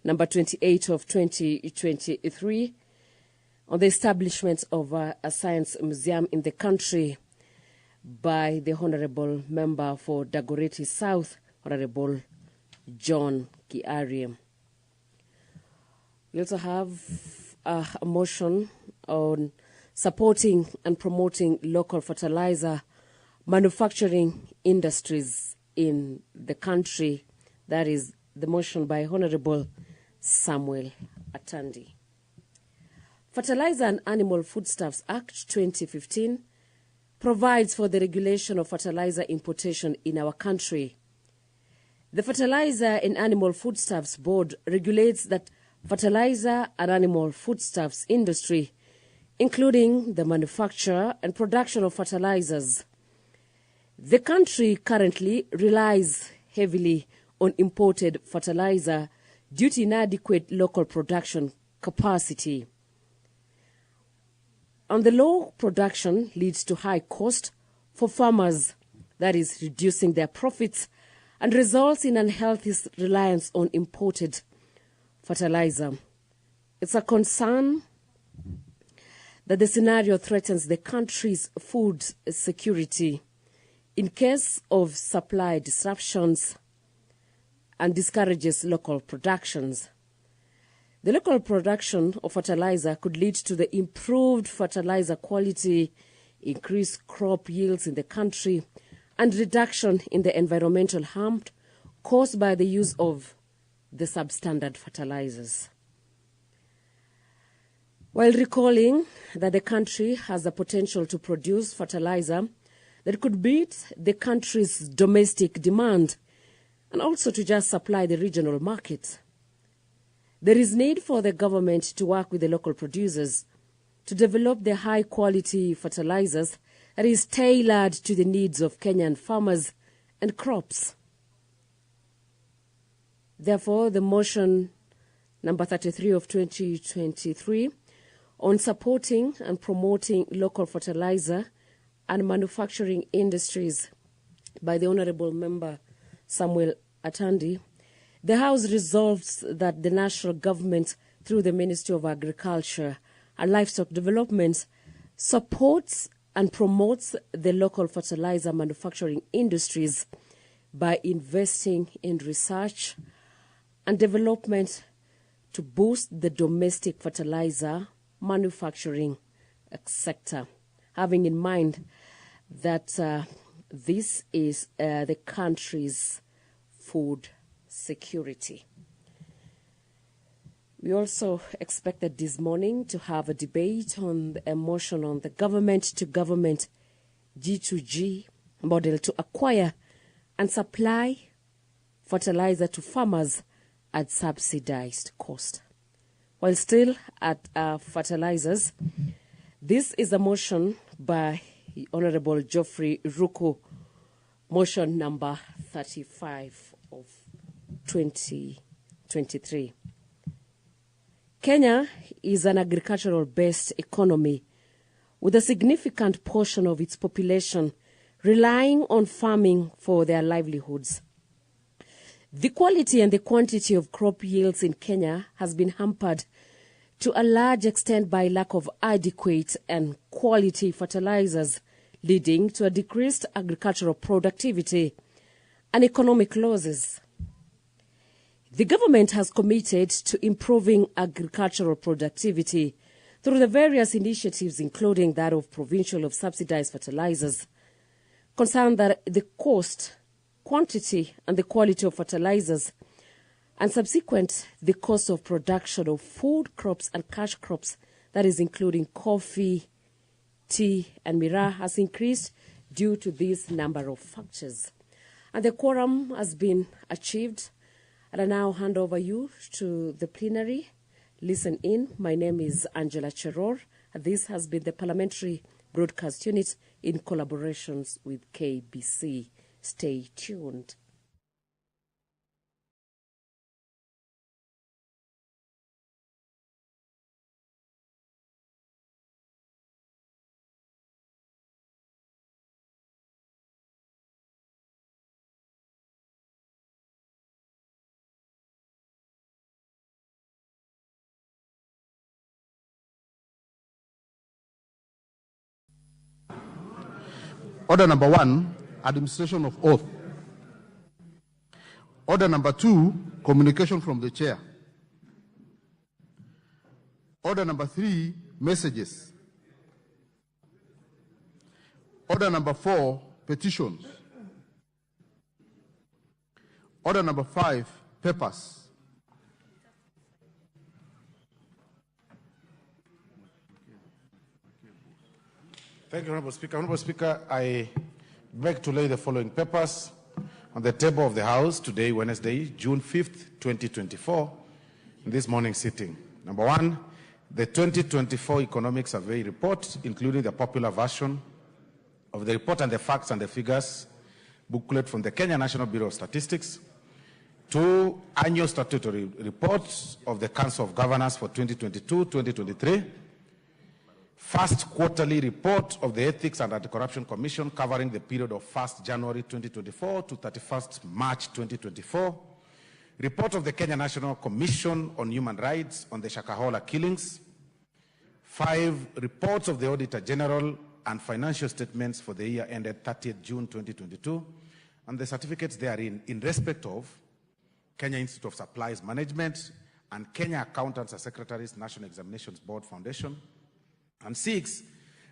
Speaker 1: number 28 of 2023 on the establishment of a science museum in the country by the Honorable Member for Dagoretti South, Honorable John Kiari. We also have a motion on supporting and promoting local fertilizer manufacturing industries in the country. That is the motion by Honorable Samuel Atandi. Fertilizer and Animal Foodstuffs Act 2015 provides for the regulation of fertilizer importation in our country. The Fertilizer and Animal Foodstuffs Board regulates that fertilizer and animal foodstuffs industry, including the manufacture and production of fertilizers. The country currently relies heavily on imported fertilizer due to inadequate local production capacity. And the low production leads to high cost for farmers, that is reducing their profits, and results in unhealthy reliance on imported fertilizer. It's a concern that the scenario threatens the country's food security in case of supply disruptions and discourages local productions. The local production of fertilizer could lead to the improved fertilizer quality, increased crop yields in the country, and reduction in the environmental harm caused by the use of the substandard fertilizers. While recalling that the country has the potential to produce fertilizer that could meet the country's domestic demand and also to just supply the regional market, there is need for the government to work with the local producers to develop the high-quality fertilizers that is tailored to the needs of Kenyan farmers and crops. Therefore, the motion number 33 of 2023 on supporting and promoting local fertilizer and manufacturing industries by the Honorable Member Samuel Atandi, the House resolves that the national government, through the Ministry of Agriculture and Livestock Development, supports and promotes the local fertilizer manufacturing industries by investing in research and development to boost the domestic fertilizer manufacturing sector, having in mind that this is the country's food security. We also expected this morning to have a debate on a motion on the government-to-government G2G model to acquire and supply fertilizer to farmers at subsidized cost. While still at fertilizers, this is a motion by Honorable Geoffrey Ruku, motion number 35 of 2023. Kenya is an agricultural-based economy with a significant portion of its population relying on farming for their livelihoods. The quality and the quantity of crop yields in Kenya has been hampered to a large extent by lack of adequate and quality fertilizers, leading to a decreased agricultural productivity and economic losses. The government has committed to improving agricultural productivity through the various initiatives, including that of provincial of subsidized fertilizers, concerned that the cost, quantity, and the quality of fertilizers, and subsequent the cost of production of food crops and cash crops, that is including coffee, tea, and miraa, has increased due to this number of factors. And the quorum has been achieved. And I now hand over you to the plenary. Listen in. My name is Angela Cheror. This has been the Parliamentary Broadcast Unit in collaborations with KBC. Stay tuned.
Speaker 3: Order number 1, administration of oath. Order number 2, communication from the chair. Order number 3, messages. Order number 4, petitions. Order number 5, papers.
Speaker 4: Thank you, Honorable Speaker. Honorable Speaker, I beg to lay the following papers on the table of the House today, Wednesday, June 5th, 2024, in this morning sitting. Number 1, the 2024 Economic Survey Report, including the popular version of the report and the facts and the figures booklet from the Kenya National Bureau of Statistics. 2, annual statutory reports of the Council of Governors for 2022-2023. First quarterly report of the Ethics and Anti-Corruption Commission covering the period of 1st January 2024 to 31st March 2024. Report of the Kenya National Commission on Human Rights on the Shakahola killings. 5, reports of the Auditor General and financial statements for the year ended 30th June 2022, and the certificates therein in respect of Kenya Institute of Supplies Management and Kenya Accountants and Secretaries National Examinations Board Foundation. And 6,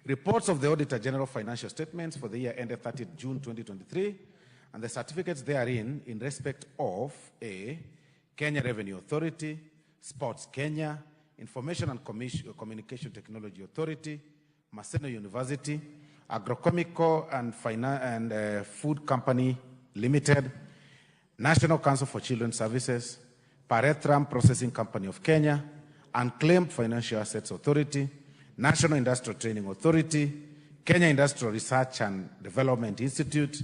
Speaker 4: reports of the Auditor General financial statements for the year ended 30th June 2023, and the certificates therein in respect of A, Kenya Revenue Authority, Sports Kenya, Information and Communication Technology Authority, Maseno University, Agrochemical and Food Company Limited, National Council for Children's Services, Parethram Processing Company of Kenya, Unclaimed Financial Assets Authority, National Industrial Training Authority, Kenya Industrial Research and Development Institute,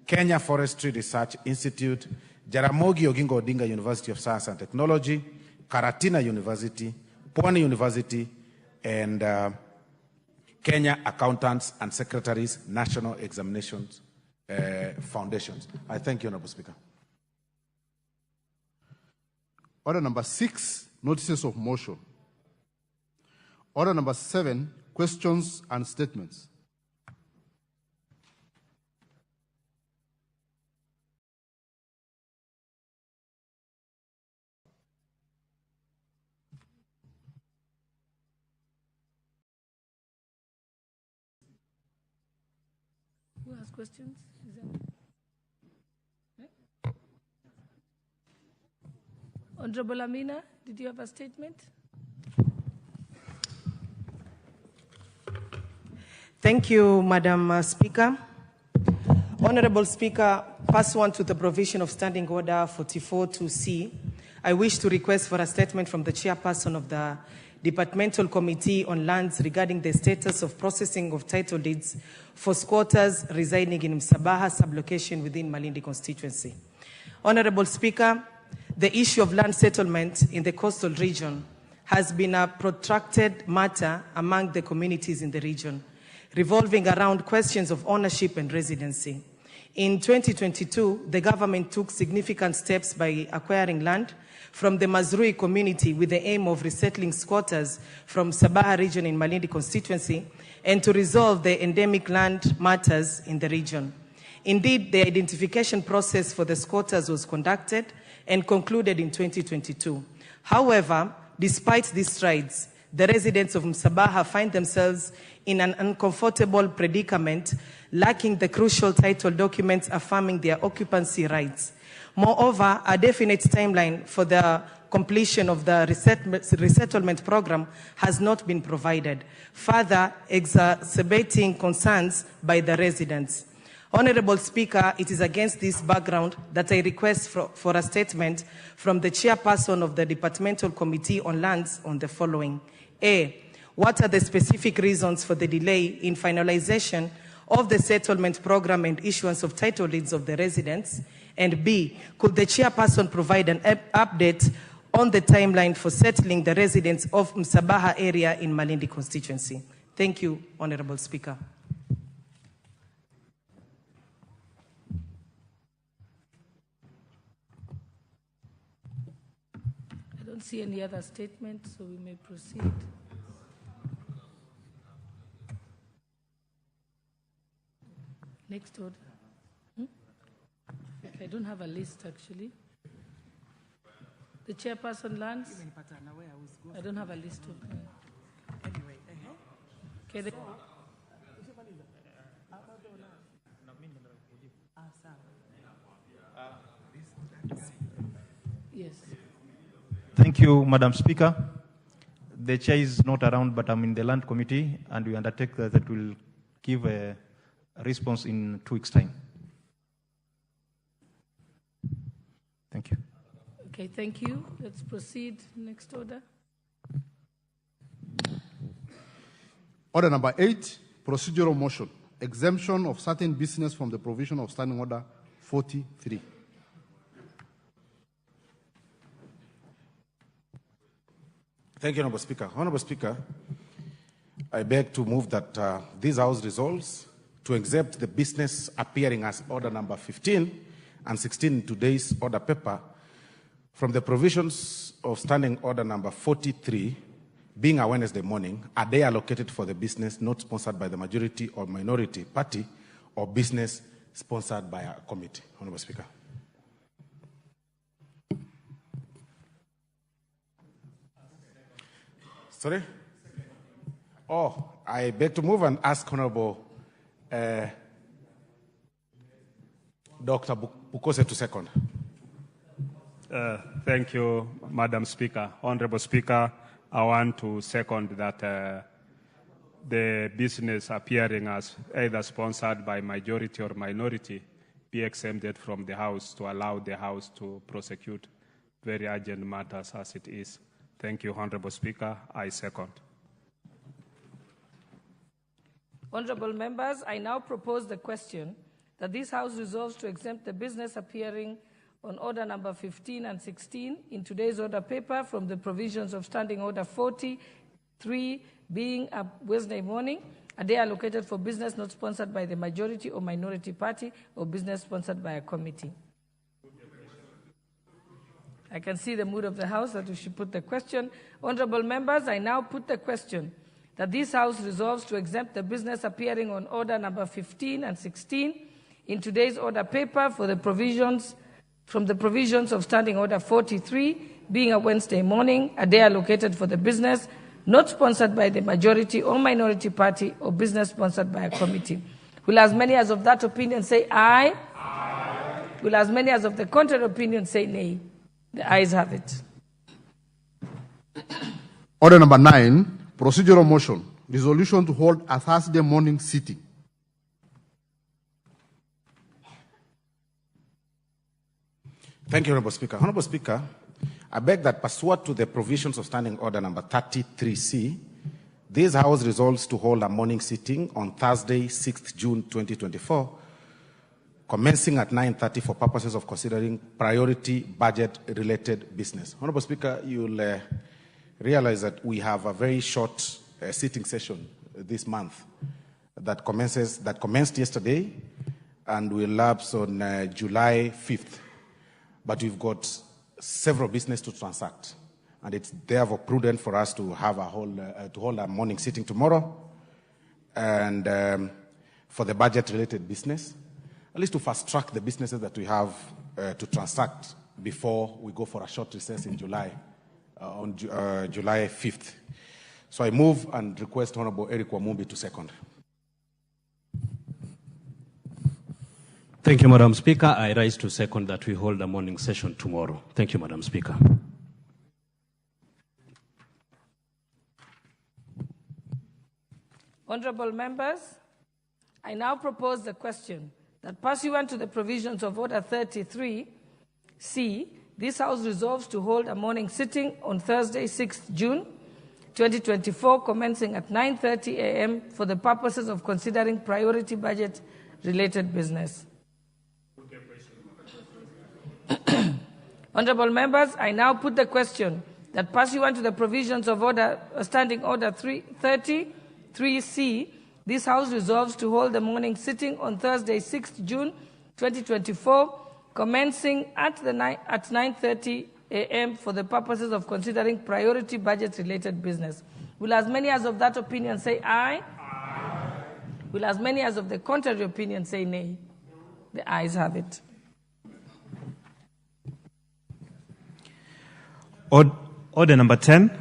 Speaker 4: Kenya Forestry Research Institute, Jaramogi Oginga Odinga University of Science and Technology, Karatina University, Pwani University, and Kenya Accountants and Secretaries National Examinations Foundations. I thank you, Honorable Speaker.
Speaker 3: Order number 6, notices of motion. Order number 7, questions and statements.
Speaker 2: Who has questions? Honorable Amina, did you have a statement?
Speaker 22: Thank you, Madam Speaker. Honorable Speaker, pursuant to the provision of Standing Order 44-2C, I wish to request for a statement from the chairperson of the Departmental Committee on Lands regarding the status of processing of title deeds for squatters residing in Msabaha sublocation within Malindi constituency. Honorable Speaker, the issue of land settlement in the coastal region has been a protracted matter among the communities in the region, revolving around questions of ownership and residency. In 2022, the government took significant steps by acquiring land from the Mazrui community with the aim of resettling squatters from Sabaha region in Malindi constituency and to resolve the endemic land matters in the region. Indeed, the identification process for the squatters was conducted and concluded in 2022. However, despite these strides, the residents of Msabaha find themselves in an uncomfortable predicament, lacking the crucial title documents affirming their occupancy rights. Moreover, a definite timeline for the completion of the resettlement program has not been provided, further exacerbating concerns by the residents. Honorable Speaker, it is against this background that I request for a statement from the chairperson of the Departmental Committee on Lands on the following. A, what are the specific reasons for the delay in finalization of the settlement program and issuance of title deeds of the residents? And B, could the chairperson provide an update on the timeline for settling the residents of Msabaha area in Malindi constituency? Thank you, Honorable Speaker.
Speaker 2: I don't see any other statement, so we may proceed. Next order. I don't have a list, actually. The chairperson lands. I don't have a list of. Okay. Yes.
Speaker 7: Thank you, Madam Speaker. The chair is not around, but I'm in the Land Committee, and we undertake that we'll give a response in 2 weeks' time. Thank you.
Speaker 2: Okay, thank you. Let's proceed. Next order.
Speaker 3: Order number 8, procedural motion, exemption of certain business from the provision of Standing Order 43.
Speaker 4: Thank you, Honorable Speaker. Honorable Speaker, I beg to move that this House resolves to exempt the business appearing as order number 15 and 16 in today's order paper from the provisions of Standing Order number 43, being a Wednesday morning, a day allocated for the business not sponsored by the majority or minority party or business sponsored by a committee. Honorable Speaker. Sorry? Oh, I beg to move and ask Honorable Dr. Bukose to second.
Speaker 8: Thank you, Madam Speaker. Honorable Speaker, I want to second that the business appearing as either sponsored by majority or minority be exempted from the House to allow the House to prosecute very urgent matters as it is. Thank you, Honorable Speaker. I second.
Speaker 2: Honorable members, I now propose the question that this House resolves to exempt the business appearing on order number 15 and 16 in today's order paper from the provisions of Standing Order 43, being a Wednesday morning, a day allocated for business not sponsored by the majority or minority party or business sponsored by a committee. I can see the mood of the House that we should put the question. Honorable members, I now put the question that this House resolves to exempt the business appearing on order number 15 and 16 in today's order paper for the provisions from the provisions of Standing Order 43, being a Wednesday morning, a day allocated for the business not sponsored by the majority or minority party or business sponsored by a committee. Will as many as of that opinion say aye? Aye. Will as many as of the contrary opinion say nay? The ayes have it.
Speaker 3: Order number 9, procedural motion, resolution to hold a Thursday morning sitting.
Speaker 4: Thank you, Honorable Speaker. Honorable Speaker, I beg that pursuant to the provisions of Standing Order number 33C, this House resolves to hold a morning sitting on Thursday, 6th June 2024, commencing at 9:30 for purposes of considering priority budget-related business. Honorable Speaker, you'll realize that we have a very short sitting session this month that commenced yesterday and will lapse on July 5th. But we've got several business to transact, and it's therefore prudent for us to have to hold a morning sitting tomorrow, and for the budget-related business, at least to fast-track the businesses that we have to transact before we go for a short recess in July, on July 5th. So I move and request Honorable Eric Wamumbi to second.
Speaker 23: Thank you, Madam Speaker. I rise to second that we hold a morning session tomorrow. Thank you, Madam Speaker.
Speaker 2: Honorable members, I now propose the question that pursuant to the provisions of Order 33C, this House resolves to hold a morning sitting on Thursday, 6th June 2024, commencing at 9:30 a.m. for the purposes of considering priority budget-related business. Honorable members, I now put the question that pursuant to the provisions of Standing Order 33C, this House resolves to hold the morning sitting on Thursday, 6th June 2024, commencing at 9:30 a.m. for the purposes of considering priority budget-related business. Will as many as of that opinion say aye? Aye. Will as many as of the contrary opinion say nay? The ayes have it.
Speaker 9: Order number 10,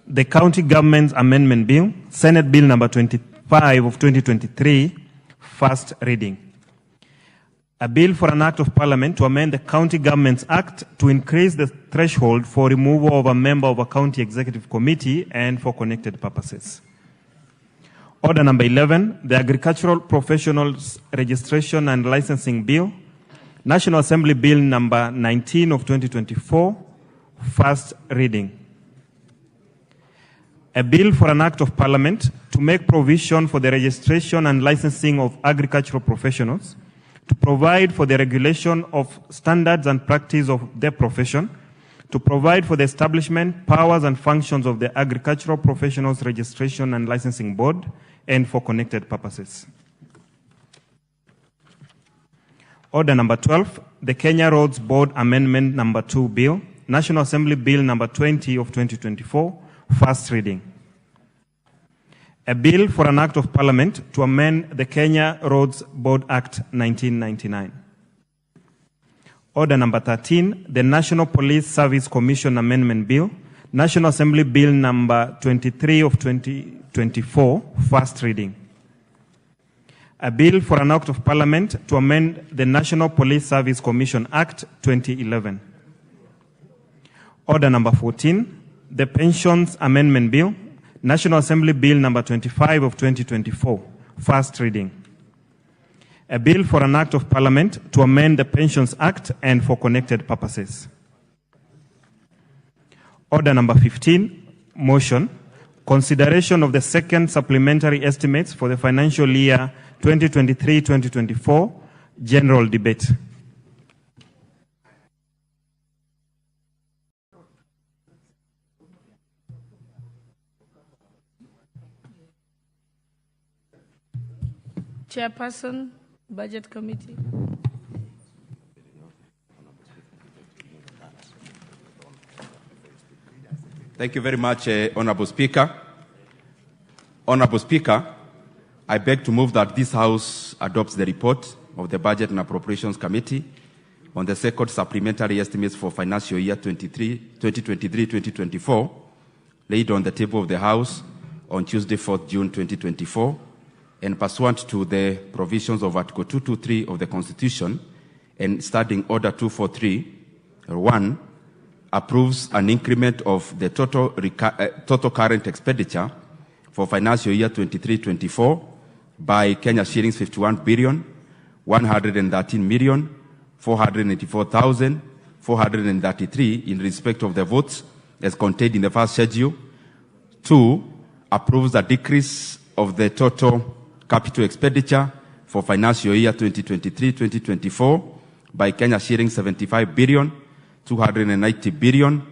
Speaker 9: the County Government's Amendment Bill, Senate Bill number 25 of 2023, first reading. A bill for an act of parliament to amend the County Governments Act to increase the threshold for removal of a member of a county executive committee and for connected purposes. Order number 11, the Agricultural Professionals Registration and Licensing Bill, National Assembly Bill number 19 of 2024, first reading. A bill for an act of parliament to make provision for the registration and licensing of agricultural professionals, to provide for the regulation of standards and practice of their profession, to provide for the establishment, powers and functions of the Agricultural Professionals Registration and Licensing Board, and for connected purposes. Order number 12, the Kenya Roads Board Amendment number 2 Bill, National Assembly Bill number 20 of 2024, first reading. A bill for an act of parliament to amend the Kenya Roads Board Act 1999. Order number 13, the National Police Service Commission Amendment Bill, National Assembly Bill number 23 of 2024, first reading. A bill for an act of parliament to amend the National Police Service Commission Act 2011. Order number 14, the Pensions Amendment Bill, National Assembly Bill number 25 of 2024, first reading. A bill for an act of parliament to amend the Pensions Act and for connected purposes. Order number 15, motion, consideration of the second supplementary estimates for the financial year 2023-2024, general debate.
Speaker 2: Chairperson, Budget Committee.
Speaker 10: Thank you very much, Honorable Speaker. Honorable Speaker, I beg to move that this House adopts the report of the Budget and Appropriations Committee on the second supplementary estimates for financial year 2023-2024, laid on the table of the House on Tuesday, 4th June 2024, and pursuant to the provisions of Article 223 of the Constitution and Standing Order 243, 1, approves an increment of the total current expenditure for financial year 23-24 by Kenya shillings 51 billion 113 million 484,433 in respect of the votes as contained in the first schedule. 2, approves a decrease of the total capital expenditure for financial year 2023-2024 by Kenya shillings 75 billion 290 billion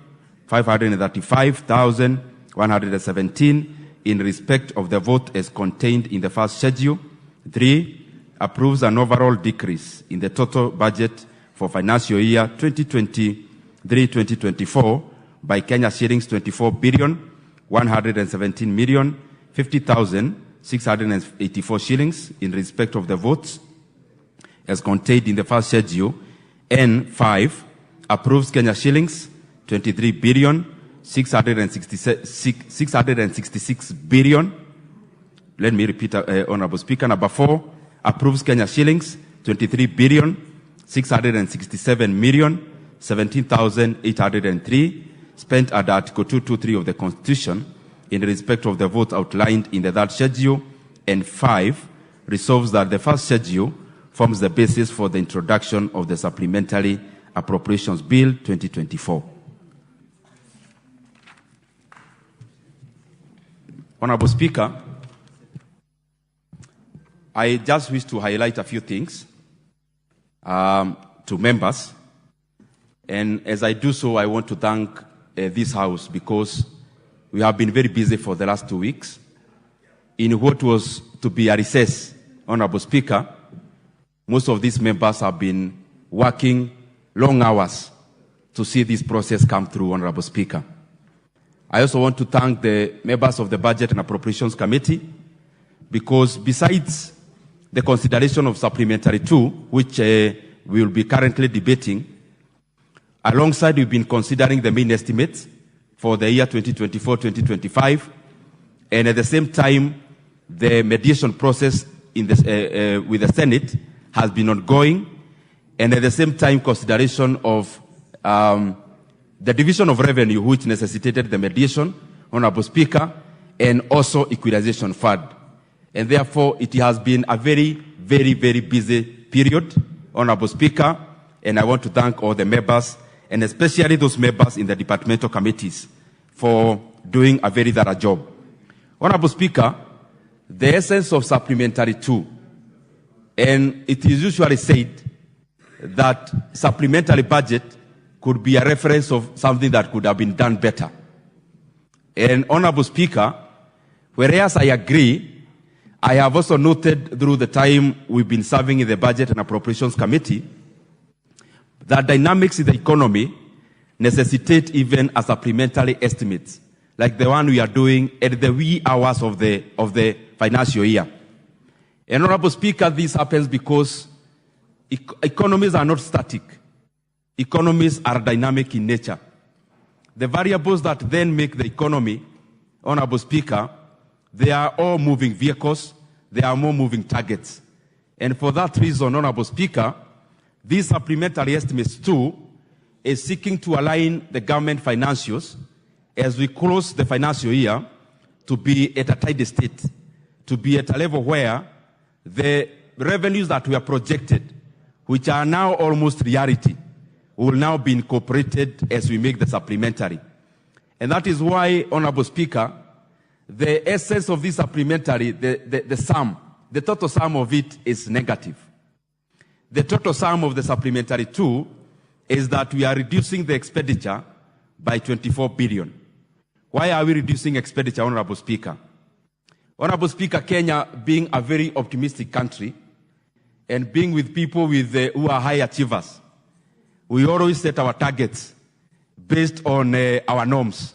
Speaker 10: 535,117 in respect of the vote as contained in the first schedule. 3, approves an overall decrease in the total budget for financial year 2023-2024 by Kenya shillings 24 billion 117 million 50,684 shillings in respect of the votes as contained in the first schedule. And 5, approves Kenya shillings 23 billion 666 billion. Let me repeat, Honorable Speaker. Number 4, approves Kenya shillings 23 billion 667 million 17,803 spent under Article 223 of the Constitution in respect of the votes outlined in the third schedule. And 5, resolves that the first schedule forms the basis for the introduction of the Supplementary Appropriations Bill 2024. Honorable Speaker, I just wish to highlight a few things to members. And as I do so, I want to thank this House because we have been very busy for the last 2 weeks in what was to be a recess. Honorable Speaker, most of these members have been working long hours to see this process come through, Honorable Speaker. I also want to thank the members of the Budget and Appropriations Committee because besides the consideration of Supplementary 2, which we will be currently debating, alongside we've been considering the main estimates for the year 2024-2025. And at the same time, the mediation process with the Senate has been ongoing. And at the same time, consideration of the division of revenue, which necessitated the mediation, Honorable Speaker, and also equalization fund. And therefore, it has been a very, very, very busy period, Honorable Speaker, and I want to thank all the members, and especially those members in the departmental committees, for doing a very thorough job. Honorable Speaker, the essence of supplementary 2, and it is usually said that supplementary budget could be a reference of something that could have been done better. And Honorable Speaker, whereas I agree, I have also noted through the time we've been serving in the Budget and Appropriations Committee that dynamics in the economy necessitate even a supplementary estimate, like the one we are doing at the wee hours of the financial year. And Honorable Speaker, this happens because economies are not static. Economies are dynamic in nature. The variables that then make the economy, Honorable Speaker, they are all moving vehicles, they are more moving targets. And for that reason, Honorable Speaker, these supplementary estimates too is seeking to align the government financials as we close the financial year to be at a tidy state, to be at a level where the revenues that were projected, which are now almost reality, will now be incorporated as we make the supplementary. And that is why, Honorable Speaker, the essence of this supplementary, the sum, the total sum of it is negative. The total sum of the supplementary 2 is that we are reducing the expenditure by 24 billion. Why are we reducing expenditure, Honorable Speaker? Honorable Speaker, Kenya being a very optimistic country and being with people who are high achievers, we always set our targets based on our norms.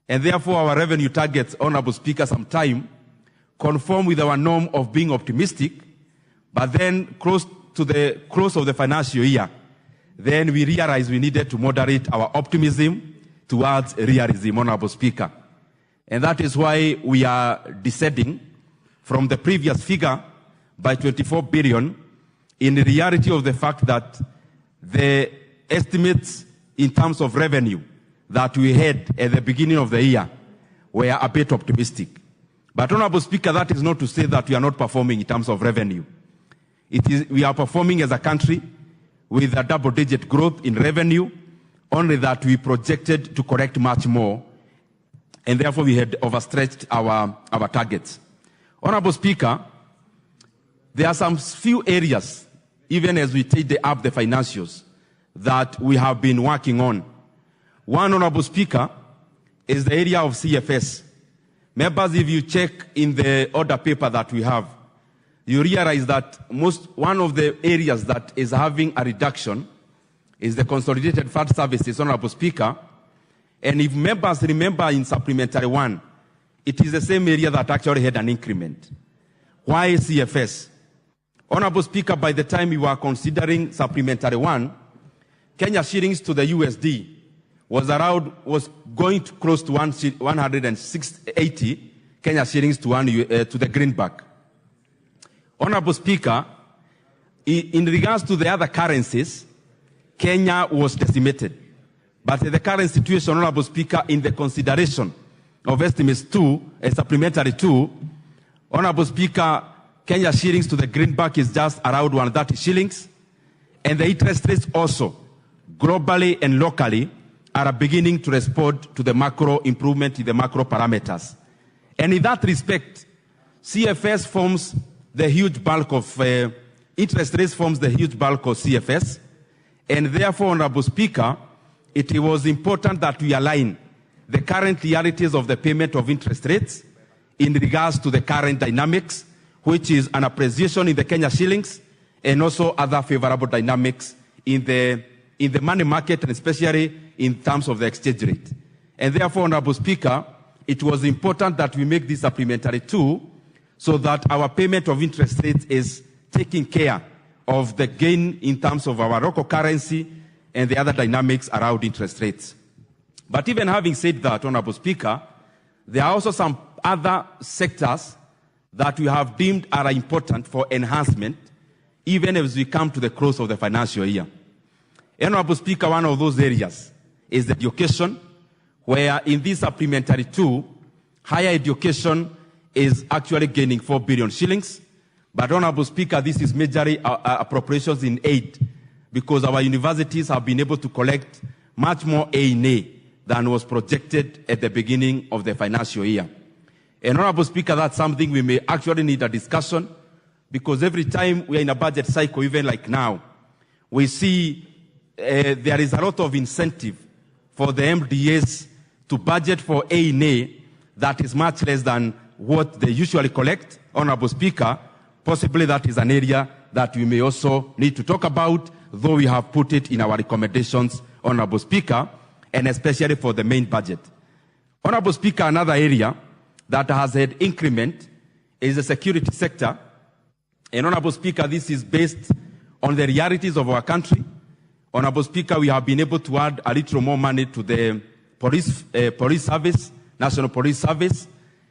Speaker 10: And therefore, our revenue targets, Honorable Speaker, sometime conform with our norm of being optimistic, but then close to the close of the financial year, then we realized we needed to moderate our optimism towards realism, Honorable Speaker. And that is why we are descending from the previous figure by 24 billion in the reality of the fact that the estimates in terms of revenue that we had at the beginning of the year were a bit optimistic. But Honorable Speaker, that is not to say that we are not performing in terms of revenue. We are performing as a country with a double-digit growth in revenue, only that we projected to correct much more, and therefore we had overstretched our targets. Honorable Speaker, there are some few areas, even as we take up the financials, that we have been working on. One, Honorable Speaker, is the area of CFS. Members, if you check in the order paper that we have, you realize that one of the areas that is having a reduction is the consolidated fund services, Honorable Speaker. And if members remember in supplementary 1, it is the same area that actually had an increment. Why CFS? Honorable Speaker, by the time we were considering supplementary 1, Kenya shillings to the USD was going to close to 180 Kenya shillings to the greenback. Honorable Speaker, in regards to the other currencies, Kenya was decimated. But in the current situation, Honorable Speaker, in the consideration of estimates 2, a supplementary 2, Honorable Speaker, Kenya shillings to the greenback is just around 130 shillings. And the interest rates also, globally and locally, are beginning to respond to the macro improvement in the macro parameters. And in that respect, CFS forms the huge bulk of, interest rates forms the huge bulk of CFS. And therefore, Honorable Speaker, it was important that we align the current realities of the payment of interest rates in regards to the current dynamics, which is an appreciation in the Kenya shillings and also other favorable dynamics in the money market, and especially in terms of the exchange rate. And therefore, Honorable Speaker, it was important that we make this supplementary 2 so that our payment of interest rates is taking care of the gain in terms of our local currency and the other dynamics around interest rates. But even having said that, Honorable Speaker, there are also some other sectors that we have deemed are important for enhancement, even as we come to the close of the financial year. Honorable Speaker, one of those areas is education, where in this supplementary 2, higher education is actually gaining 4 billion shillings. But Honorable Speaker, this is majorly appropriations in aid, because our universities have been able to collect much more A&A than was projected at the beginning of the financial year. And Honorable Speaker, that's something we may actually need a discussion, because every time we are in a budget cycle, even like now, we see there is a lot of incentive for the MDAs to budget for A&A that is much less than what they usually collect. Honorable Speaker, possibly that is an area that we may also need to talk about, though we have put it in our recommendations, Honorable Speaker, and especially for the main budget. Honorable Speaker, another area that has had increment is the security sector. And Honorable Speaker, this is based on the realities of our country. Honorable Speaker, we have been able to add a little more money to the police service, National Police Service,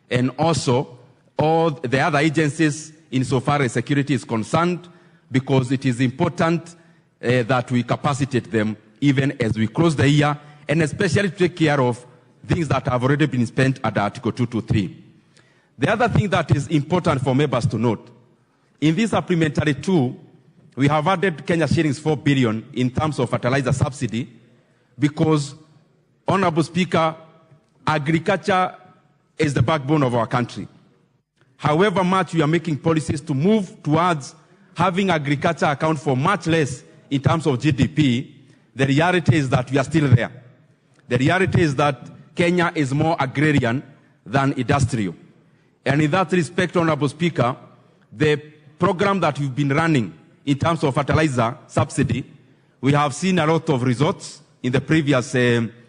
Speaker 10: and also all the other agencies insofar as security is concerned, because it is important that we capacitate them even as we close the year, and especially to take care of things that have already been spent at Article 223. The other thing that is important for members to note, in this supplementary 2, we have added Kenya shillings 4 billion in terms of fertilizer subsidy, because, Honorable Speaker, agriculture is the backbone of our country. However much we are making policies to move towards having agriculture account for much less in terms of GDP, the reality is that we are still there. The reality is that Kenya is more agrarian than industrial. And in that respect, Honorable Speaker, the program that we've been running in terms of fertilizer subsidy, we have seen a lot of results in the previous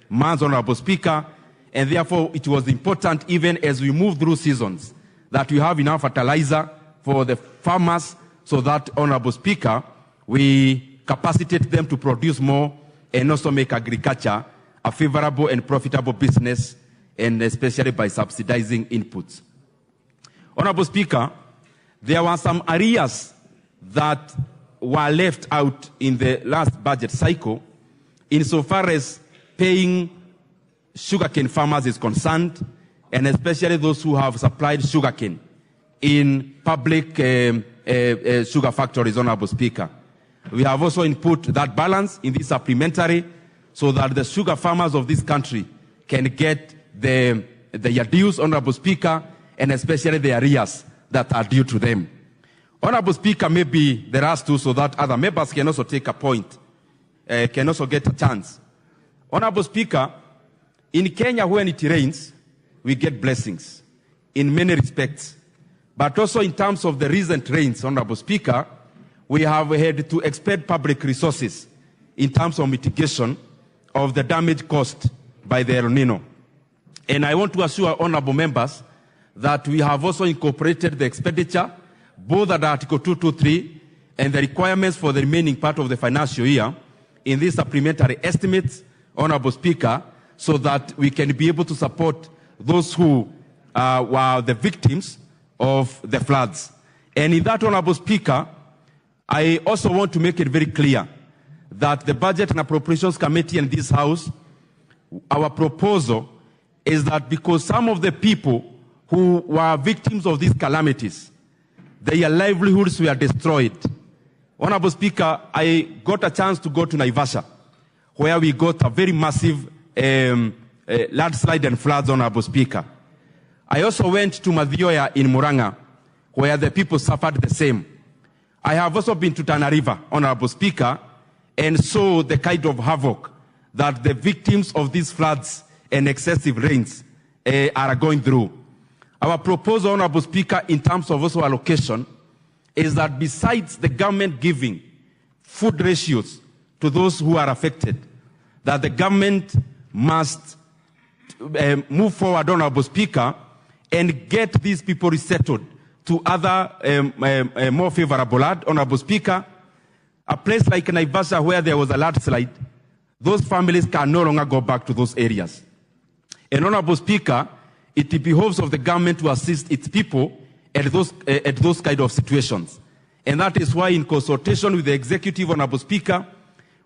Speaker 10: months, Honorable Speaker, and therefore it was important, even as we move through seasons, that we have enough fertilizer for the farmers, so that, Honorable Speaker, we capacitate them to produce more and also make agriculture a favorable and profitable business, and especially by subsidizing inputs. Honorable Speaker, there were some areas that were left out in the last budget cycle insofar as paying sugarcane farmers is concerned, and especially those who have supplied sugarcane in public sugar factories, Honorable Speaker. We have also input that balance in this supplementary so that the sugar farmers of this country can get their dues, Honorable Speaker, and especially the arrears that are due to them. Honorable Speaker, maybe there are two so that other members can also take a point, can also get a chance. Honorable Speaker, in Kenya, when it rains, we get blessings in many respects. But also in terms of the recent rains, Honorable Speaker, we have had to expend public resources in terms of mitigation of the damage caused by the El Nino. And I want to assure honorable members that we have also incorporated the expenditure, both at Article 223 and the requirements for the remaining part of the financial year, in these supplementary estimates, Honorable Speaker, so that we can be able to support those who were the victims of the floods. And in that, Honorable Speaker, I also want to make it very clear that the Budget and Appropriations Committee in this House, our proposal is that because some of the people who were victims of these calamities, their livelihoods were destroyed. Honorable Speaker, I got a chance to go to Naivasha, where we got a very massive landslide and floods, Honorable Speaker. I also went to Mathioya in Muranga, where the people suffered the same. I have also been to Tana River, Honorable Speaker, and saw the kind of havoc that the victims of these floods and excessive rains are going through. Our proposal, Honorable Speaker, in terms of also allocation, is that besides the government giving food ratios to those who are affected, that the government must move forward, Honorable Speaker, and get these people resettled to other more favorable land, Honorable Speaker. A place like Naivasha, where there was a landslide, those families can no longer go back to those areas. And Honorable Speaker, it behoves of the government to assist its people at those kind of situations. And that is why, in consultation with the executive, Honorable Speaker,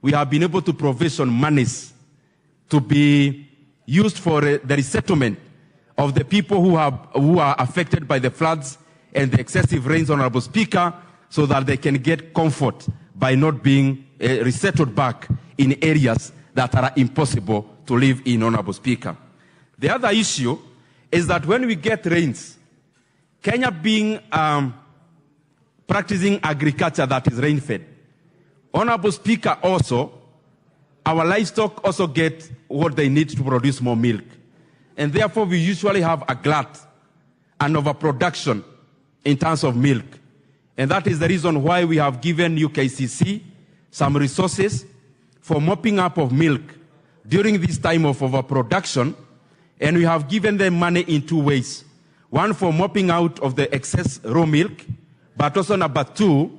Speaker 10: we have been able to provision monies to be used for the resettlement of the people who are affected by the floods and the excessive rains, Honorable Speaker, so that they can get comfort by not being resettled back in areas that are impossible to live in, Honorable Speaker. The other issue is that when we get rains, Kenya being practicing agriculture that is rain-fed, Honorable Speaker, also, our livestock also get what they need to produce more milk. And therefore, we usually have a glut and overproduction in terms of milk. And that is the reason why we have given UKCC some resources for mopping up of milk during this time of overproduction. And we have given them money in two ways. One, for mopping out of the excess raw milk, but also number two,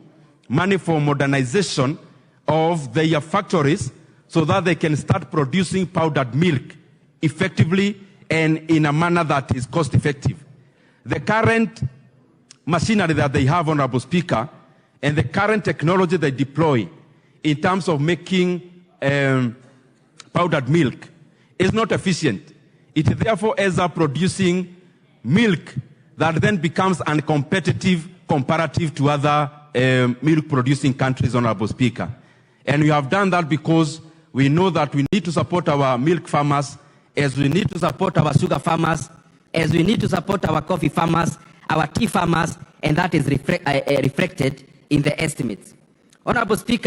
Speaker 10: money for modernization of their factories so that they can start producing powdered milk effectively and in a manner that is cost effective. The current machinery that they have, Honorable Speaker, and the current technology they deploy in terms of making powdered milk is not efficient. It therefore ends up producing milk that then becomes uncompetitive comparative to other milk-producing countries, Honorable Speaker. And we have done that because we know that we need to support our milk farmers, as we need to support our sugar farmers, as we need to support our coffee farmers, our tea farmers, and that is reflected in the estimates. Honorable Speaker,